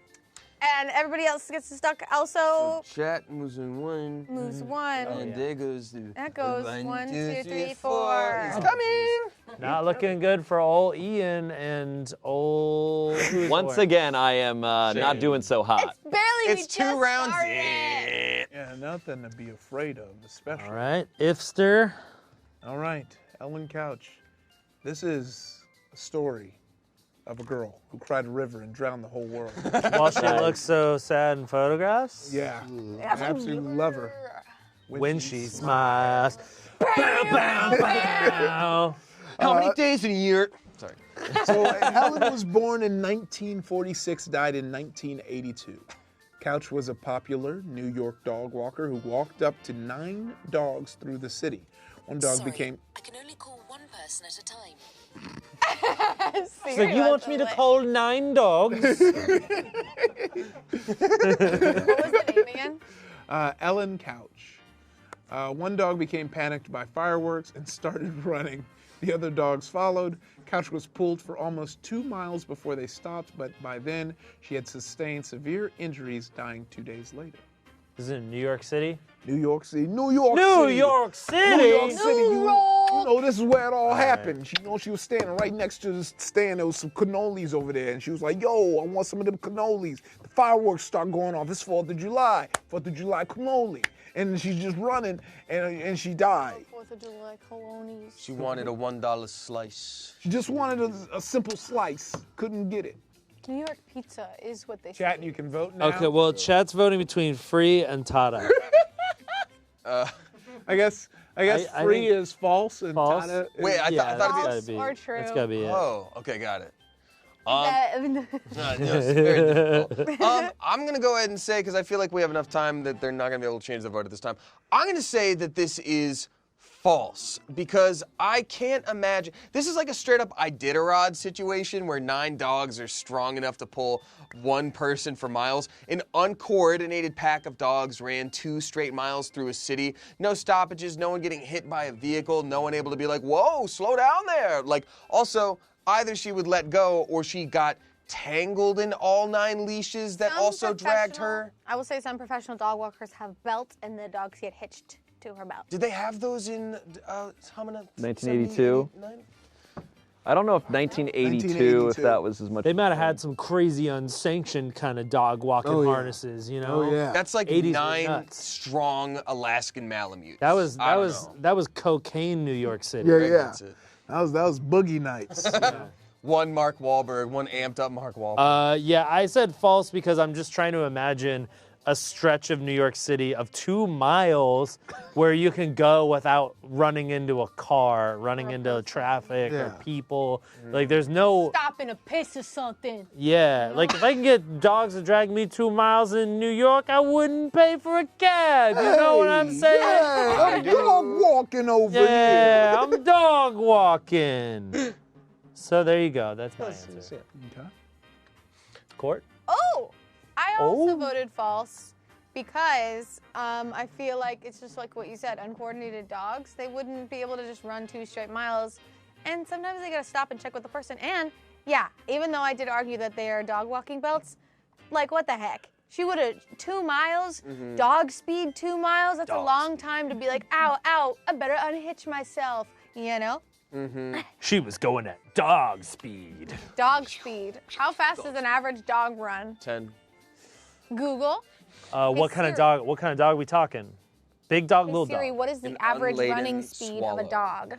And everybody else gets stuck also. Chat moves in one. Moves one. And there goes the. That goes 1, 2, 3, 4. It's coming. Not looking good for old Ian and old. Once again, I am not doing so hot. It's barely. It's 2 rounds. Yeah, nothing to be afraid of, especially. All right, Ifster. All right, Ellen Couch. This is a story of a girl who cried a river and drowned the whole world. While she looks so sad in photographs. Yeah, I absolutely love her. When she smiles. Bow, bow, bow. How many days in a year? Sorry. So Helen was born in 1946, died in 1982. Couch was a popular New York dog walker who walked up to 9 dogs through the city. One dog became... I can only call one person at a time. So you want me to call 9 dogs? What was the name again? Ellen Couch. One dog became panicked by fireworks and started running. The other dogs followed. Couch was pulled for almost 2 miles before they stopped, but by then she had sustained severe injuries, dying 2 days later. Is it in New York City? New York City. New York New City. York City. New York City. You know, this is where it all happened. She was standing right next to the stand. There was some cannolis over there, and she was like, yo, I want some of them cannolis. The fireworks start going off. It's 4th of July. 4th of July cannoli. And she's just running, and she died. 4th of July colonies. She wanted a $1 slice. She just wanted a simple slice. Couldn't get it. New York pizza is what they Chat, say. you can vote now. Okay, well, chat's voting between free and Tata. I guess free is false and False? Tata is... Wait, I thought it'd False or true. That's gotta be it. Oh, okay, got it. That- Very difficult. I'm going to go ahead and say, because I feel like we have enough time that they're not going to be able to change their vote at this time, I'm going to say that this is false, because I can't imagine. This is like a straight up Iditarod situation where 9 dogs are strong enough to pull one person for miles. An uncoordinated pack of dogs ran 2 straight miles through a city. No stoppages, no one getting hit by a vehicle, no one able to be like, whoa, slow down there. Like, also, either she would let go or she got tangled in all 9 leashes that also dragged her. I will say some professional dog walkers have belts and the dogs get hitched to her belt. Did they have those in how many? 1982? I don't know if 1982, if that was as much. They might have had some crazy unsanctioned kind of dog walking harnesses, you know? Oh, yeah. That's like 80s were 9 nuts. strong Alaskan Malamutes. That was I don't know. that was cocaine New York City. Yeah, Right, yeah. that's it. That was boogie nights. One Mark Wahlberg, one amped up Mark Wahlberg. Yeah, I said false because I'm just trying to imagine a stretch of New York City of 2 miles where you can go without running into a car, running into traffic or people. Like there's no Stopping to piss or something. Yeah, like if I can get dogs to drag me 2 miles in New York, I wouldn't pay for a cab. You know what I'm saying? Yeah, I'm dog walking over Yeah, here. I'm dog walking. So there you go. That's my answer. Okay. Court? Oh, I also Oh. voted false because I feel like it's just like what you said, uncoordinated dogs, they wouldn't be able to just run 2 straight miles. And sometimes they gotta stop and check with the person. And yeah, even though I did argue that they are dog walking belts, like what the heck? She would have 2 miles, dog speed 2 miles. That's a long time to be like, ow, ow, I better unhitch myself, you know? She was going at dog speed. Dog speed. How fast does an average dog run? 10. Google. What kind of dog? What kind of dog are we talking? Big dog, little Siri, dog. what is the An average unladen running speed of a swallow.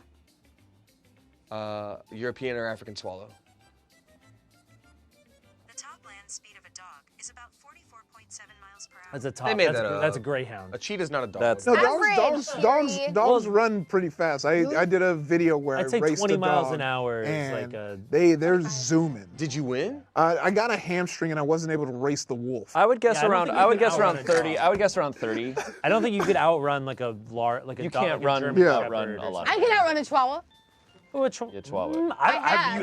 dog? European or African swallow. The top land speed of a dog is about 44.7 miles per hour. That's a top. They made that's, that up. that's a greyhound. A cheetah's not a dog. That's- No, Average, dogs run pretty fast. I did a video where I'd I say raced 20 a miles dog, an hour is and like a. they're zooming. Did you win? I got a hamstring and I wasn't able to race the wolf. I would guess Yeah, I don't around. think I you would can guess around outrun a 30. dog. I would guess around 30. I don't think you could outrun like a like a You dog. can't like a run. German Yeah. outrun Shepherd a or lot. I can outrun a chihuahua. Oh, Chihuahua.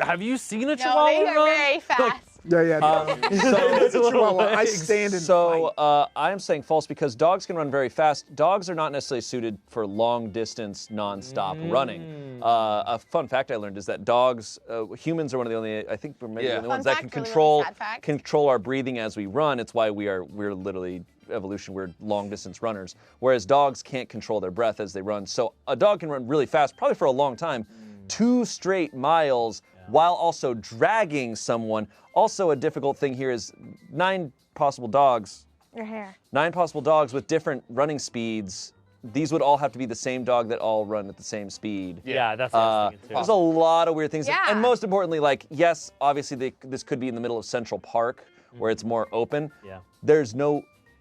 have you seen a No, chihuahua they are run? very fast. Yeah. It's a chihuahua. I stand and fight. So I am saying false because dogs can run very fast. Dogs are not necessarily suited for long distance, nonstop running. A fun fact I learned is that dogs, humans are one of the only, I think we're maybe the only ones that can fact, really control sad fact. control our breathing as we run. It's why we're literally evolution. We're long distance runners, whereas dogs can't control their breath as they run. So a dog can run really fast, probably for a long time, 2 straight miles. While also dragging someone. Also, a difficult thing here is 9 possible dogs. Your hair. 9 possible dogs with different running speeds. These would all have to be the same dog that all run at the same speed. Yeah, that's what I was thinking too. There's a lot of weird things. Yeah. And most importantly, like, yes, obviously this could be in the middle of Central Park where it's more open. Yeah. There's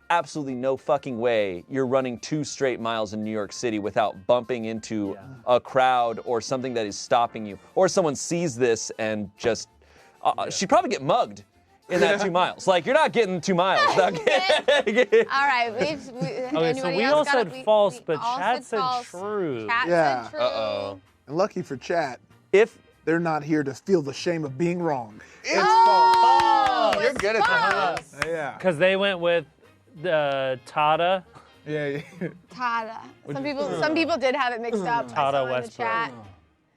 absolutely no fucking way you're running 2 straight miles in New York City without bumping into a crowd or something that is stopping you. Or someone sees this and just, she'd probably get mugged in that 2 miles. Like, you're not getting 2 miles. All right, Okay, so we all said false, but Chad said true. Chat Yeah. said true. And lucky for chat, If they're not here to feel the shame of being wrong. It's Oh, You're good at that. false. Yeah. Because they went with Tata. Yeah. Tata. Some people did have it mixed up. Tata I saw in the Westbrook. chat.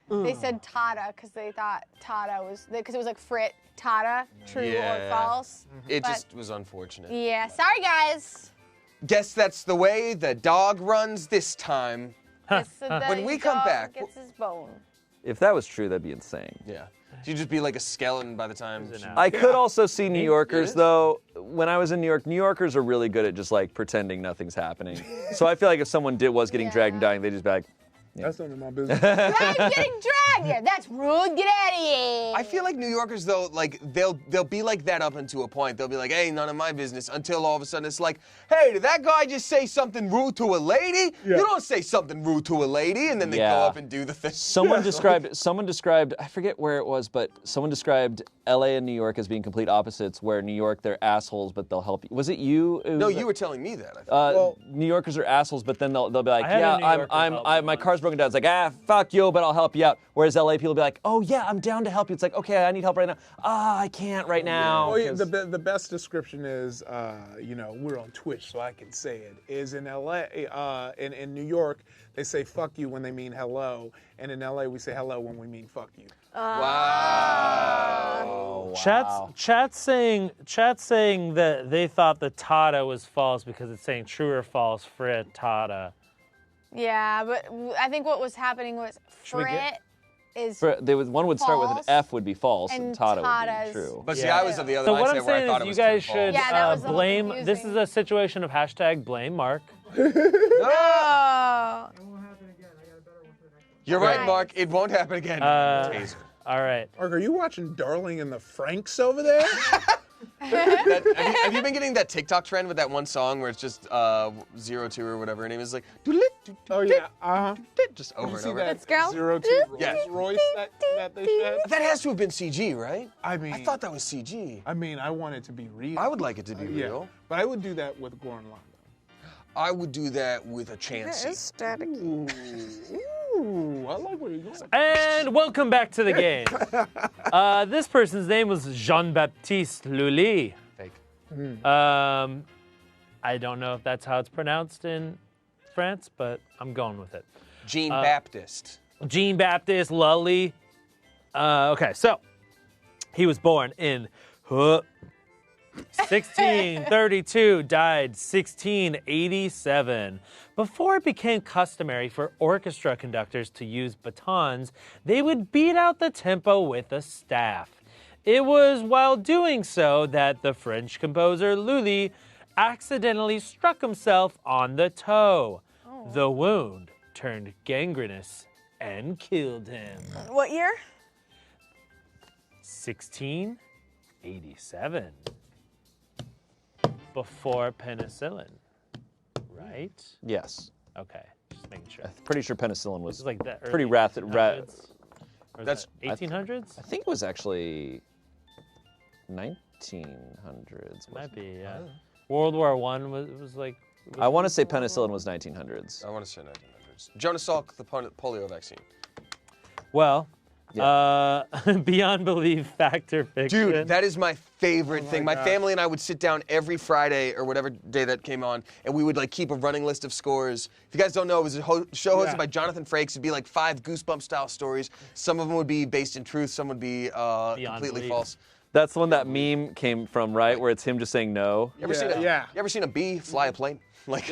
They said Tata because they thought Tata was because it was like Frit Tata, true or Yeah. false. It But- just was unfortunate. Yeah, sorry guys. Guess that's the way the dog runs this time. When we come back- gets his bone. If that was true, that'd be insane. Yeah. You'd just be like a skeleton by the time. I could also see New Yorkers, though. When I was in New York, New Yorkers are really good at just like pretending nothing's happening. So I feel like if someone was getting dragged and dying, they'd just be like, That's none of my business. I'm getting dragged. Yeah, that's rude. Get out of here. I feel like New Yorkers though, like they'll be like that up until a point. They'll be like, "Hey, none of my business," until all of a sudden it's like, "Hey, did that guy just say something rude to a lady? Yeah. You don't say something rude to a lady," and then they go Yeah. up and do the thing. Someone described, I forget where it was, but someone described LA and New York as being complete opposites, where New York, they're assholes, but they'll help you. Was it you? No, you were telling me that. I think. New Yorkers are assholes, but then they'll be like, I had a yeah, New Yorker help me my car's broken down. It's like, fuck you, but I'll help you out. Whereas LA people be like, oh yeah, I'm down to help you. It's like, okay, I need help right now. I can't right now. Oh, yeah, 'cause- the best description is, we're on Twitch, so I can say it. Is in LA, in New York, they say "fuck you" when they mean hello, and in LA we say hello when we mean "fuck you." Wow. Chat's saying that they thought the Tata was false because it's saying true or false for Tata. Yeah, but I think what was happening was Should we get- Frit is one would start with an false, F would be false, and Tata would Tata's- be true. But see, I was of the other So what mindset I'm where I saying thought it is was you guys true and should false. Yeah, that was a little blame. This confusing. is a situation of hashtag blame Mark. Oh. You're right, Nice. Mark. It won't happen again. Taser. All right. Mark, are you watching Darling in the Franks over there? Have you been getting that TikTok trend with that one song where it's just 02 or whatever her name is, like, Oh yeah, just over and see over. that Let's go. 02 Yeah. Rolls Royce that they said? That has to have been CG, right? I mean, I thought that was CG. I mean, I want it to be real. I would like it to be Yeah, real. but I would do that with Goran Londo. I would do that with a Chansey. static. Ooh, I like where you're going. And welcome back to the game. This person's name was Jean-Baptiste Lully. Fake. I don't know if that's how it's pronounced in France, but I'm going with it. Jean Baptiste. Jean-Baptiste Lully. Okay, so he was born in 1632, died 1687. Before it became customary for orchestra conductors to use batons, they would beat out the tempo with a staff. It was while doing so that the French composer Lully accidentally struck himself on the toe. Oh. The wound turned gangrenous and killed him. What year? 1687. Before penicillin, right? Yes. Okay, just making sure. I'm pretty sure penicillin was It's like that pretty early rapid. 1800s? Or is That's- that 1800s? I think it was actually 1900s. Might be, yeah. World War One was like. I want to say penicillin was 1900s. I want to say 1900s. Jonas Salk, the polio vaccine. Well, beyond belief, fact or fiction. Dude, that is my favorite thing. My family and I would sit down every Friday or whatever day that came on, and we would like keep a running list of scores. If you guys don't know, it was a show hosted by Jonathan Frakes. It'd be like 5 Goosebump style stories. Some of them would be based in truth. Some would be completely belief. false. That's the one that meme came from, right? Where it's him just saying no. You ever seen a bee fly a plane? Like,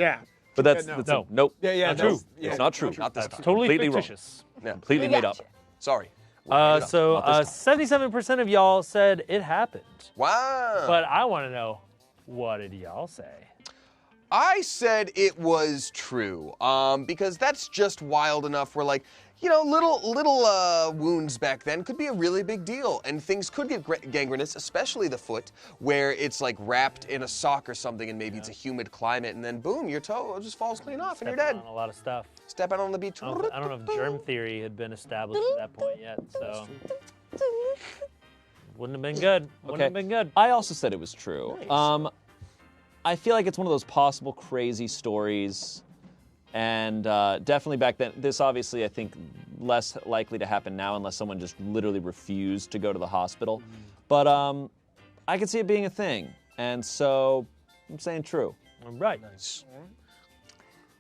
But that's, no. that's No. nope. Not true. It's not true. Not this time. Totally Completely wrong. fictitious. Yeah. Completely made up. Sorry. So Not this 77% of y'all said it happened. Wow. But I want to know, what did y'all say? I said it was true, because that's just wild enough where, like, you know, little wounds back then could be a really big deal, and things could get gangrenous, especially the foot, where it's like wrapped in a sock or something, and maybe it's a humid climate, and then boom, your toe just falls clean off, and you're dead. On a lot of stuff. Step out on the beach. I don't know if germ theory had been established at that point yet, so wouldn't have been good. Wouldn't have been good. I also said it was true. Nice. I feel like it's one of those possible crazy stories, and definitely back then. This obviously, I think, less likely to happen now unless someone just literally refused to go to the hospital. But I could see it being a thing, and so I'm saying true. Right. Nice.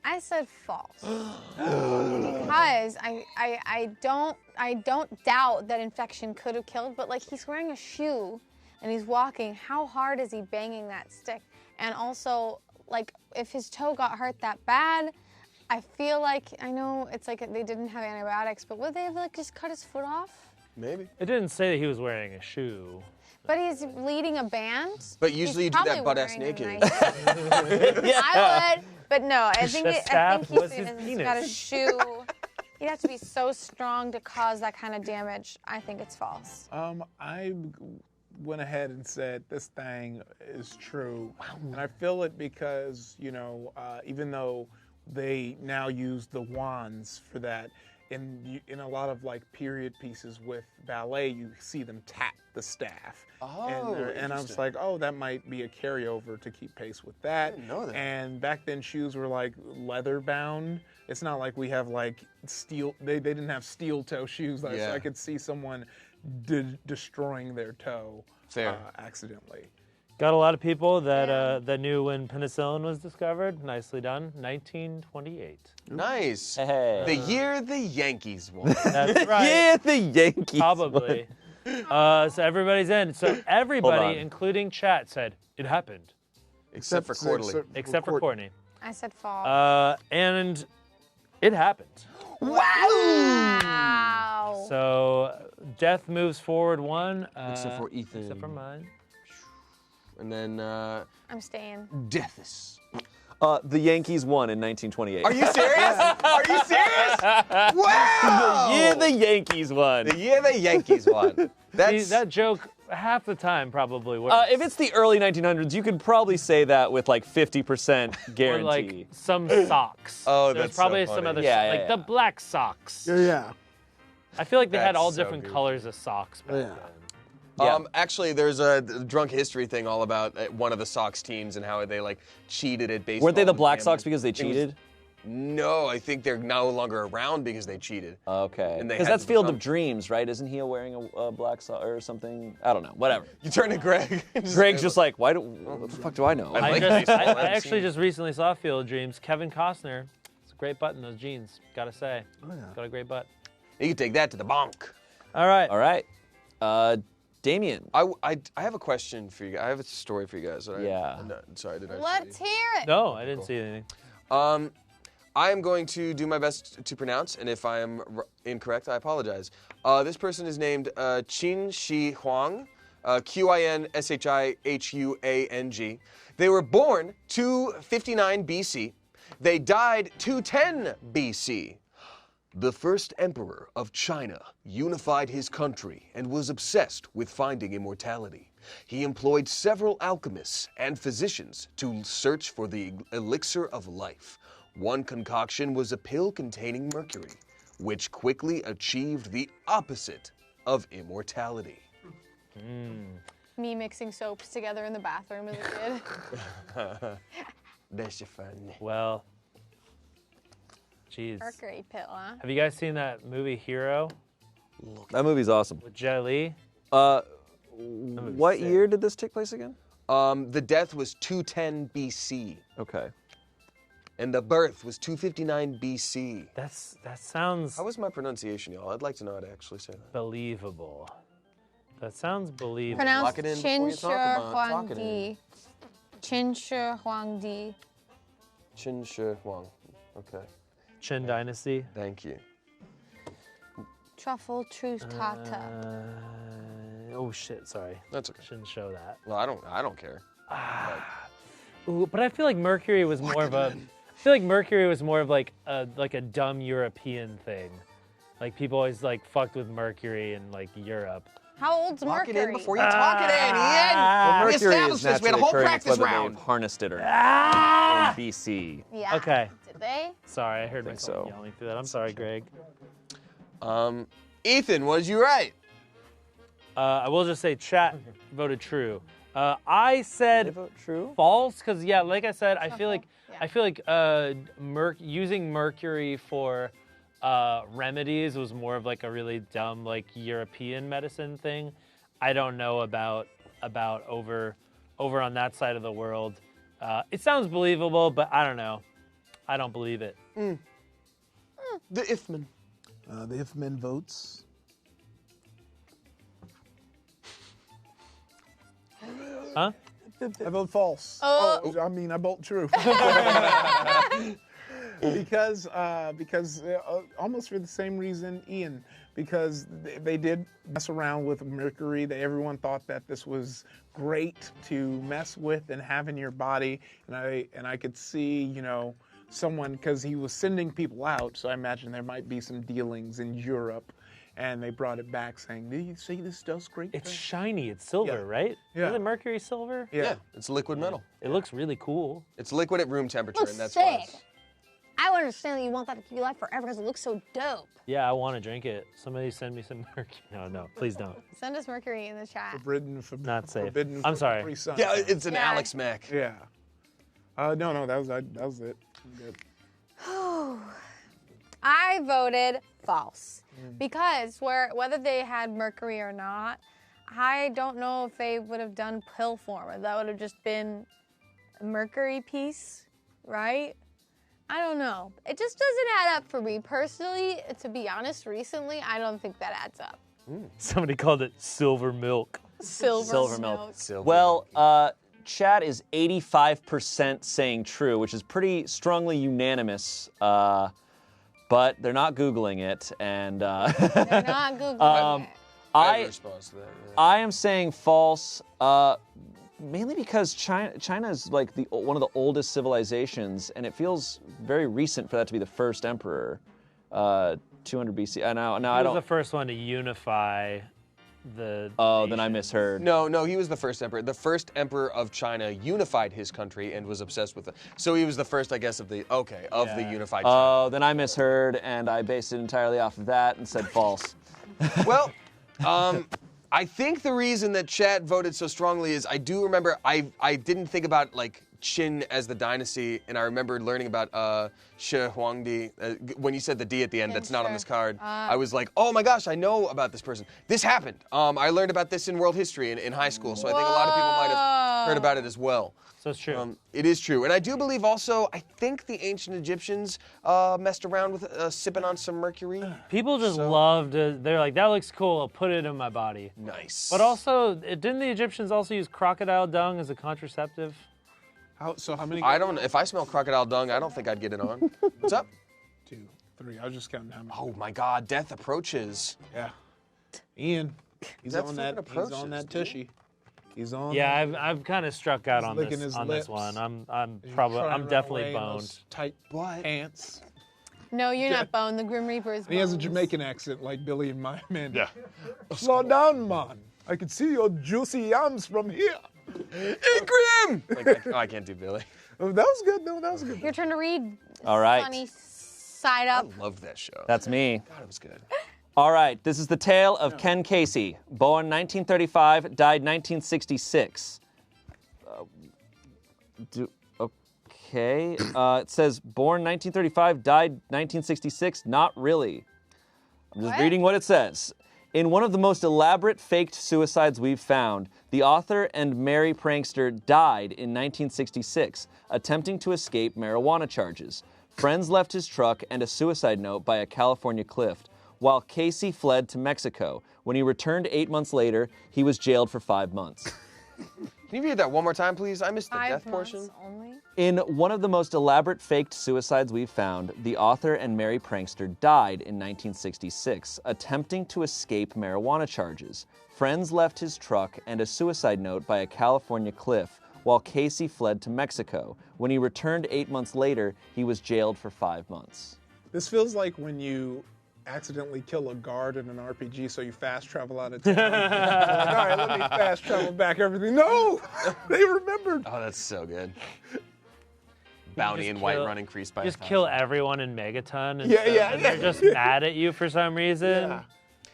I said false. Because I don't doubt that infection could have killed, but like he's wearing a shoe and he's walking. How hard is he banging that stick? And also, like, if his toe got hurt that bad, I feel like, I know it's like they didn't have antibiotics, but would they have like just cut his foot off? Maybe. It didn't say that he was wearing a shoe. But he's leading a band. But usually you do that butt ass probably naked. I would, but no, I think The staff was his he's got a shoe. He'd have to be so strong to cause that kind of damage. I think it's false. I went ahead and said this thing is true, and I feel it because, you know, even though they now use the wands for that, in a lot of like period pieces with ballet, you see them tap the staff. Oh, and I was like, oh, that might be a carryover to keep pace with that. I didn't know that. And back then, shoes were like leather bound. It's not like we have like steel. They didn't have steel toe shoes. So I could see someone destroying their toe accidentally. Got a lot of people that that knew when penicillin was discovered. Nicely done. 1928. Nice. Hey. The year the Yankees won. That's right. Yeah, the Yankees. Probably. So everybody's in. So everybody, on. including chat, said it happened. Except for Quarterly. Except for Courtney. I said false. And it happened. Wow. So death moves forward one. Except for Ethan. Except for mine. And then I'm staying. Deaths. The Yankees won in 1928. Are you serious? Are you serious? Wow! The year the Yankees won. The year the Yankees won. See, that joke half the time probably works. If it's the early 1900s, you could probably say that with like 50% guarantee. Or like some socks. Oh, There's that's probably so some funny. other Yeah, like the black socks. Yeah. I feel like they had That's all so different goofy. colors of socks back Yeah. then. Yeah. Actually, there's a drunk history thing all about one of the Sox teams and how they like cheated at baseball. Weren't they the with Black gambling. Sox because they It was- cheated? No, I think they're no longer around because they cheated. Okay. And they Because had that's to Field become- of Dreams, right? Isn't he wearing a black sock or something? I don't know. Whatever. You turn to Greg. Greg's just like, what the fuck do I know? I like I baseball. I haven't actually seen it. just recently saw Field of Dreams. Kevin Costner. It's a great butt in those jeans. Gotta say. Oh, yeah. Got a great butt. You can take that to the bonk. All right. All right. Damien. I have a question for you guys. I have a story for you guys. Yeah. No, sorry, did I? Let's hear it. No, I didn't see anything. I am going to do my best to pronounce, and if I am incorrect, I apologize. This person is named Qin Shi Huang, Qinshihuang. They were born 259 BC. They died 210 BC. The first emperor of China unified his country and was obsessed with finding immortality. He employed several alchemists and physicians to search for the elixir of life. One concoction was a pill containing mercury, which quickly achieved the opposite of immortality. Me mixing soaps together in the bathroom as a kid. That's fun. Well, jeez. Mercury pill, huh? Have you guys seen that movie Hero That movie's awesome. with Jet Li? What year did this take place again? The death was 210 BC, Okay. and the birth was 259 BC. That sounds How was my pronunciation, y'all? I'd like to know how to actually say that. believable. That sounds believable. Pronounced Lock it in before Qin you Shi talk about it. Lock it Huangdi. Qin Shi Huangdi. Qin Shi Huang. Okay, Qin Dynasty. thank you. Truffle Truth Tata. Oh shit, sorry. That's okay. Shouldn't show that. Well, I don't care. Ooh, but I feel like Mercury was more of a. I feel like Mercury was more of like a dumb European thing. Like people always like fucked with Mercury in like Europe. How old's Lock it Mercury? in before you talk it in, Ian. Well, We Mercury established is this. We had a naturally whole occurring practice whether round. they've harnessed it or not in BC. Yeah. Okay. Did they? Sorry, I heard think myself so. yelling through that. I'm sorry, Greg. Ethan, was you right? I will just say, chat voted true. I said True. false because yeah, like I said, I feel like using mercury for remedies was more of like a really dumb like European medicine thing. I don't know about over on that side of the world. It sounds believable, but I don't know. I don't believe it. The Ifman. The Ifman votes. Huh? I vote false. Oh. I mean, I vote true. because almost for the same reason, Ian. Because they did mess around with mercury. Everyone thought that this was great to mess with and have in your body. And I could see, someone, because he was sending people out, so I imagine there might be some dealings in Europe. And they brought it back saying, "Do you see this does great It's things?" shiny. It's silver, Yeah. right? Yeah. Isn't mercury silver? Yeah, it's liquid metal. It looks really cool. It's liquid at room temperature, Looks and that's sick. why. it's- I would understand that you want that to keep you alive forever because it looks so dope. Yeah, I want to drink it. Somebody send me some mercury. No, please don't. Send us Mercury in the chat. Not safe. Forbidden I'm for sorry. Capri Sun. Yeah, it's an Yeah. Alex Mack. Yeah. No, that was it. I'm good. I voted false because whether they had mercury or not, I don't know if they would have done pill form. That would have just been a mercury piece, right? I don't know. It just doesn't add up for me personally. To be honest, recently I don't think that adds up. Somebody called it silver milk. Silver milk. smoke. Well, chat is 85% saying true, which is pretty strongly unanimous. But they're not Googling it, and They're not Googling it. I have a response to that. Yeah. I am saying false, mainly because China is like one of the oldest civilizations, and it feels very recent for that to be the first emperor, 200 BC. Now He I was don't. the first one to unify Oh, then I misheard. No, he was the first emperor. The first emperor of China unified his country and was obsessed with it. So he was the first, I guess, of the unified China. Oh, then I misheard, and I based it entirely off of that and said false. Well, I think the reason that chat voted so strongly is I do remember I didn't think about like Qin as the dynasty, and I remember learning about Shi Huangdi. When you said the D at the end, that's not on this card. I was like, oh my gosh, I know about this person. This happened. I learned about this in world history in high school, so I think a lot of people might have heard about it as well. So it's true. It is true. And I do believe also, I think the ancient Egyptians messed around with sipping on some mercury. People just loved it. They're like, that looks cool. I'll put it in my body. Nice. But also, didn't the Egyptians also use crocodile dung as a contraceptive? How many? I don't. If I smell crocodile dung, I don't think I'd get it on. What's up? 2, 3. I was just counting how many. Oh my God! Death approaches. Yeah. Ian, he's Death on that. fucking He's on approaches, that dude. tushy. He's on. Yeah, I've kind of struck out on licking this his lips. one. I'm He's trying to run definitely away in boned. those tight pants. No, you're not boned. The Grim Reaper is boned. He has a Jamaican accent like Billy and my man. Yeah. Slow down, man. I can see your juicy yams from here. Grim! I can't do Billy. Oh, that was good. No, that was good. Your turn to read. All right. Funny side up. I love that show. That's me. God, it was good. All right, this is the tale of Ken Casey, born 1935, died 1966. Okay. It says born 1935, died 1966. Not really. I'm just reading what it says. In one of the most elaborate faked suicides we've found, the author and merry prankster died in 1966, attempting to escape marijuana charges. Friends left his truck and a suicide note by a California cliff, while Casey fled to Mexico. When he returned 8 months later, he was jailed for 5 months. Can you read that one more time, please? I missed the 5 death months portion. only. In one of the most elaborate faked suicides we've found, the author and merry prankster died in 1966, attempting to escape marijuana charges. Friends left his truck and a suicide note by a California cliff, while Casey fled to Mexico. When he returned 8 months later, he was jailed for 5 months. This feels like when you accidentally kill a guard in an RPG, so you fast travel out of town. You're like, all right, let me fast travel back everything. No! They remembered. Oh, that's so good. Bounty and Whiterun increased by Just 1,000. kill everyone in Megaton. And Yeah. They're just mad at you for some reason. Yeah.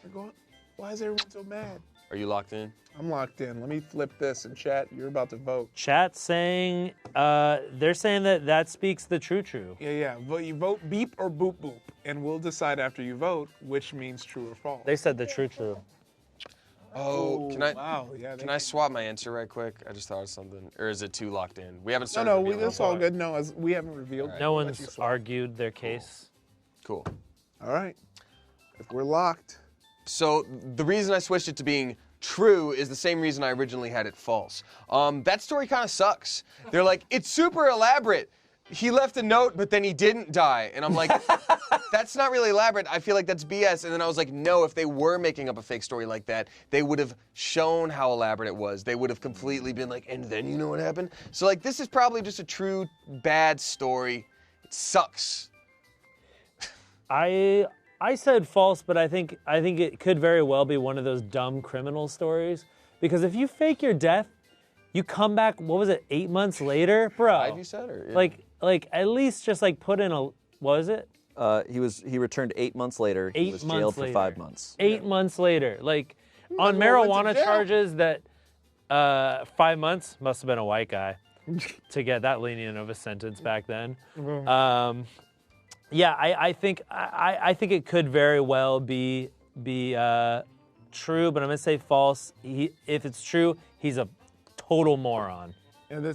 They're going, why is everyone so mad? Are you locked in? I'm locked in. Let me flip this and chat. You're about to vote. Chat saying, they're saying that speaks the true. Yeah. You vote beep or boop boop, and we'll decide after you vote which means true or false. They said the true. Oh, can I? Wow. Yeah. Can I swap my answer right quick? I just thought of something. Or is it too locked in? We haven't started. No, revealing that's the all vote. good. No, we haven't revealed. No We'll let you one's swap. argued their case. Cool. All right. If we're locked. So the reason I switched it to being true is the same reason I originally had it false. That story kind of sucks. They're like, it's super elaborate. He left a note, but then he didn't die. And I'm like, that's not really elaborate. I feel like that's BS. And then I was like, no, if they were making up a fake story like that, they would have shown how elaborate it was. They would have completely been like, and then you know what happened? So like, this is probably just a true bad story. It sucks. I said false, but I think it could very well be one of those dumb criminal stories. Because if you fake your death, you come back, what was it, 8 months later? Bro. 5 you said? Or, yeah. Like at least just like put in a, what was it? He returned 8 months later. He 8 was months jailed later. for 5 months. 8 months later. Like on might as well went marijuana to jail. charges that 5 months must have been a white guy to get that lenient of a sentence back then. Yeah, I think it could very well be true, but I'm gonna say false. If it's true, he's a total moron. And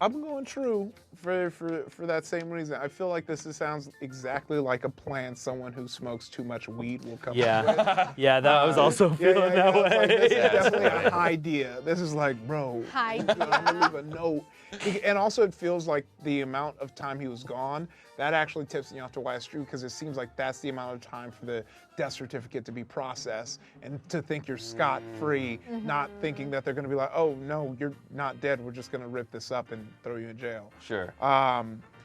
I'm going true for that same reason. I feel like this sounds exactly like a plan someone who smokes too much weed will come up with. Yeah, that was also feeling that way. Like, this is definitely a idea. This is like, bro, Hi. I'm gonna leave a note. And also it feels like the amount of time he was gone, that actually tips me off to why it's true, because it seems like that's the amount of time for the death certificate to be processed and to think you're scot-free, not thinking that they're gonna be like, oh no, you're not dead, we're just gonna rip this up and throw you in jail. Sure.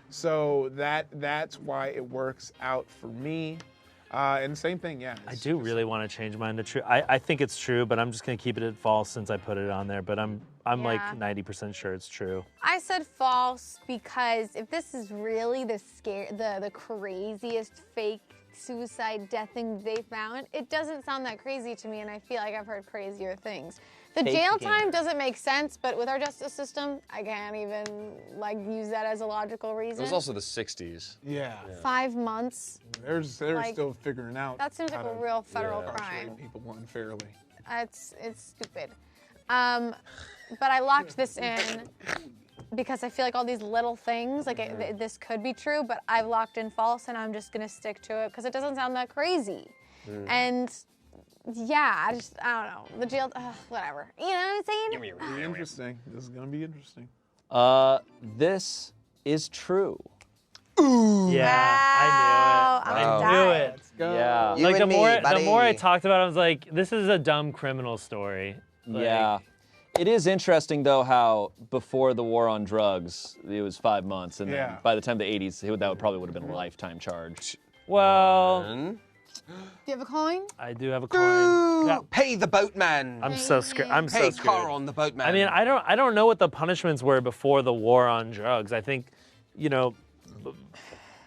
So that's why it works out for me. And same thing, yeah. I do really want to change mine to true. I think it's true, but I'm just gonna keep it at false since I put it on there. But I'm like 90% sure it's true. I said false because if this is really the craziest fake suicide death thing they found, it doesn't sound that crazy to me, and I feel like I've heard crazier things. The jail time doesn't make sense, but with our justice system, I can't even like use that as a logical reason. It was also the 60s. Yeah. 5 months. They're Like, still figuring out. that seems like how a to real federal incarcerate crime. people unfairly. It's stupid. But I locked this in because I feel like all these little things, like this could be true, but I've locked in false, and I'm just gonna stick to it because it doesn't sound that crazy. And yeah, I don't know. The jail, whatever. You know what I'm saying? Be interesting. This is gonna be interesting. This is true. Yeah, I knew it. I knew it. Yeah. You Like and the more I buddy. talked about it, I was like, this is a dumb criminal story. Like, Yeah. It is interesting, though, how before the war on drugs, it was 5 months, and then by the time the 80s, that probably would have been a lifetime charge. Well, Do you have a coin? I do have a coin. Yeah. Pay the boatman. I'm so scared. I'm so Pay scared. Carl the boatman. I mean, I don't know what the punishments were before the war on drugs. I think, you know.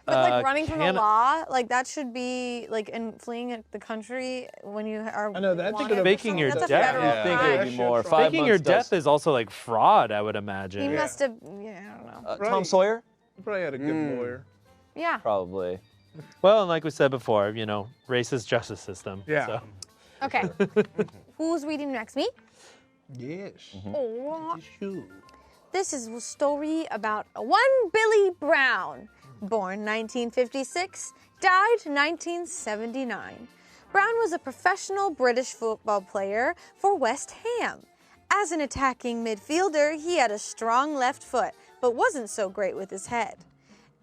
But like running from the Can- law, like that should be like in fleeing the country when you are. I know, I think wanted it'll- for Faking your something, death. That's a federal I think it would be crime. more. 5 Faking your months does- death is also like fraud, I would imagine. He must have. Yeah, I don't know. Right. Tom Sawyer? You probably had a good lawyer. Yeah. Probably. Well, and like we said before, you know, racist justice system. Yeah. So. Okay. Who's reading next? Me? Yes. Oh. Sure. This is a story about one Billy Brown, born 1956, died 1979. Brown was a professional British football player for West Ham. As an attacking midfielder, he had a strong left foot, but wasn't so great with his head.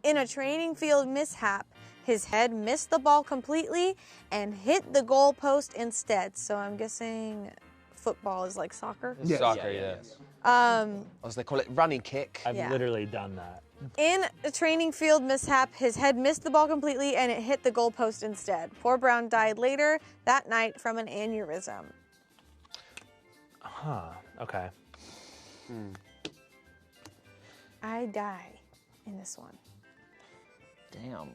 In a training field mishap, his head missed the ball completely and hit the goalpost instead. So I'm guessing football is like soccer. Yes. Soccer, yes. As they call it, running kick. I've Yeah. literally done that. In a training field mishap, his head missed the ball completely and it hit the goalpost instead. Poor Brown died later that night from an aneurysm. Huh. Okay. I die in this one. Damn.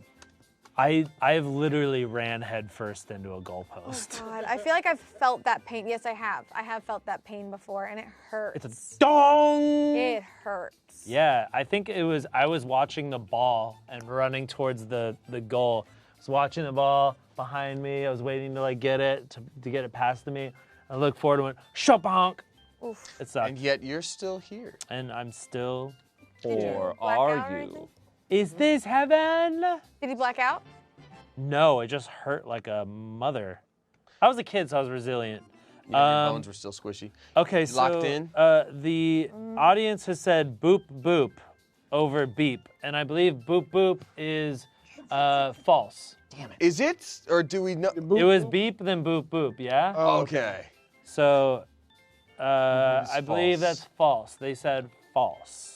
I've literally ran headfirst into a goalpost. God, I feel like I've felt that pain. Yes, I have. I have felt that pain before and it hurts. It's a dong. It hurts. Yeah, I think I was watching the ball and running towards the goal. I was watching the ball behind me. I was waiting to like get it to get it past me. I looked forward and went shabonk. Oof. It sucked. And yet you're still here. And I'm still. Or black are out or you? anything? Is this heaven? Did he black out? No, it just hurt like a mother. I was a kid, so I was resilient. Yeah, your bones were still squishy. Okay, so Locked in? The audience has said boop boop over beep, and I believe boop boop is false. Damn it. Is it? Or do we know? It was beep, then boop boop, yeah? Okay. So I believe false. that's false. They said false.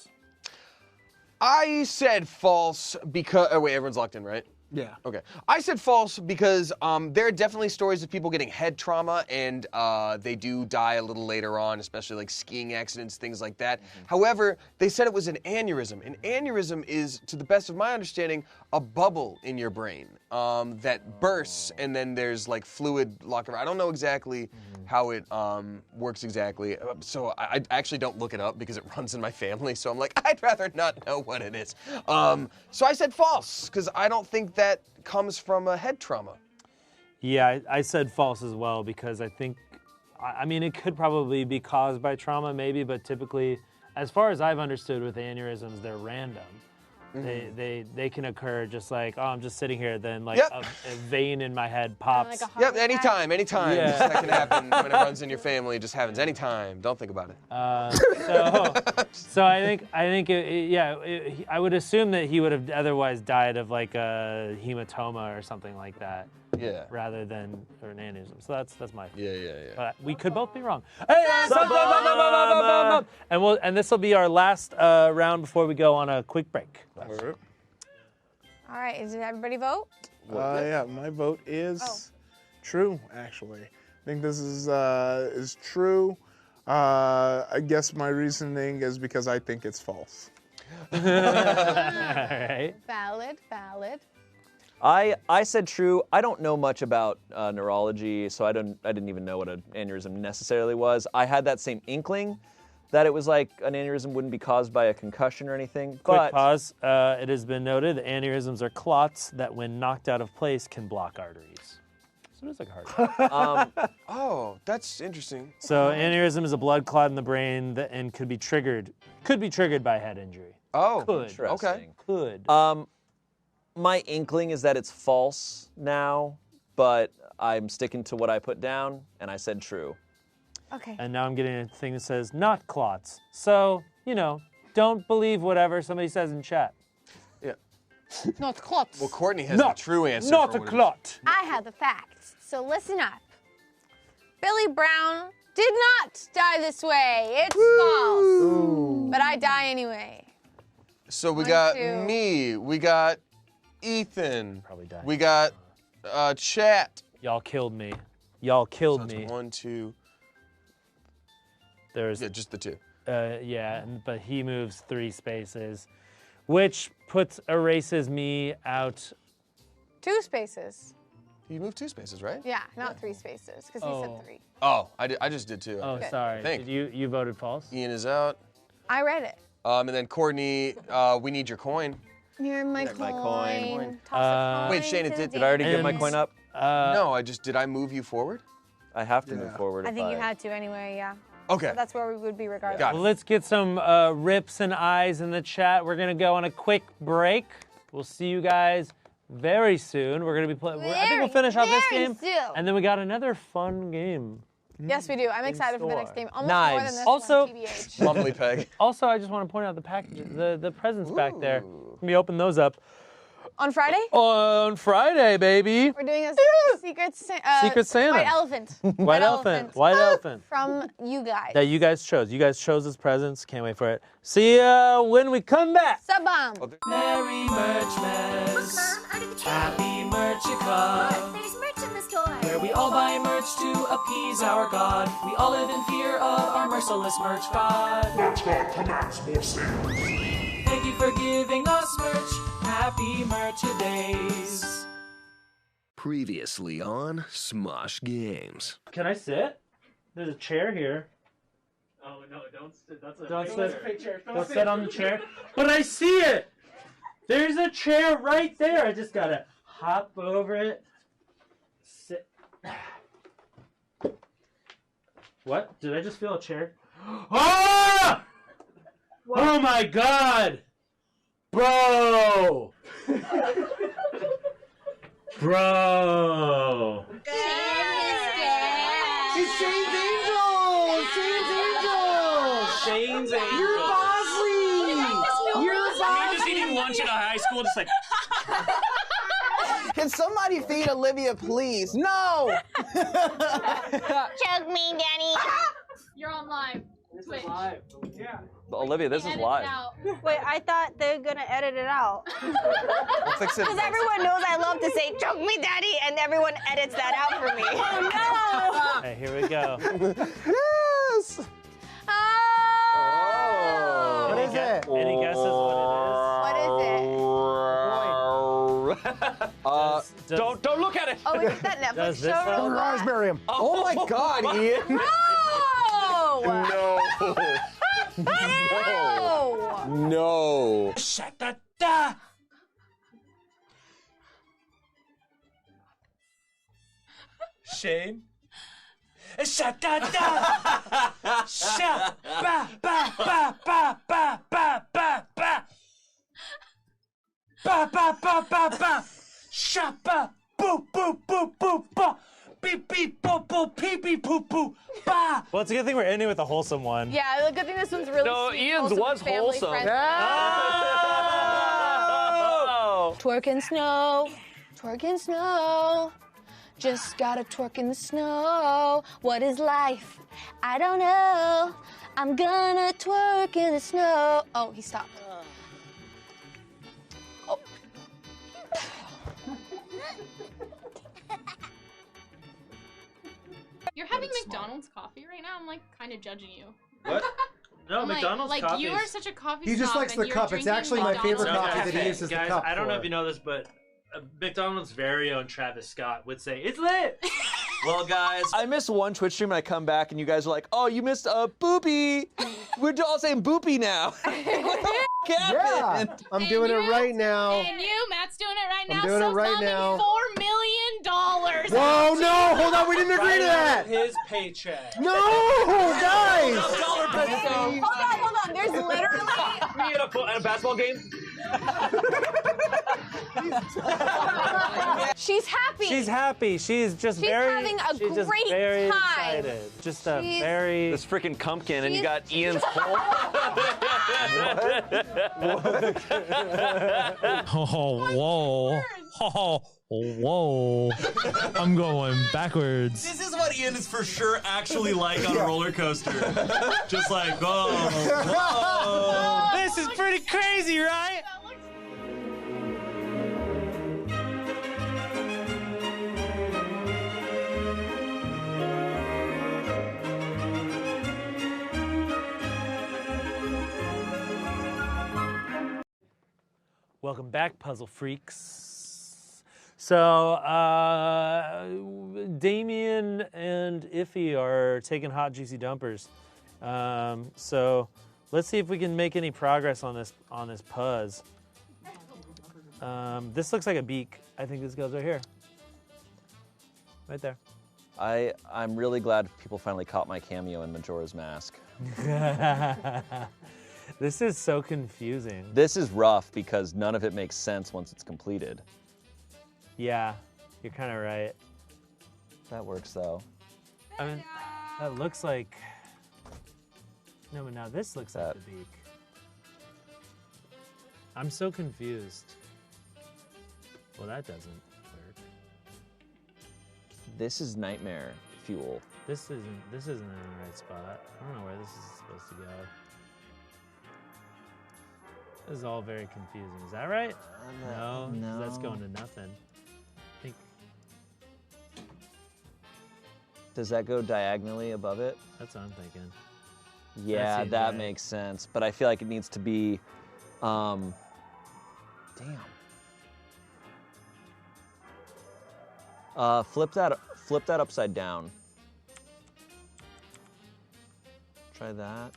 I said false because. Oh, wait, everyone's locked in, right? Yeah. Okay. I said false because there are definitely stories of people getting head trauma and they do die a little later on, especially like skiing accidents, things like that. However, they said it was an aneurysm. An aneurysm is, to the best of my understanding, a bubble in your brain that bursts and then there's like fluid locked around. I don't know exactly how it works exactly. So I actually don't look it up because it runs in my family. So I'm like, I'd rather not know what it is. So I said false because I don't think that comes from a head trauma. Yeah, I said false as well because I think, I mean, it could probably be caused by trauma maybe, but typically, as far as I've understood with aneurysms, they're random. They can occur just like, oh, I'm just sitting here, then like a vein in my head pops. Like a Yep, heart attack? anytime. Yeah. That can happen when it runs in your family. It just happens anytime. Don't think about it. So I think I would assume that he would have otherwise died of like a hematoma or something like that. Yeah. Rather than an aneurysm. So that's my. Yeah. But we could both be wrong. And this will be our last round before we go on a quick break. All right, did everybody vote? Yeah, my vote is true, actually. I think this is true. I guess my reasoning is because I think it's false. All right. Valid, valid. I said true. I don't know much about neurology, so I didn't even know what an aneurysm necessarily was. I had that same inkling that it was like an aneurysm wouldn't be caused by a concussion or anything. Quick pause. It has been noted that aneurysms are clots that, when knocked out of place, can block arteries. So it's like a heart. Oh, that's interesting. So aneurysm is a blood clot in the brain and could be triggered by head injury. Oh, Could. Interesting. Could. My inkling is that it's false now, but I'm sticking to what I put down, and I said true. Okay. And now I'm getting a thing that says not clots. So, don't believe whatever somebody says in chat. Yeah. Not clots. Well, Courtney has the true answer. Not for a what it is. clot. I have the facts, so listen up. Billy Brown did not die this way. It's false. But I die anyway. So we One, got two. me. We got Ethan. Probably died. We got chat. Y'all killed me. Y'all killed So me. it's 1, 2. There's Yeah, just the 2. but he moves 3 spaces, which erases me out. 2 spaces. You moved 2 spaces, right? Yeah, not 3 spaces, because he said 3. Oh, I just did 2. Oh, Good. sorry. I think. Did you voted false? Ian is out. I read it. And then Courtney, we need your coin. Here's my Here's coin. my coin. Toss a coin Wait, Shane, to the Did I already give my And- coin up? No, did I move you forward? I have to move forward. I if think you had to anyway, yeah. Okay. But that's where we would be regardless. Got it. Well, let's get some rips and eyes in the chat. We're going to go on a quick break. We'll see you guys very soon. We're going to be playing. I think we'll finish off this very game. soon. And then we got another fun game. Yes, we do. I'm excited for the next store. game. Almost more than Knives. this Also- one, TBH. Mumbly peg. Also, I just want to point out the packages, the presents back there. Let me open those up. On Friday, On Friday, baby. we're doing a Secret Santa. White elephant. White elephant. White elephant. From you guys. That you guys chose. You guys chose as presents. Can't wait for it. See ya when we come back. Sub-bomb. Merry Merchmas. Happy Merchica. There's merch in the store. Where we all buy merch to appease our God. We all live in fear of our merciless merch God. What God commands more sin. Thank you for giving us merch. Happy Merch Days. Previously on Smosh Games. Can I sit? There's a chair here. Oh no! Don't sit. That's a Don't picture. sit. Don't sit on the chair. But I see it. There's a chair right there. I just gotta hop over it. Sit. What? Did I just feel a chair? Ah! Oh my God! Bro! Bro! It's Shane's Angel! Shane's Angel! Shane's Angel! You're Bosley! You're Me just eating lunch in a high school, just like. Can somebody feed Olivia, please? No! Choke me, Daddy. You're on live. Twitch. Yeah. Olivia, this is Edit it live. out. Wait, I thought they were going to edit it out. We'll fix it. Because everyone knows I love to say, choke me, Daddy, and everyone edits that out for me. Oh, no! Hey, here we go. Yes! Oh! What is it? Any guesses what What is it? Don't look at it. Oh, is it that Netflix Does this show? help? Robot? Miriam. Oh my God, Ian. No! No. No! No. Sha-da-da! Shane. Sha-da-da! Sha-ba-ba-ba-ba-ba-ba-ba-ba! Ba-ba-ba-ba-ba! Sha-ba! Boo-boo-boo-boo-ba! Beep-beep-boo-boo! Pee-pee-poo-poo! Ba! Well, it's a good thing we're ending with a wholesome one. Yeah, the good thing this one's really No, sweet. Ian's wholesome, was family wholesome. friendly. Oh! Twerk in snow, twerk in snow. Just gotta twerk in the snow. What is life? I don't know. I'm gonna twerk in the snow. Oh, he stopped. Oh. You're having it's smart. McDonald's coffee right now? I'm like kind of judging you. What? No, I'm McDonald's like, coffee. you are such a coffee He just snob likes and the you're cup. It's drinking actually my favorite McDonald's coffee that he coffee. uses the Guys, cup I don't know for. if you know this, but McDonald's very own Travis Scott would say, "It's lit." Well, guys, I missed one Twitch stream and I come back and you guys are like, "Oh, you missed a boopy." We're all saying boopy now. What the f happened? Yeah, I'm doing it right now. And you, Matt's doing it right now. I'm doing it right Subs now. $4 million. Whoa, no, hold on, we didn't agree to that. His paycheck. No, guys. Hold on. There's literally. Me at a basketball game? She's happy. She's happy. She's just She's very. having a she's just great very time. excited. Just a She's- very. This freaking pumpkin, and you got Ian's hole. Oh, whoa. Oh, whoa. I'm going backwards. This is what Ian is for sure actually like on a roller coaster. Just like, oh, whoa. This is pretty crazy, right? Welcome back, puzzle freaks. So, Damien and Iffy are taking hot, juicy dumpers. So, let's see if we can make any progress on this puzz. This looks like a beak. I think this goes right here, right there. I'm really glad people finally caught my cameo in Majora's Mask. This is so confusing. This is rough because none of it makes sense once it's completed. Yeah, you're kind of right. That works though. I mean, that looks like. No, but now this looks like the beak. I'm so confused. Well, that doesn't work. This is nightmare fuel. This isn't in the right spot. I don't know where this is supposed to go. This is all very confusing. Is that right? No. That's going to nothing. I think. Does that go diagonally above it? That's what I'm thinking. Yeah, seems that right. makes sense. But I feel like it needs to be, damn. Flip that upside down. Try that.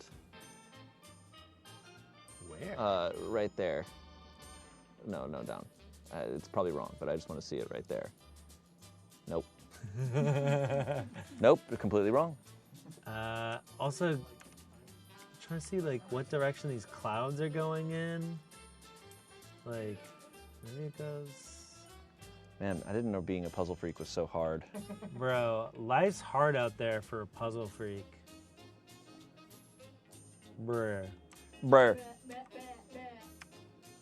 Where? Right there. No, down. It's probably wrong, but I just want to see it right there. Nope. Nope, completely wrong. Also, I'm trying to see like what direction these clouds are going in. Like, maybe it goes. Man, I didn't know being a puzzle freak was so hard. Bro, life's hard out there for a puzzle freak. Bruh.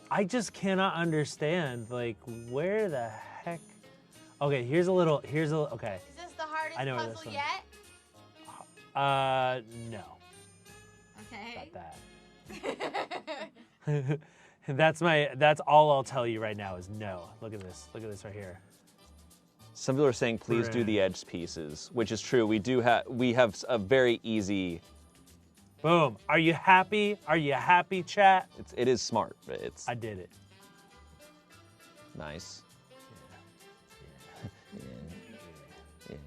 I just cannot understand, like, where the heck. Okay, here's a little. Okay. Is this the hardest I know where puzzle this one- yet? No. Okay. Not that. That's all I'll tell you right now is no. Look at this right here. Some people are saying, please do the edge pieces, which is true. We have a very easy. Boom. Are you happy? Are you happy, chat? It is smart. I did it. Nice. Yeah.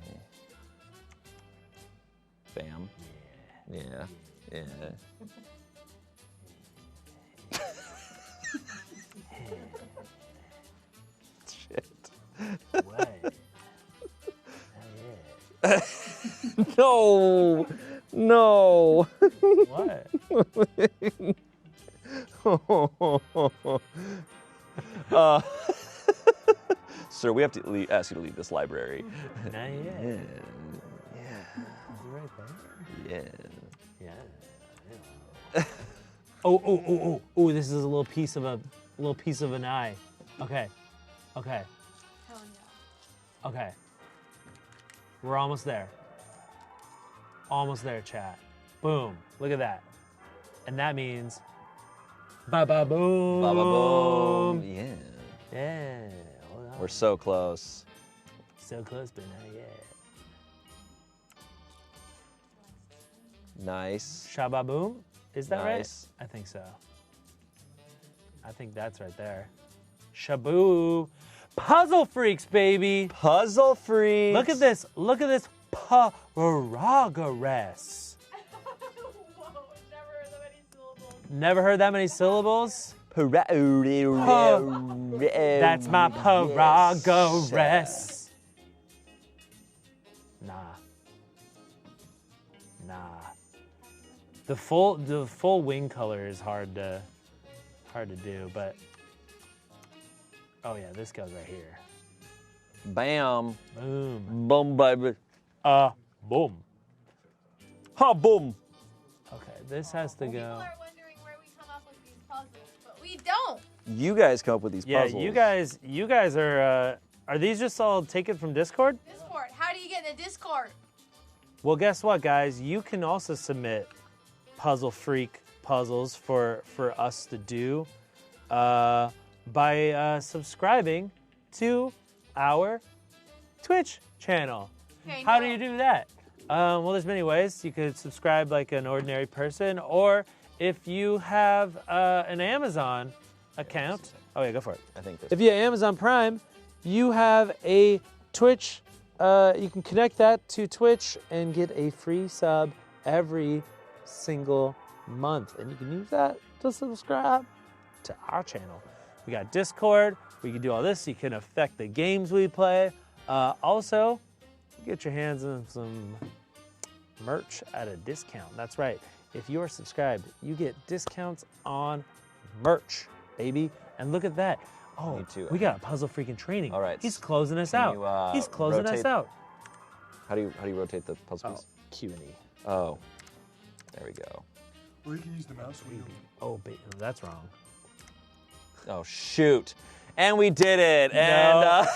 Bam. Yeah. Shit. What? No. What? Sir, we have to ask you to leave this library. Not yet. Yeah. Is it right there? Yeah. Yeah. Oh! This is a little piece of an eye. Okay. Oh no. Okay. We're almost there. Almost there, chat. Boom. Look at that. And that means ba-ba-boom. Ba-ba-boom. Yeah. Yeah. Hold on. We're so close. So close, but not yet. Nice. Shababoom. Is that Nice. right? I think so. I think that's right there. Shaboo. Puzzle Freaks, baby. Puzzle Freaks. Look at this. Look at this Paragores. Never heard that many syllables? That's my Paragores. Nah. The full wing color is hard to do, but oh yeah, this goes right here. Bam. Boom. Boom, baby. Boom. Ha, boom. Okay, this has to go. People are wondering where we come up with these puzzles, but we don't. You guys come up with these puzzles. Yeah, you guys are these just all taken from Discord? Discord. How do you get in the Discord? Well, guess what, guys? You can also submit Puzzle Freak puzzles for us to do by subscribing to our Twitch channel. Okay, How do you do that? Well, there's many ways. You could subscribe like an ordinary person, or if you have an Amazon account. Oh yeah, go for it. I think this. If you have Amazon Prime, you have a Twitch. You can connect that to Twitch and get a free sub every single month, and you can use that to subscribe to our channel. We got Discord. We can do all this. You can affect the games we play. Also, get your hands on some merch at a discount. That's right. If you are subscribed, you get discounts on merch, baby. And look at that. Oh, we got a Puzzle Freaking training. All right. He's closing us out. He's closing us out. How do you rotate the puzzle piece? Q and E. Oh, there we go. Or you can use the mouse wheel. Oh, that's wrong. Oh shoot. And we did it. And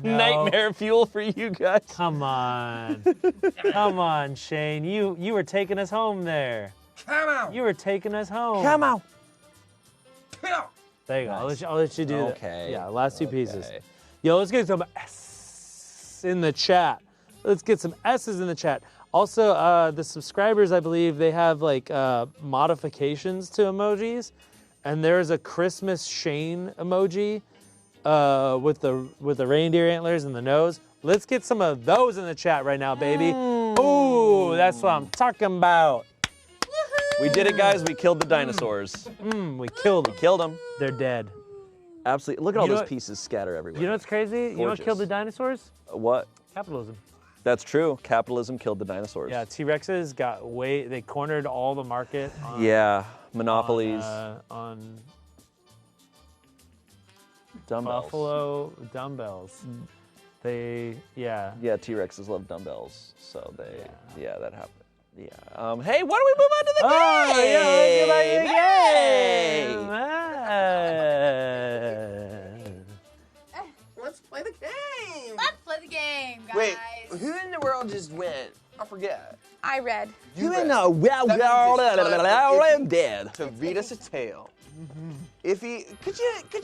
nightmare fuel for you guys. Come on. Come on, Shane. You were taking us home there. Come on. You were taking us home. Come on. There you go. I'll let you do that. Okay. Yeah, last two pieces. Yo, let's get some S in the chat. Let's get some S's in the chat. Also, the subscribers, I believe, they have like modifications to emojis. And there's a Christmas Shane emoji with the reindeer antlers and the nose. Let's get some of those in the chat right now, baby. Ooh, that's what I'm talking about. We did it, guys. We killed the dinosaurs. We killed them. We killed them. They're dead. Absolutely. Look at all You know those what- pieces scatter everywhere. You know what's crazy? You know what Gorgeous. killed the dinosaurs? What? Capitalism. That's true. Capitalism killed the dinosaurs. Yeah, T-Rexes they cornered all the market. On, Yeah. Monopolies. On Dumbbells. Buffalo dumbbells. Yeah, T-Rexes love dumbbells, so that happened. Yeah. Hey, why don't we move on to the game? Yeah, let's get back to the game. Let's play the game. Let's play the game, guys. Wait, who in the world just went? I forget. I read. You read. know, dead. To read us a tale. If could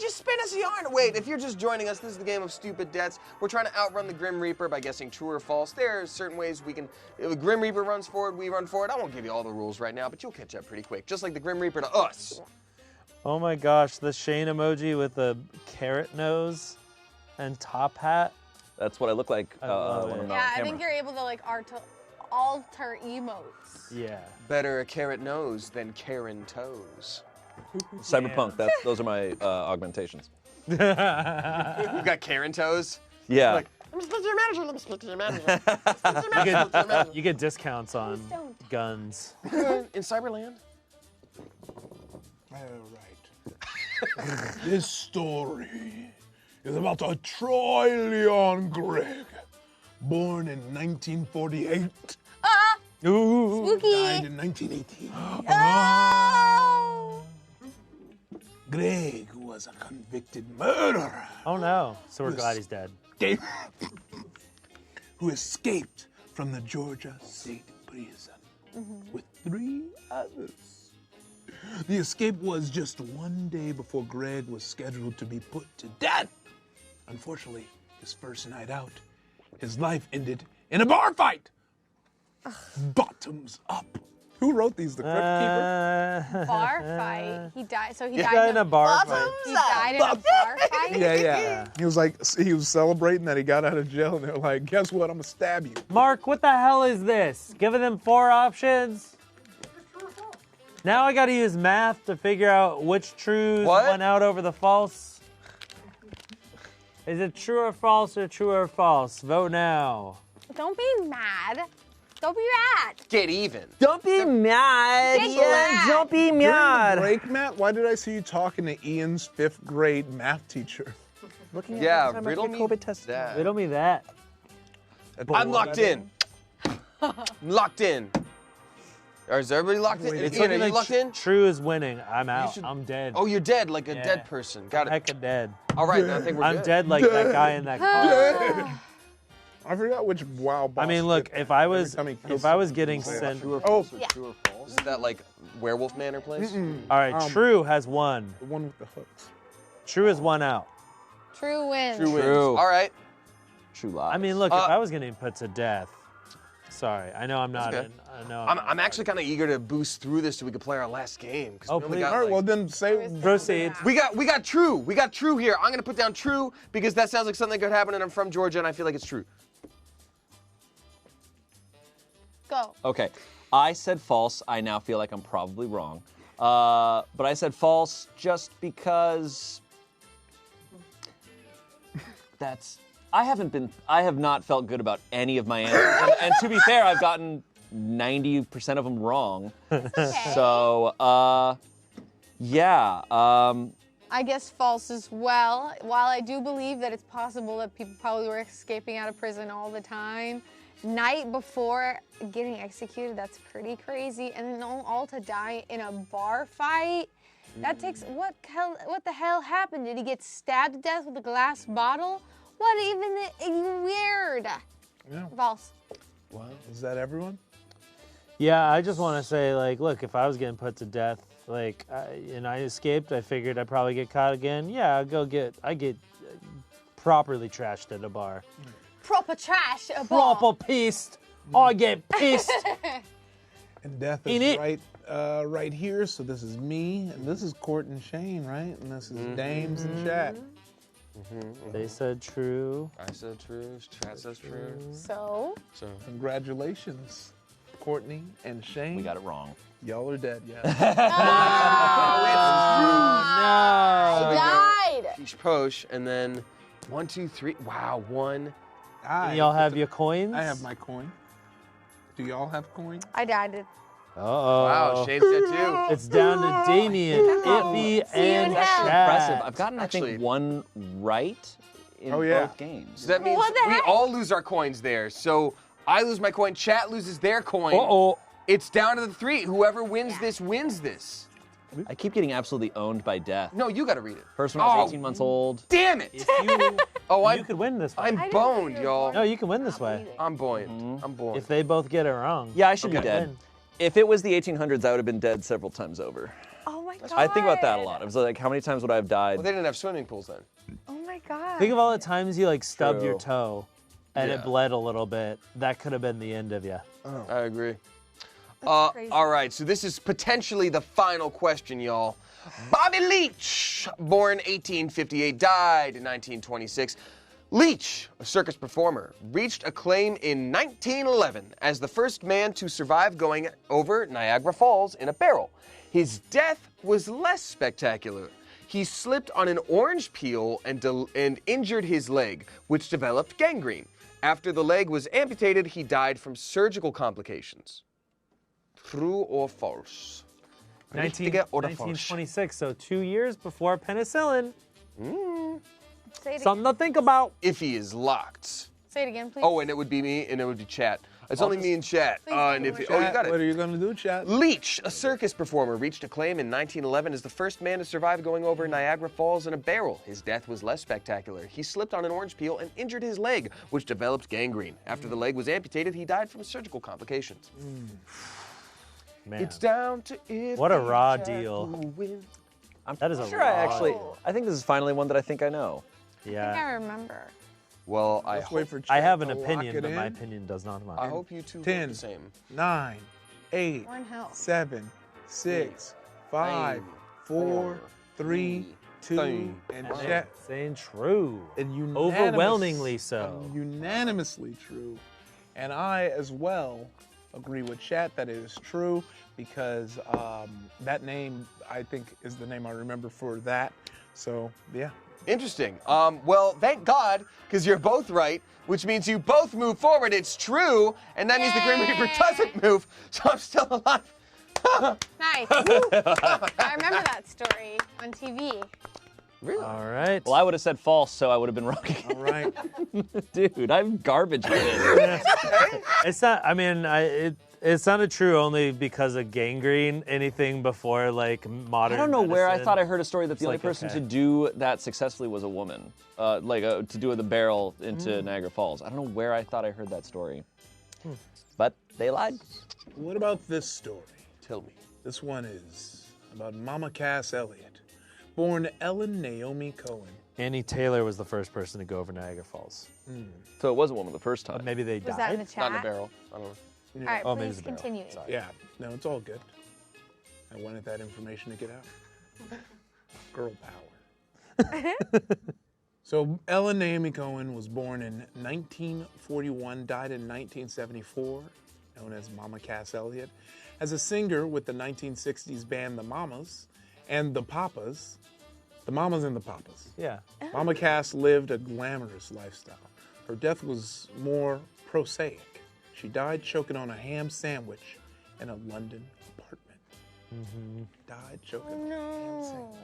you spin us a yarn? Wait, if you're just joining us, this is the game of stupid debts. We're trying to outrun the Grim Reaper by guessing true or false. There are certain ways we can. If the Grim Reaper runs forward, we run forward. I won't give you all the rules right now, but you'll catch up pretty quick, just like the Grim Reaper to us. Oh my gosh, the Shane emoji with the carrot nose and top hat. That's what I look like I love when it. I'm on Yeah, I camera. think you're able to like alter emotes. Yeah. Better a carrot nose than Karen toes. Cyberpunk. Those are my augmentations. You got Karen toes? Yeah. Like, let me speak to your manager. Let me speak to your manager. Let me speak to your manager. You get discounts on guns. In Cyberland? All right. This story is about a Troy Leon Gregg, born in 1948. Ooh. Spooky. Died in 1918. Gregg was a convicted murderer. Oh no. So we're glad he's dead. Who escaped from the Georgia State Prison with 3 others. The escape was just one day before Gregg was scheduled to be put to death. Unfortunately, his first night out, his life ended in a bar fight. Bottoms up. Who wrote these? The Crypt Keeper? Bar fight. He died. So he Yeah. died In a bar fight. He died in a bar fight. Yeah. He was celebrating that he got out of jail, and they're like, "Guess what? I'm gonna stab you." Mark, what the hell is this? Giving them 4 options? Now I gotta use math to figure out which trues won out over the false. Is it true or false or true or false? Vote now. Don't be mad. Don't be mad. Get even. Don't be mad. Get Yeah, mad. don't be During mad. the break, Matt, why did I see you talking to Ian's 5th grade math teacher? Looking at Yeah, the time I riddle get me COVID tested. that. Riddle me that. I'm locked in. I'm locked in. Or is everybody locked in? It's Ian, are looking you like locked in? True is winning. I'm out. should- I'm dead. Oh, you're dead, like a Yeah. dead person. Got it. Hecka dead. All right, then I think we're I'm good. dead like that guy in that car. I forgot which WoW boss. I mean, look, did if that. I Every was time he kills if I was someone, getting he'll say, sent. True or Oh, false? Or Yeah. True or false? Is that like Werewolf Manor place? All right, True has won. the one with the hooks. True is 1 out. True wins. True wins. True. All right. True lies. I mean, look, if I was getting put to death, sorry, I know I'm not. okay. I know. I'm actually kind of eager to boost through this so we can play our last game. 'Cause Oh, we only please. got, All right, like- well then say. Proceed. We got true. We got true here. I'm gonna put down true because that sounds like something that could happen, and I'm from Georgia, and I feel like it's true. Go. Okay, I said false. I now feel like I'm probably wrong. But I said false just because I have not felt good about any of my answers. and to be fair, I've gotten 90% of them wrong. So, yeah. I guess false as well. While I do believe that it's possible that people probably were escaping out of prison all the time, night before getting executed, that's pretty crazy. And then all to die in a bar fight. That takes what the hell happened? Did he get stabbed to death with a glass bottle? What even weird? Yeah. False. Wow. Is that everyone? Yeah, I just want to say, like, look, if I was getting put to death, like, and I escaped, I figured I'd probably get caught again. Yeah, I get properly trashed at a bar. Proper trash. A bar. Proper pissed. I get pissed. And death In is it. right here. So this is me, and this is Court and Shane, right? And this is Dames and Chat. They said true. I said true. Chat says true. So? Congratulations, Courtney and Shane. We got it wrong. Y'all are dead, yeah. I died. Peach Posh, and then 1, 2, 3. Wow, 1. And y'all have your coins? I have my coin. Do y'all have coin? I died. Uh-oh. Wow, Shane said 2. It's down to Damien, Iffy, and Impressive. Chat. I've gotten, I Actually- think, one right in Oh, yeah. both games. So that means What the we heck? all lose our coins there. So I lose my coin, Chat loses their coin. Uh-oh. It's down to the 3. Whoever wins this wins this. I keep getting absolutely owned by death. No, you got to read it. First when I was 18 months old. Damn it! If you, Oh, you could win this way. I'm boned, y'all. No, you can win this way. I'm buoyant. I'm buoyant. If they both get it wrong. Yeah, I should be Okay. dead. Win. If it was the 1800s, I would have been dead several times over. Oh my god. I think about that a lot. I was like, how many times would I have died? Well, they didn't have swimming pools then. Oh my god. Think of all the times you like stubbed your True. toe and Yeah. it bled a little bit. That could have been the end of you. I agree. crazy. All right, so this is potentially the final question, y'all. Bobby Leach, born 1858, died in 1926. Leach, a circus performer, reached acclaim in 1911 as the first man to survive going over Niagara Falls in a barrel. His death was less spectacular. He slipped on an orange peel and injured his leg, which developed gangrene. After the leg was amputated, he died from surgical complications. True or false? 1926, so 2 years before penicillin. Say it Something to think about. If he is locked. Say it again, please. Oh, and it would be me, and it would be Chat. It's only me and Chat. Please And do if it. oh, you got What it. are you gonna do, Chat? Leach, a circus performer, reached acclaim in 1911 as the first man to survive going over Niagara Falls in a barrel. His death was less spectacular. He slipped on an orange peel and injured his leg, which developed gangrene. After the leg was amputated, he died from surgical complications. Man, It's down to if what a he raw Chat deal. will win. I'm That is a sure I raw actually, deal. I think this is finally one that I think I know. I think Yeah. I remember. Well, Let's wait for I Chet have an to lock opinion, it but my in. opinion does not matter. I hope you two vote 10, the same. 9, 8, We're in hell. 7, 6, 5, 4, 3, 2, and Chet. Saying true. And Overwhelmingly so. Unanimously true. And I, as well, agree with Chet that it is true because that name, I think, is the name I remember for that. So, yeah. Interesting. Well, thank God, because you're both right, which means you both move forward. It's true, and that means the Grim Reaper doesn't move, so I'm still alive. Nice. I remember that story on TV. Really? All right. Well, I would have said false, so I would have been wrong. All right. Dude, I'm garbage at this. It's not, I mean, it sounded true only because of gangrene. Anything before, like, modern I don't know where I medicine, thought I heard a story that it's the only like, person okay. to do that successfully was a woman. To do with the barrel into Niagara Falls. I don't know where I thought I heard that story. But they lied. What about this story? Tell me. This one is about Mama Cass Elliott, born Ellen Naomi Cohen. Annie Taylor was the first person to go over Niagara Falls. So it was a woman the first time. But maybe they Was died. that in the chat? Not in the barrel. I don't know. Yeah. All right, Oh, maybe please it's a barrel. continue. Sorry. Yeah, no, it's all good. I wanted that information to get out. Girl power. So Ellen Naomi Cohen was born in 1941, died in 1974, known as Mama Cass Elliott. As a singer with the 1960s band The Mamas and The Papas, The Mamas and The Papas. Yeah. Mama Cass lived a glamorous lifestyle. Her death was more prosaic. She died choking on a ham sandwich in a London apartment. Died choking on a ham sandwich.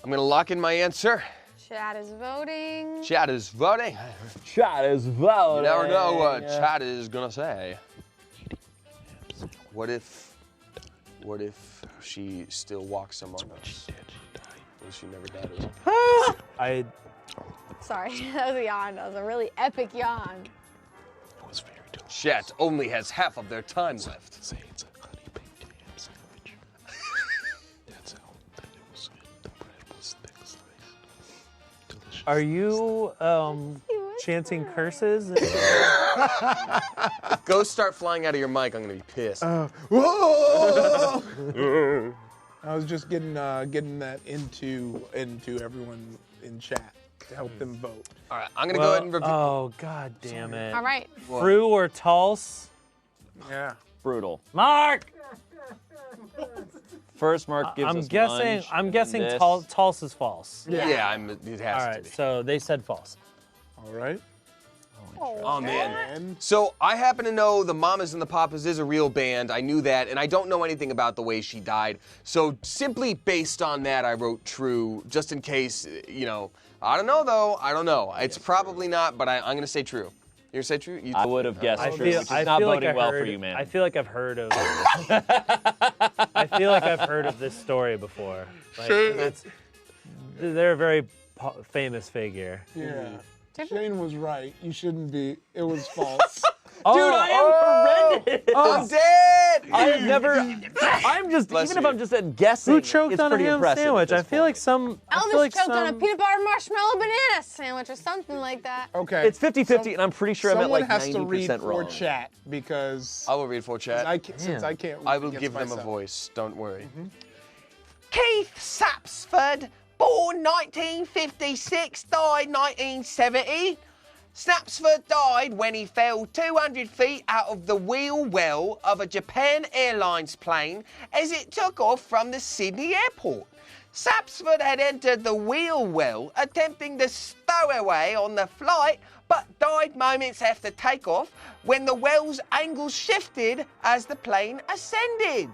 I'm going to lock in my answer. Chat is voting. Chat is voting. Chat is voting. You never know what chat is going to say. What if she still walks among us? What if she never died? Sorry, that was a yawn. That was a really epic yawn. Chat only has half of their time left. Say it's a honey baked ham sandwich. That's how it was. The bread was thick sliced. Delicious. Are you chanting curses? If ghosts start flying out of your mic, I'm going to be pissed. Whoa! I was just getting that into everyone in chat to help them vote. All right, I'm going to go ahead and review. Oh, god damn it. All right. Fru or Tulse? Yeah. Brutal. Mark! First, Mark gives us munch, I'm and guessing this. Tulse is false. Yeah, it has All to right, be. so they said false. All right. Oh, man. So I happen to know the Mamas and the Papas is a real band. I knew that, and I don't know anything about the way she died. So simply based on that, I wrote true, just in case, I don't know, though. I don't know. It's probably not, but I'm going to say true. You're going to say true? I would have guessed true, which is not feel like boding well heard, for you, man. I feel like I've heard of I feel like I've heard of this story before. Like, they're a very famous figure. Yeah. Shane was right. You shouldn't be. It was false. Dude, I am horrendous. I'm dead. I have never. I'm just. Bless even you. if I'm just at guessing, Who choked it's on a pretty ham impressive sandwich? at I this feel like point. some. I Elvis feel like choked on a some. peanut butter marshmallow banana sandwich or something like that. Okay. It's 50-50, and I'm pretty sure I'm at Someone like has to read 90% for wrong. chat because I will read for chat. since I can't. I will against give them a myself. voice. Don't worry. Keith Sapsford, born 1956, died 1970. Snapsford died when he fell 200 feet out of the wheel well of a Japan Airlines plane as it took off from the Sydney airport. Sapsford had entered the wheel well attempting to stow away on the flight, but died moments after takeoff when the well's angle shifted as the plane ascended.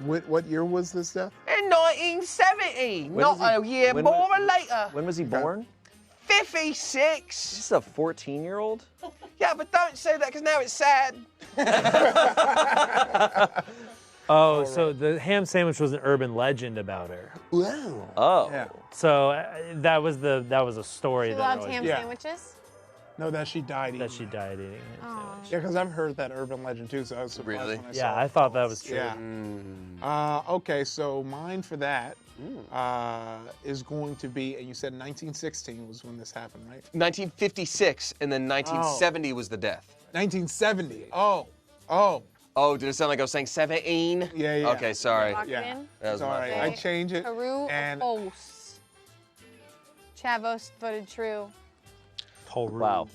What year was this death? In 1970, When not was he- a year when more was- or later. When was he born? 56. This is a 14-year-old? Yeah, but don't say that because now it's sad. Oh, so the ham sandwich was an urban legend about her. Wow. Oh. Yeah. So that was a story She that loved always- ham Yeah. sandwiches. No, that she died eating. That she died eating it. Yeah, because I've heard that urban legend too, so I was surprised Really? when I Yeah, saw I it. thought that was true. Yeah. Okay, so mine for that is going to be, and you said 1916 was when this happened, right? 1956, and then 1970 was the death. 1970. Oh. Oh, did it sound like I was saying 17? Yeah. Okay, sorry. Lock it Yeah. in. That was It's all my right. fault. I change it. Peru and or false? Chavos voted true. Wow.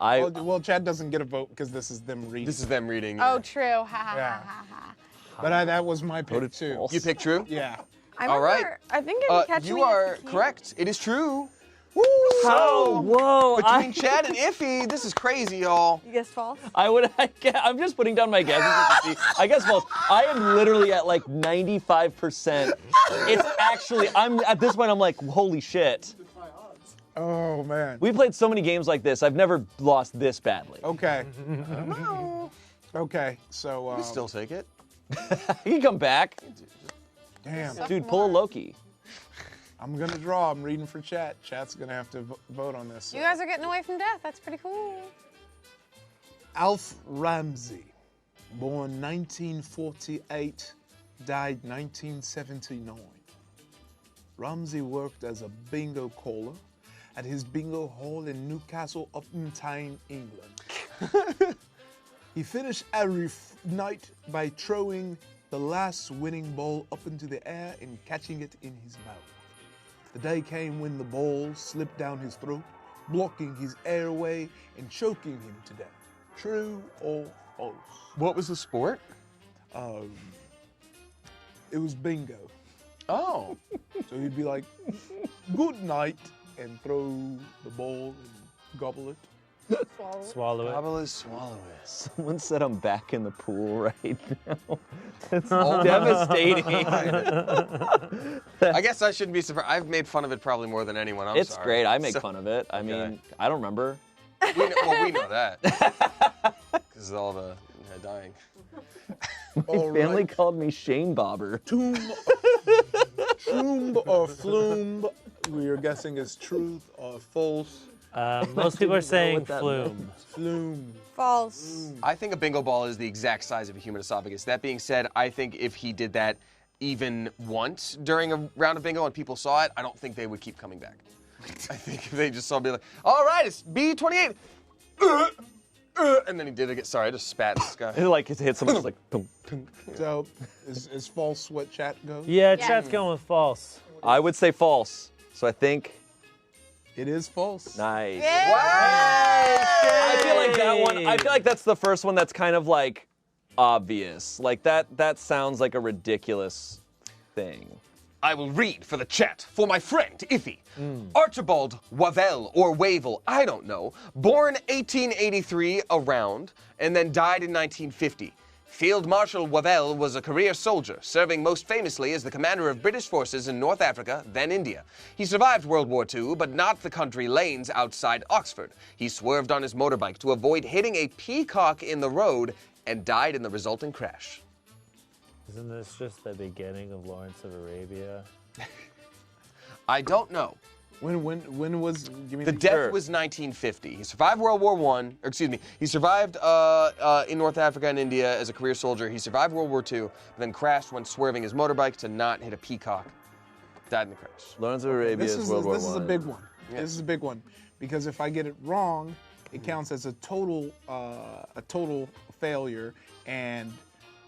Well, Chad doesn't get a vote because this is them reading. This is them reading. Oh, true. Ha ha Yeah. ha ha. But that was my pick too. false. You picked true? Yeah. I All right. remember, I think if you catch you me are at the key- correct. It is true. How? Whoa. Between Chad and Iffy, this is crazy, y'all. You guessed false? I'm just putting down my guesses to see. I guess false. I am literally at like 95%. It's actually, at this point, I'm like, holy shit. Oh man. We played so many games like this. I've never lost this badly. Okay. Okay. So. You still take it? You can come back. Damn. Dude, pull a Loki. I'm gonna draw. I'm reading for Chat. Chat's gonna have to vote on this. You guys are getting away from death. That's pretty cool. Alf Ramsey, born 1948, died 1979. Ramsey worked as a bingo caller at his bingo hall in Newcastle upon Tyne, England. He finished every night by throwing the last winning ball up into the air and catching it in his mouth. The day came when the ball slipped down his throat, blocking his airway and choking him to death. True or false? What was the sport? It was bingo. Oh. So he'd be like, good night, and throw the ball and gobble it. Swallow it. Gobble is swallow it. Someone said I'm back in the pool right now. It's devastating. I guess I shouldn't be surprised. I've made fun of it probably more than anyone. I'm It's sorry. great. I make fun of it. I mean, I don't remember. We know that. Because of all the dying. My family called me Shane Bobber. Tomb or flume, we are guessing is truth or false. Most people are know saying what that flume. Flume. False. I think a bingo ball is the exact size of a human esophagus. That being said, I think if he did that even once during a round of bingo and people saw it, I don't think they would keep coming back. I think if they just saw, be like, all right, it's B28. And then he did it again. Sorry, I just spat in the sky. It like hit someone just like. Tum, tum. So, is false what Chat goes? Yeah, Chat's going with false. I would say false. So I think it is false. Nice. I feel like that one. I feel like that's the first one that's kind of like obvious. Like that sounds like a ridiculous thing. I will read for the chat for my friend Iffy. Archibald Wavell or Wavell, I don't know, born 1883 around and then died in 1950. Field Marshal Wavell was a career soldier, serving most famously as the commander of British forces in North Africa, then India. He survived World War II, but not the country lanes outside Oxford. He swerved on his motorbike to avoid hitting a peacock in the road and died in the resulting crash. Isn't this just the beginning of Lawrence of Arabia? I don't know. When was? Give me The death was 1950. He survived World War I. Or excuse me, he survived in North Africa and India as a career soldier. He survived World War II, but then crashed when swerving his motorbike to not hit a peacock. Died in the crash. Lawrence of Arabia is World War I. This is a big one. Yeah. This is a big one because if I get it wrong, it counts as a total failure, and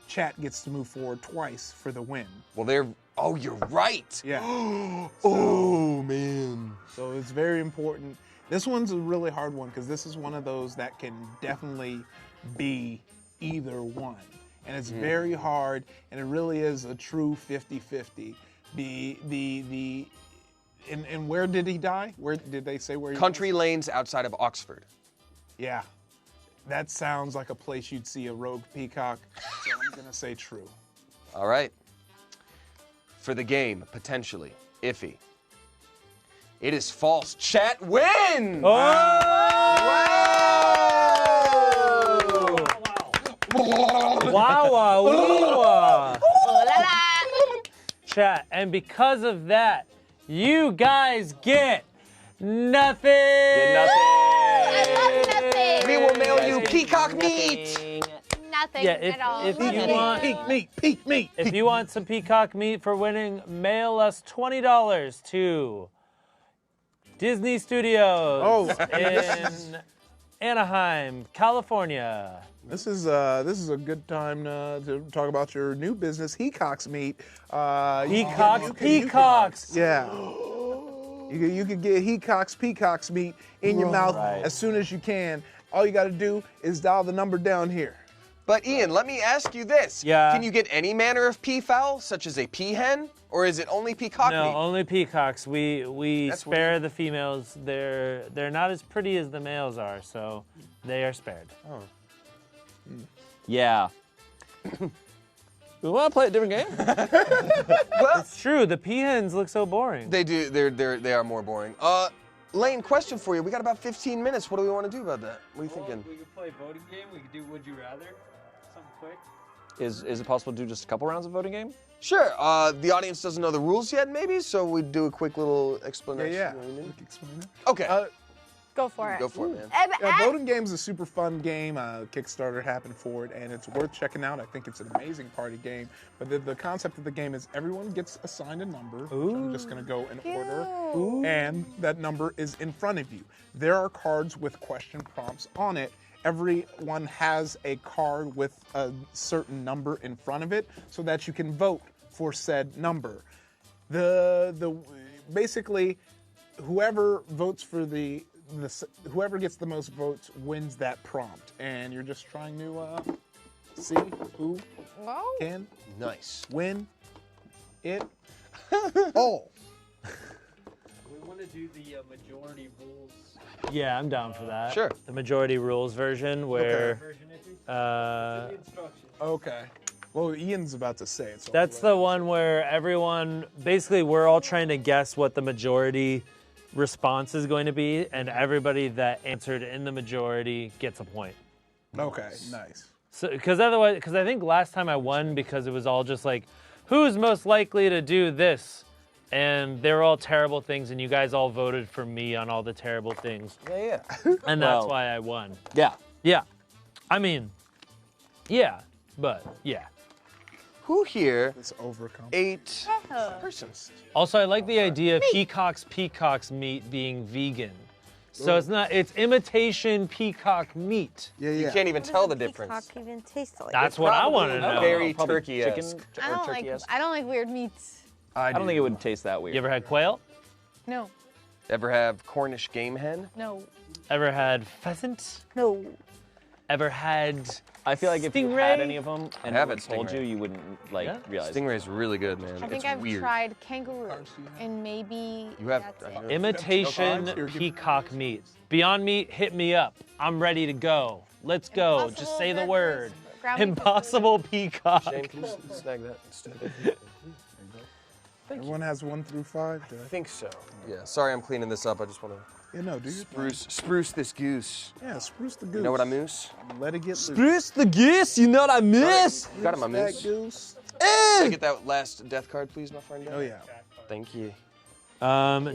Chat gets to move forward twice for the win. Well, oh, you're right. Yeah. Oh, man. So it's very important. This one's a really hard one because this is one of those that can definitely be either one. And it's very hard, and it really is a true 50-50. And where did he die? Where did they say where he Country lanes outside of Oxford. Yeah. That sounds like a place you'd see a rogue peacock, so I'm going to say true. All right. For the game, potentially, Iffy. It is false. Chat win! Oh! Wow, wee-wah. Chat, and because of that, you guys get nothing. Get nothing. I love nothing. We will mail you peacock meat. Nothing at all. If you want peak meat. If you want some peacock meat for winning, mail us $20 to Disney Studios in Anaheim, California. This is a good time to talk about your new business, Hecox Meat. Peacocks. Yeah. You can get Hecox Peacocks meat in your mouth as soon as you can. All you got to do is dial the number down here. But Ian, let me ask you this. Yeah. Can you get any manner of peafowl, such as a peahen, or is it only peacock No, meat? only peacocks. We That's spare the females. They're not as pretty as the males are, so they are spared. Oh. Yeah. We want to play a different game? Well, it's true. The peahens look so boring. They do. They are more boring. Lane, question for you. We got about 15 minutes. What do we want to do about that? What are you thinking? We could play a voting game. We could do Would You Rather. Something quick. Is it possible to do just a couple rounds of voting game? Sure. The audience doesn't know the rules yet, maybe, so we do a quick little explanation. Yeah. Explain it. Okay. Go for it. Go for it, man. Voting Game is a super fun game. Kickstarter happened for it, and it's worth checking out. I think it's an amazing party game. But the concept of the game is everyone gets assigned a number, which I'm just going to go in order, and that number is in front of you. There are cards with question prompts on it. Everyone has a card with a certain number in front of it so that you can vote for said number. Basically, whoever votes for whoever gets the most votes wins that prompt, and you're just trying to see who can win it all. We want to do the majority rules. Yeah, I'm down for that. Sure. The majority rules version where. Okay. Well, Ian's about to say it. So That's the one where everyone, basically, we're all trying to guess what the majority response is going to be, and everybody that answered in the majority gets a point. Okay, nice. So, because I think last time I won because it was all just like, who's most likely to do this? And they were all terrible things, and you guys all voted for me on all the terrible things. Yeah. And that's why I won. Yeah. Yeah. I mean, yeah, but yeah. Who here ate persons? Also, I like the idea of peacock's meat being vegan. So it's imitation peacock meat. Yeah. You can't even tell the difference. Peacock even taste like? That's what I want to know. Very Probably turkey-esque. I don't like weird meats. I don't think it would taste that weird. You ever had quail? No. Ever have Cornish game hen? No. Ever had pheasant? No. Ever had I feel like if you had any of them and have I it told you, stingray. you wouldn't realize. Stingray's really good, man. I think it's I've weird. tried kangaroo, and maybe You have that's it. imitation peacock meat. Beyond Meat, hit me up. I'm ready to go. Let's go. Just say the word. Impossible peacock. Shane, can you snag that? Everyone has 1 through 5. I think so. Yeah. Sorry, I'm cleaning this up. I just want to. Yeah, no, do your Spruce this goose. Yeah, spruce the goose. You know what I moose? Let it get loose. Spruce the goose, you know what I miss? You got it, my That moose. goose. Can I get that last death card, please, my friend? Oh, yeah. Thank you.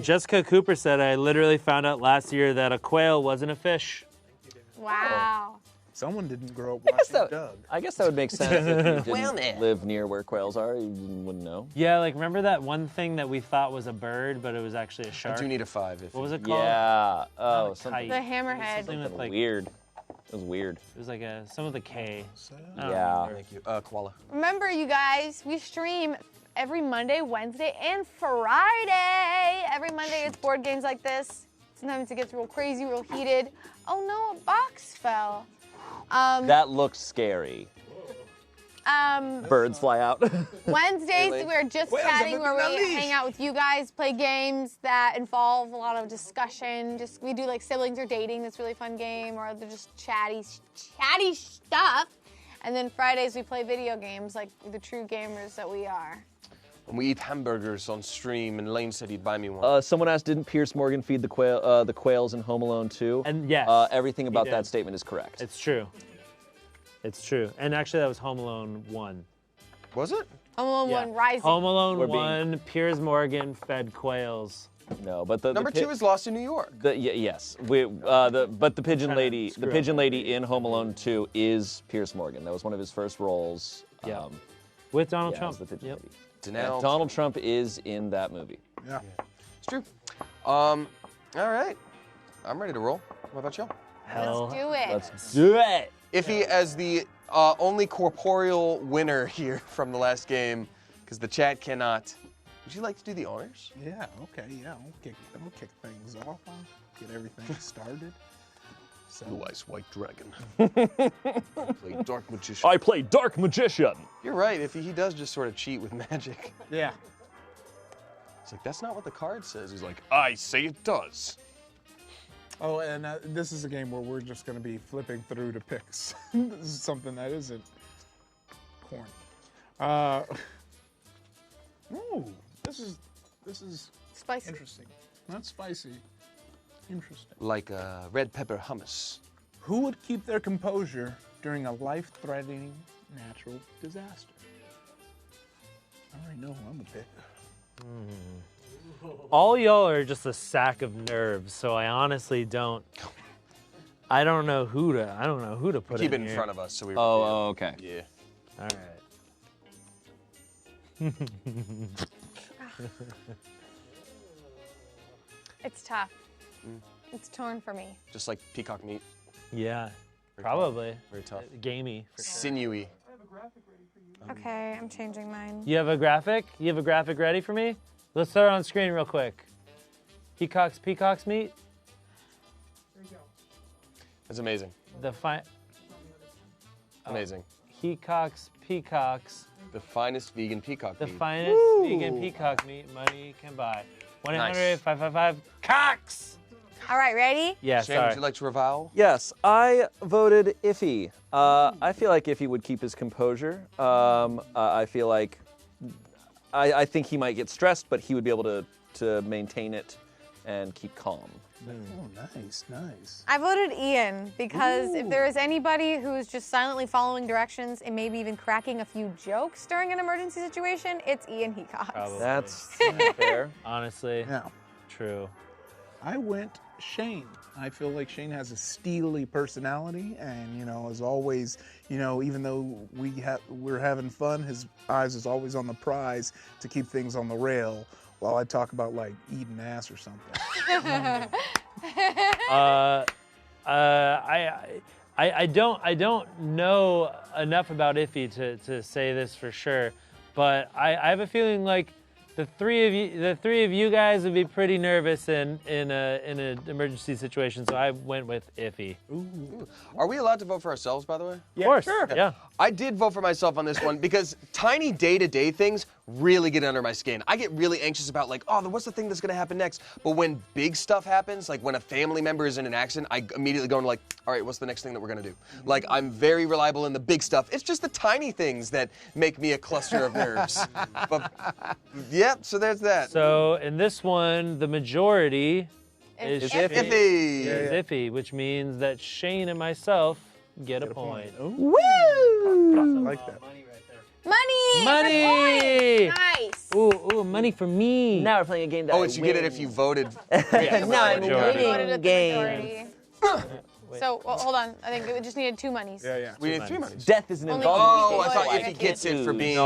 Jessica Cooper said, I literally found out last year that a quail wasn't a fish. Wow. Someone didn't grow up watching Doug. I guess that would make sense if you Well, didn't nah. live near where quails are. You wouldn't know. Yeah, like remember that one thing that we thought was a bird, but it was actually a I shark? do need a 5. If What was it called? Yeah. Oh, Not a something kite. The hammerhead. Something with like weird. It was weird. It was like some of the K. Yeah. Thank you. Koala. Remember, you guys, we stream every Monday, Wednesday, and Friday. Every Monday, it's board games like this. Sometimes it gets real crazy, real heated. Oh no, a box fell. That looks scary. Birds fly out. Wednesdays, we're just chatting where we hang out with you guys, play games that involve a lot of discussion. We do like siblings or dating, that's a really fun game, or they're just chatty stuff. And then Fridays, we play video games like the true gamers that we are. And we eat hamburgers on stream, and Lane said he'd buy me one. Someone asked, didn't Pierce Morgan feed the quails in Home Alone 2? And yes, everything about did. that statement is correct. It's true. It's true. And actually, that was Home Alone 1. Was it? Home Alone 1 Rising. Home Alone 1, Piers Morgan fed quails. No, but the Number 2 is Lost in New York. Yes, but the pigeon lady, screw in Home Alone 2 is Pierce Morgan. That was one of his first roles. Yeah. With Donald as Trump. the pigeon lady. Donald Donald Trump is in that movie. Yeah. It's true. All right. I'm ready to roll. What about y'all? Let's do it. Let's do it. Iffy as the only corporeal winner here from the last game, because the chat cannot. Would you like to do the honors? Yeah, okay, yeah. I'll kick things off. I'll get everything started. So. Blue Eyes White Dragon. I play Dark Magician. I play Dark Magician. You're right, Iffy. He does just sort of cheat with magic. Yeah. It's like, that's not what the card says. He's like, I say it does. Oh, and this is a game where we're just going to be flipping through to picks. This is something that isn't corny. Ooh, this is spicy. Interesting. Not spicy. Interesting. Like red pepper hummus. Who would keep their composure during a life-threatening natural disaster? I already know who I'm gonna pick. All y'all are just a sack of nerves, so I honestly don't. I don't know who to put Keep it in in here. front of us, so we. Oh, okay. Yeah. All right. It's tough. It's torn for me. Just like peacock meat. Yeah, Very probably. Very tough. Gamey. For sure. Sinewy. Okay, I'm changing mine. You have a graphic? You have a graphic ready for me? Let's throw it on screen real quick. Peacock's meat. That's amazing. Amazing. Peacock's. The finest vegan peacock The meat. finest vegan peacock meat money can buy. 1-800-555 Cox. All right, ready? Yeah, Shane, sorry. would you like to revile? Yes, I voted Iffy. I feel like Iffy would keep his composure. I feel like I think he might get stressed, but he would be able to maintain it and keep calm. Oh, nice. I voted Ian because if there is anybody who's just silently following directions and maybe even cracking a few jokes during an emergency situation, it's Ian Hecox. Probably. That's fair. Honestly. Yeah. True. I went Shane. I feel like Shane has a steely personality, and as always, even though we're having fun, his eyes is always on the prize to keep things on the rail. While I talk about like eating ass or something. I don't know enough about Iffy to say this for sure, but I have a feeling like the three of you guys would be pretty nervous in an emergency situation, so I went with Iffy. Ooh. Are we allowed to vote for ourselves, by the way? Yeah, of course. Sure. Yeah. I did vote for myself on this one because tiny day-to-day things really get under my skin. I get really anxious about what's the thing that's gonna happen next? But when big stuff happens, like when a family member is in an accident, I immediately go into all right, what's the next thing that we're gonna do? Like, I'm very reliable in the big stuff. It's just the tiny things that make me a cluster of nerves. But yeah, so there's that. So in this one, the majority is Iffy. Iffy, which means that Shane and myself get a point. Woo! I like that. Money! Money! Nice. Ooh, money for me. Now we're playing a game that Oh, it's you get it if you voted. No, I'm winning game. So, hold on. I think we just needed 2 monies. Yeah. We need 3 monies. Death isn't Only involved. Oh, I thought Like Iffy a gets it for being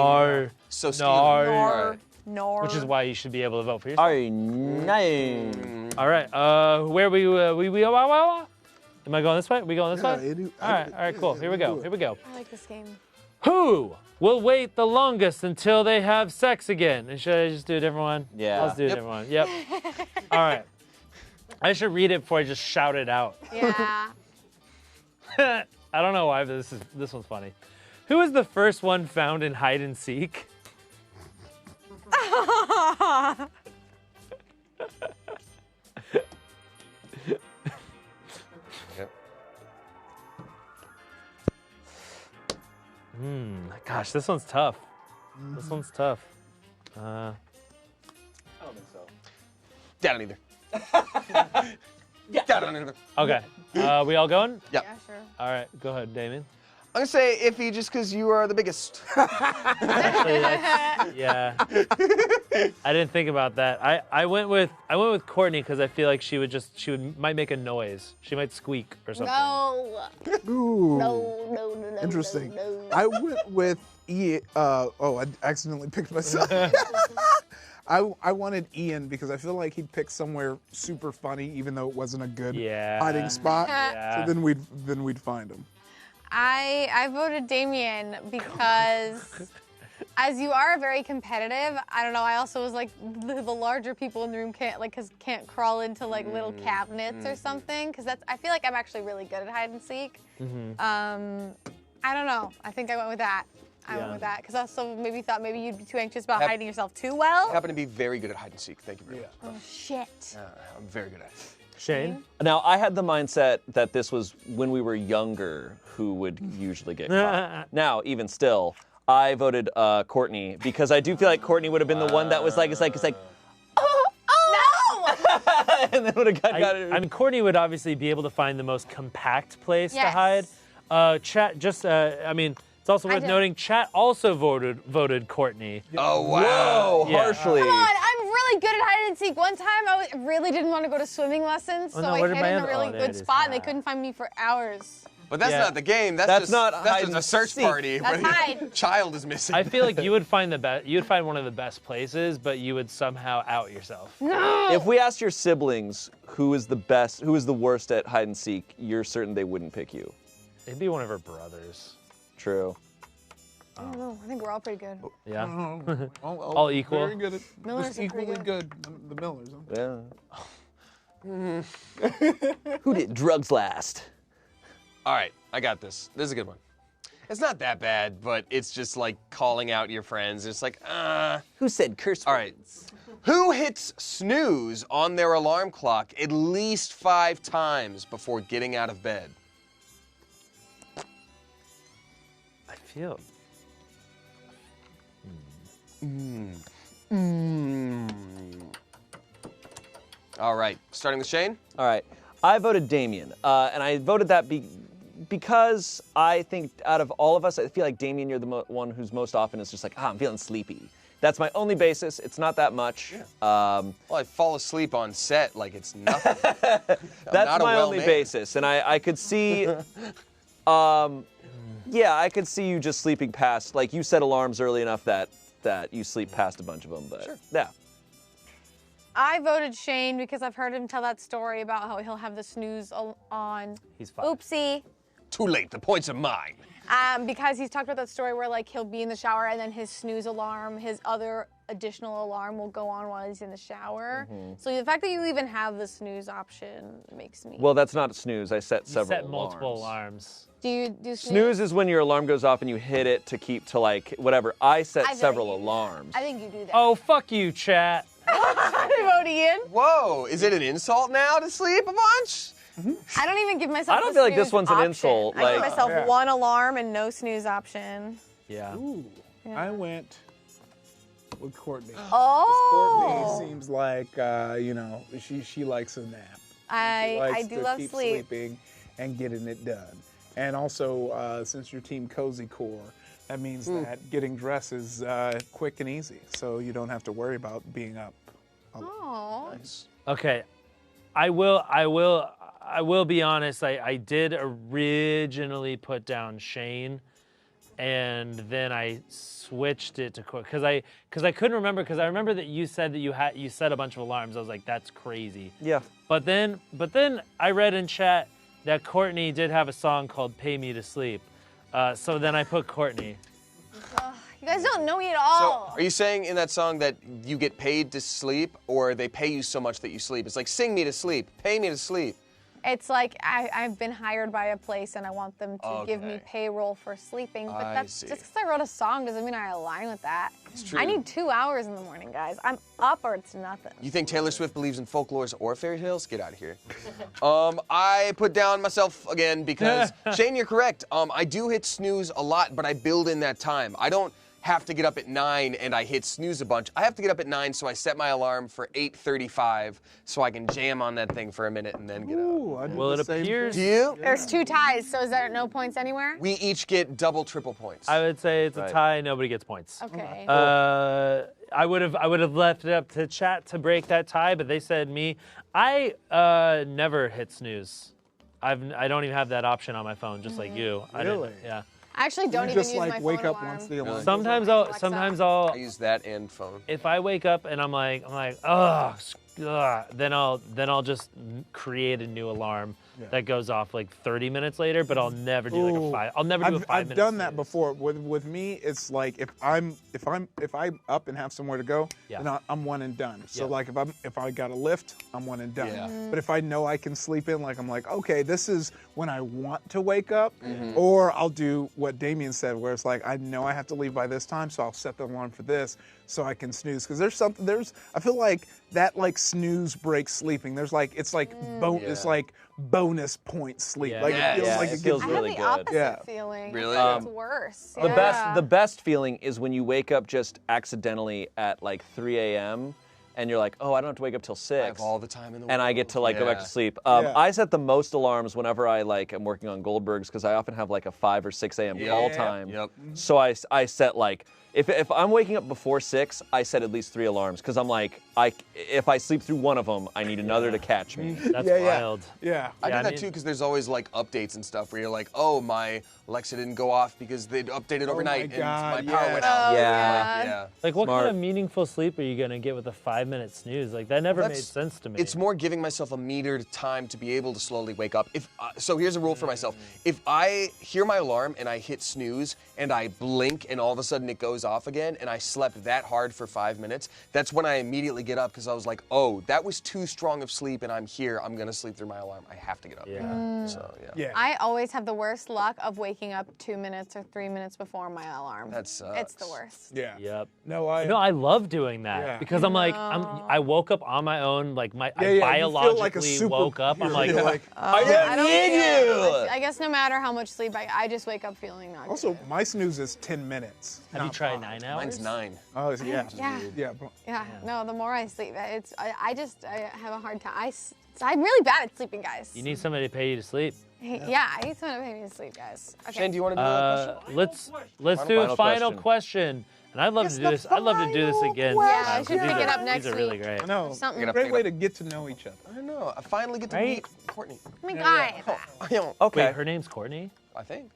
so No. steely. Nor. Which is why you should be able to vote for yourself. Are nice. All right. Where we Am I going this way? Are we going this way? All right, cool. Here we go. I like this game. Who will wait the longest until they have sex again? And should I just do a different one? Yeah. Let's do a different one. Yep. All right. I should read it before I just shout it out. Yeah. I don't know why, but this one's funny. Who is the first one found in hide and seek? Gosh, this one's tough. This one's tough. I don't think so. Yeah, I don't either. Yeah, I don't either. Okay. We all going? Yeah. Yeah, sure. All right, go ahead, Damien. I'm gonna say iffy just because you are the biggest. Actually, yeah. I didn't think about that. I went with Courtney because I feel like she might make a noise. She might squeak or something. No. Ooh. No. Interesting. No. I went with I accidentally picked myself. I wanted Ian because I feel like he'd pick somewhere super funny, even though it wasn't a good hiding spot. Yeah. So then we'd find him. I voted Damien because, as you are very competitive, I don't know. I also was like the larger people in the room can't crawl into like little cabinets or something. Because I feel like I'm actually really good at hide and seek. I don't know. I think I went with that. I went with that because I also maybe you'd be too anxious about hiding yourself too well. I happen to be very good at hide and seek. Thank you very much. Oh shit. I'm very good at it. Shane? Now, I had the mindset that this was when we were younger who would usually get caught. Now, even still, I voted Courtney because I do feel like Courtney would have been the one that was like, it's like, no! and then would have got it. I mean, Courtney would obviously be able to find the most compact place to hide. Chat, it's also worth noting, chat also voted Courtney. Oh, wow. Whoa, harshly. Come on, I'm really good at hide and seek. One time I really didn't want to go to swimming lessons, so I hid in a really good spot and they couldn't find me for hours. But that's not the game. That's just a search party. That's hide. Child is missing. I feel like you would find one of the best places, but you would somehow out yourself. No. If we asked your siblings who is the worst at hide and seek, you're certain they wouldn't pick you. It'd be one of her brothers. True. I don't know. I think we're all pretty good. Yeah. All equal. Very good. Millers Just are pretty equally good. The Millers. Yeah. Who did drugs last? All right, I got this. This is a good one. It's not that bad, but it's just like calling out your friends. It's like, Who said curse words? All right. Who hits snooze on their alarm clock at least 5 times before getting out of bed? I feel. All right, starting with Shane. All right, I voted Damien, and I voted that because I think out of all of us, I feel like Damien, you're the one who's most often is just like, I'm feeling sleepy. That's my only basis. It's not that much. Yeah. Well, I fall asleep on set like it's nothing. That's my only basis, and I could see. Yeah, I could see you just sleeping past, like you set alarms early enough that you sleep past a bunch of them, but yeah. I voted Shane because I've heard him tell that story about how he'll have the snooze on. He's fine. Oopsie. Too late, the points are mine. Because he's talked about that story where like he'll be in the shower and then his snooze alarm, his other additional alarm will go on while he's in the shower. So the fact that you even have the snooze option makes me. Well, that's not a snooze. I set several You set multiple alarms. Do you do snooze? Snooze is when your alarm goes off and you hit it to keep to like whatever. I set several alarms. I think you do that. Oh, fuck you, chat. I vote Ian. Whoa, is it an insult now to sleep a bunch? I don't even give myself. I don't feel like this one's an insult. I give myself one alarm and no snooze option. Yeah. Ooh, I went with Courtney. Oh. Courtney seems like she likes a nap. I do love keep sleep. Sleeping and getting it done. And also, since your team Cozy Core, that means that getting dressed is quick and easy, so you don't have to worry about being up. Oh. Nice. Okay, I will be honest. I did originally put down Shane, and then I switched it to because I couldn't remember because I remember that you said that you set a bunch of alarms. I was like, that's crazy. Yeah. But then I read in chat that Courtney did have a song called "Pay Me to Sleep," so then I put Courtney. You guys don't know me at all. So, are you saying in that song that you get paid to sleep, or they pay you so much that you sleep? It's like, sing me to sleep, pay me to sleep. It's like I've been hired by a place and I want them to give me payroll for sleeping. But that's just because I wrote a song doesn't mean I align with that. It's true. I need 2 hours in the morning, guys. I'm up or it's nothing. You think Taylor Swift believes in folklores or fairy tales? Get out of here. I put down myself again because, Shane, you're correct. I do hit snooze a lot, but I build in that time. I don't have to get up at 9 and I hit snooze a bunch. I have to get up at 9, so I set my alarm for 8:35 so I can jam on that thing for a minute and then get up. Well, it appears. Do you? There's 2 ties, so is there no points anywhere? We each get double, triple points. I would say it's a tie. Nobody gets points. Okay. I would have left it up to chat to break that tie, but they said me. I never hit snooze. I don't even have that option on my phone, just like you. Really? Yeah. I actually don't You even just use like my wake phone up alarm. once the alarm. Sometimes I use that and phone. If I wake up and I'm like, ugh, then I'll just create a new alarm that goes off like 30 minutes later, but I'll never do like a 5. I'll never do a 5 minute. I've done that before. With me, it's like if I'm up and have somewhere to go, then I'm one and done. So like if I got a lift, I'm one and done. Yeah. But if I know I can sleep in, like I'm like, okay, this is when I want to wake up, or I'll do what Damien said, where it's like I know I have to leave by this time, so I'll set the alarm for this so I can snooze. Because I feel like that like snooze breaks sleeping. It's like bonus point sleep. Like it feels like it feels really I good. have the opposite feeling. Really? It's worse. The best feeling is when you wake up just accidentally at like 3 a.m. and you're like, oh, I don't have to wake up till 6. I have all the time in the world. And I get to like go back to sleep. Yeah. I set the most alarms whenever I like am working on Goldberg's because I often have like a 5 or 6 a.m. call time. Yep. So I set like if I'm waking up before 6, I set at least 3 alarms because I'm like if I sleep through one of them, I need another to catch me. That's wild. Yeah. I do that too because there's always like updates and stuff where you're like, oh, my Alexa didn't go off because they'd updated overnight and my power went out. Yeah. Like what Smart. kind of meaningful sleep are you gonna get with a 5-minute snooze? Like that never made sense to me. It's more giving myself a metered time to be able to slowly wake up. So here's a rule for myself. If I hear my alarm and I hit snooze and I blink and all of a sudden it goes off again and I slept that hard for 5 minutes, that's when I immediately get up because I was like, oh, that was too strong of sleep and I'm here. I'm gonna sleep through my alarm. I have to get up. Yeah. So I always have the worst luck of waking up 2 minutes or 3 minutes before my alarm. That sucks. It's the worst. Yeah. Yep. No, I love doing that because I'm like I woke up on my own, like I biologically woke up. I'm like, I don't need you. I guess no matter how much sleep, I just wake up feeling not Also, my snooze is 10 minutes. have you tried 9 hours? Mine's 9. Oh, yeah. Yeah. Yeah. No, the more I sleep, I have a hard time. I'm really bad at sleeping, guys. You need somebody to pay you to sleep. Yeah, I need someone to pay me to sleep, guys. Okay. Shane, do you want to do another question? Let's do a final question. And I'd love to do this. I'd love to do this again. Yeah, I should pick it up next These are really great. I know. Something. Great way to get to know each other. I don't know. I finally get to meet Courtney. Oh my God. Okay. Wait, her name's Courtney? I think.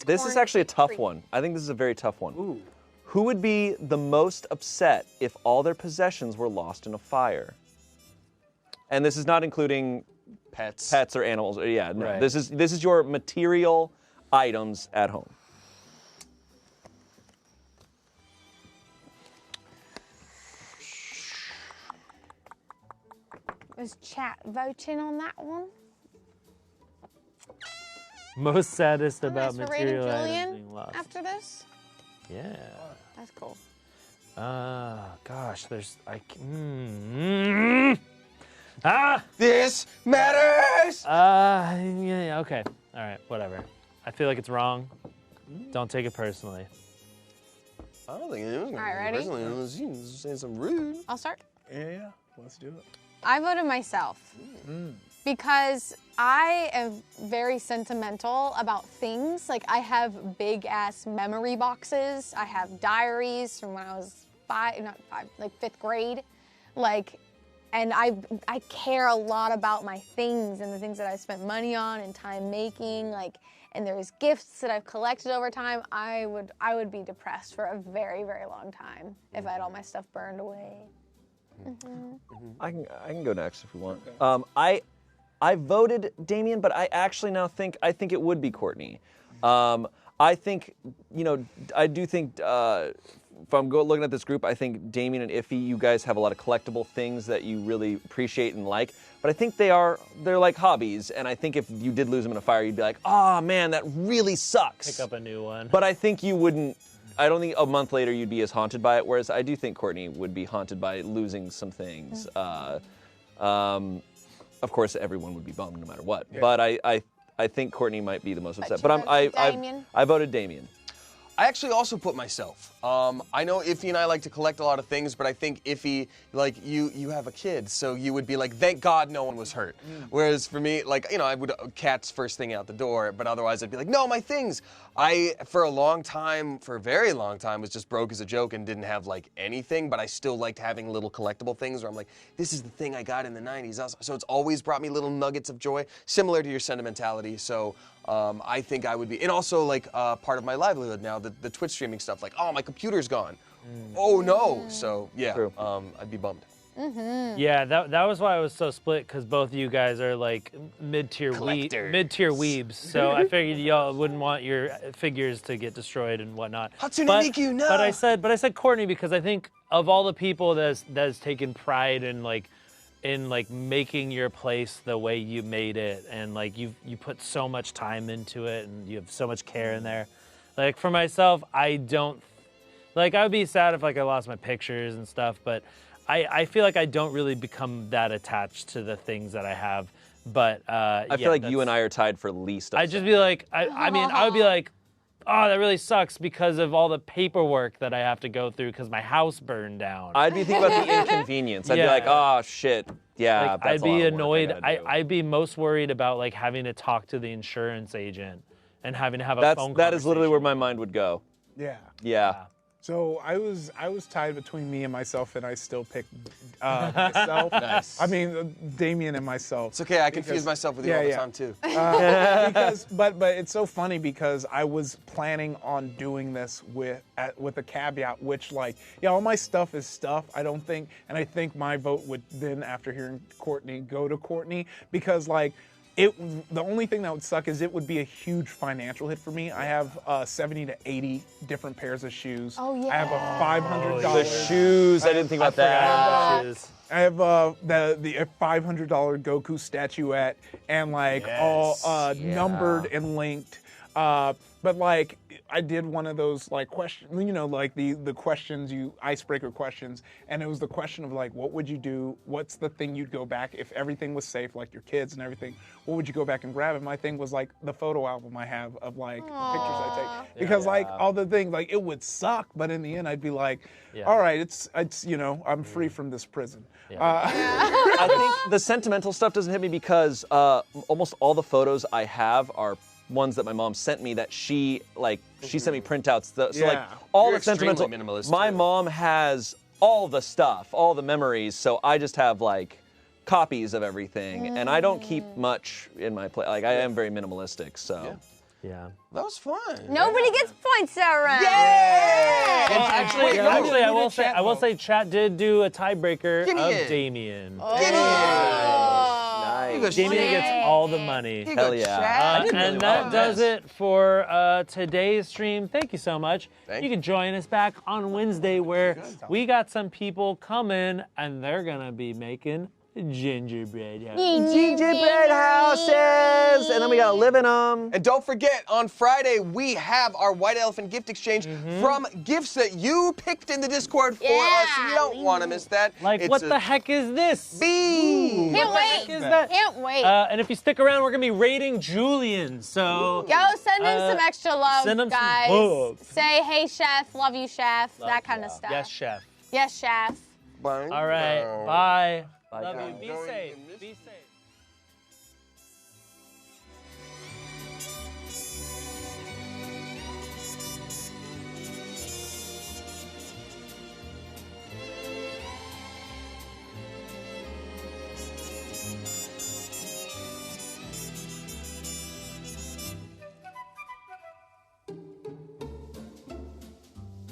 This is actually a tough one. I think this is a very tough one. Ooh. Who would be the most upset if all their possessions were lost in a fire? And this is not including pets or animals. Yeah, no. Right. This is your material items at home. Is chat voting on that one? Most saddest about Nice for rating material items Julian being lost. after this? Yeah. That's cool. Gosh, there's This matters. Yeah. Okay. All right. Whatever. I feel like it's wrong. Don't take it personally. I don't think it was. All right, ready? Personally, unless you say something rude. I'll start. Yeah. Let's do it. I voted myself because I am very sentimental about things. Like I have big ass memory boxes. I have diaries from when I was fifth grade. And I care a lot about my things and the things that I spent money on and time making. And there's gifts that I've collected over time. I would be depressed for a very, very long time if I had all my stuff burned away. I can go next if we want. I voted Damien, but I actually now think it would be Courtney. I think I do think if I'm looking at this group, I think Damien and Iffy, you guys have a lot of collectible things that you really appreciate and like. But I think they're like hobbies, and I think if you did lose them in a fire, you'd be like, oh man, that really sucks. Pick up a new one. But I think you wouldn't. I don't think a month later you'd be as haunted by it, whereas I do think Courtney would be haunted by losing some things. Of course, everyone would be bummed no matter what. Yeah. But I think Courtney might be the most upset. But I voted Damien. I actually also put myself. I know Iffy and I like to collect a lot of things, but I think Iffy, like you have a kid, so you would be like, thank God no one was hurt. Whereas for me, like, you know, I would cats first thing out the door, but otherwise I'd be like, no, my things. I, for a very long time, was just broke as a joke and didn't have like anything, but I still liked having little collectible things where I'm like, this is the thing I got in the 90s. So it's always brought me little nuggets of joy, similar to your sentimentality. So I think I would be, and also like part of my livelihood now, the Twitch streaming stuff, like, oh, my computer's gone. Oh no. So yeah, I'd be bummed. Yeah, that was why I was so split, because both of you guys are like mid-tier weebs. So I figured y'all wouldn't want your figures to get destroyed and whatnot. Hatsune Miku, no. But I said Courtney because I think of all the people that's taken pride in making your place the way you made it, and like you put so much time into it, and you have so much care in there. Like for myself, I would be sad if like I lost my pictures and stuff, but I feel like I don't really become that attached to the things that I have. But I feel like you and I are tied for least. I'd just be like, I mean, I would be like, oh, that really sucks because of all the paperwork that I have to go through because my house burned down. I'd be thinking about the inconvenience. I'd be like, oh shit, yeah. Like, that's I'd be a lot of work annoyed. I gotta do. I'd be most worried about like having to talk to the insurance agent and having to have a phone conversation. That is literally where my mind would go. Yeah. Yeah. So I was tied between me and myself, and I still picked myself. Nice. I mean, Damien and myself. It's okay. I confuse myself with you all the time too. But it's so funny because I was planning on doing this with a caveat, which like, yeah, all my stuff is stuff. I don't think, and I think my vote would then, after hearing Courtney, go to Courtney, because like. The only thing that would suck is it would be a huge financial hit for me. I have 70 to 80 different pairs of shoes. Oh yeah. I have a $500. The shoes. I didn't think about that. I have the $500 Goku statuette and like all numbered and linked. But like I did one of those like questions, you know, like the questions, icebreaker questions, and it was the question of like, what would you do? What's the thing you'd go back if everything was safe, like your kids and everything? What would you go back and grab? And my thing was like the photo album I have of like the pictures I take, because like all the things, like it would suck, but in the end I'd be like, all right, it's you know, I'm free from this prison. I think the sentimental stuff doesn't hit me because almost all the photos I have are ones that my mom sent me that she sent me printouts. So like all You're the sentimental. minimalist My too. mom has all the stuff, all the memories. So I just have like copies of everything, and I don't keep much in my place. Like I am very minimalistic. So yeah. That was fun. Nobody gets points that round. Yay! Well, actually, I will say, chat did do a tiebreaker of Damien. Nice. Damien gets all the money. Hell yeah. And that does it for today's stream. Thank you so much. You can join us back on Wednesday where we got some people coming and they're going to be making gingerbread houses. Gingerbread houses! And then we gotta live in them. And don't forget, on Friday, we have our White Elephant gift exchange from gifts that you picked in the Discord for us. You don't want to miss that. Like, what the heck is this? Bean! Can't wait. Can't wait. And if you stick around, we're going to be rating Julian. So Go send him some extra love, send him some guys. love. Say, hey, chef, love you, chef, that kind of stuff. Yes, chef. Yes, chef. Bye. All right. Bye. Love you. Be safe. Be safe.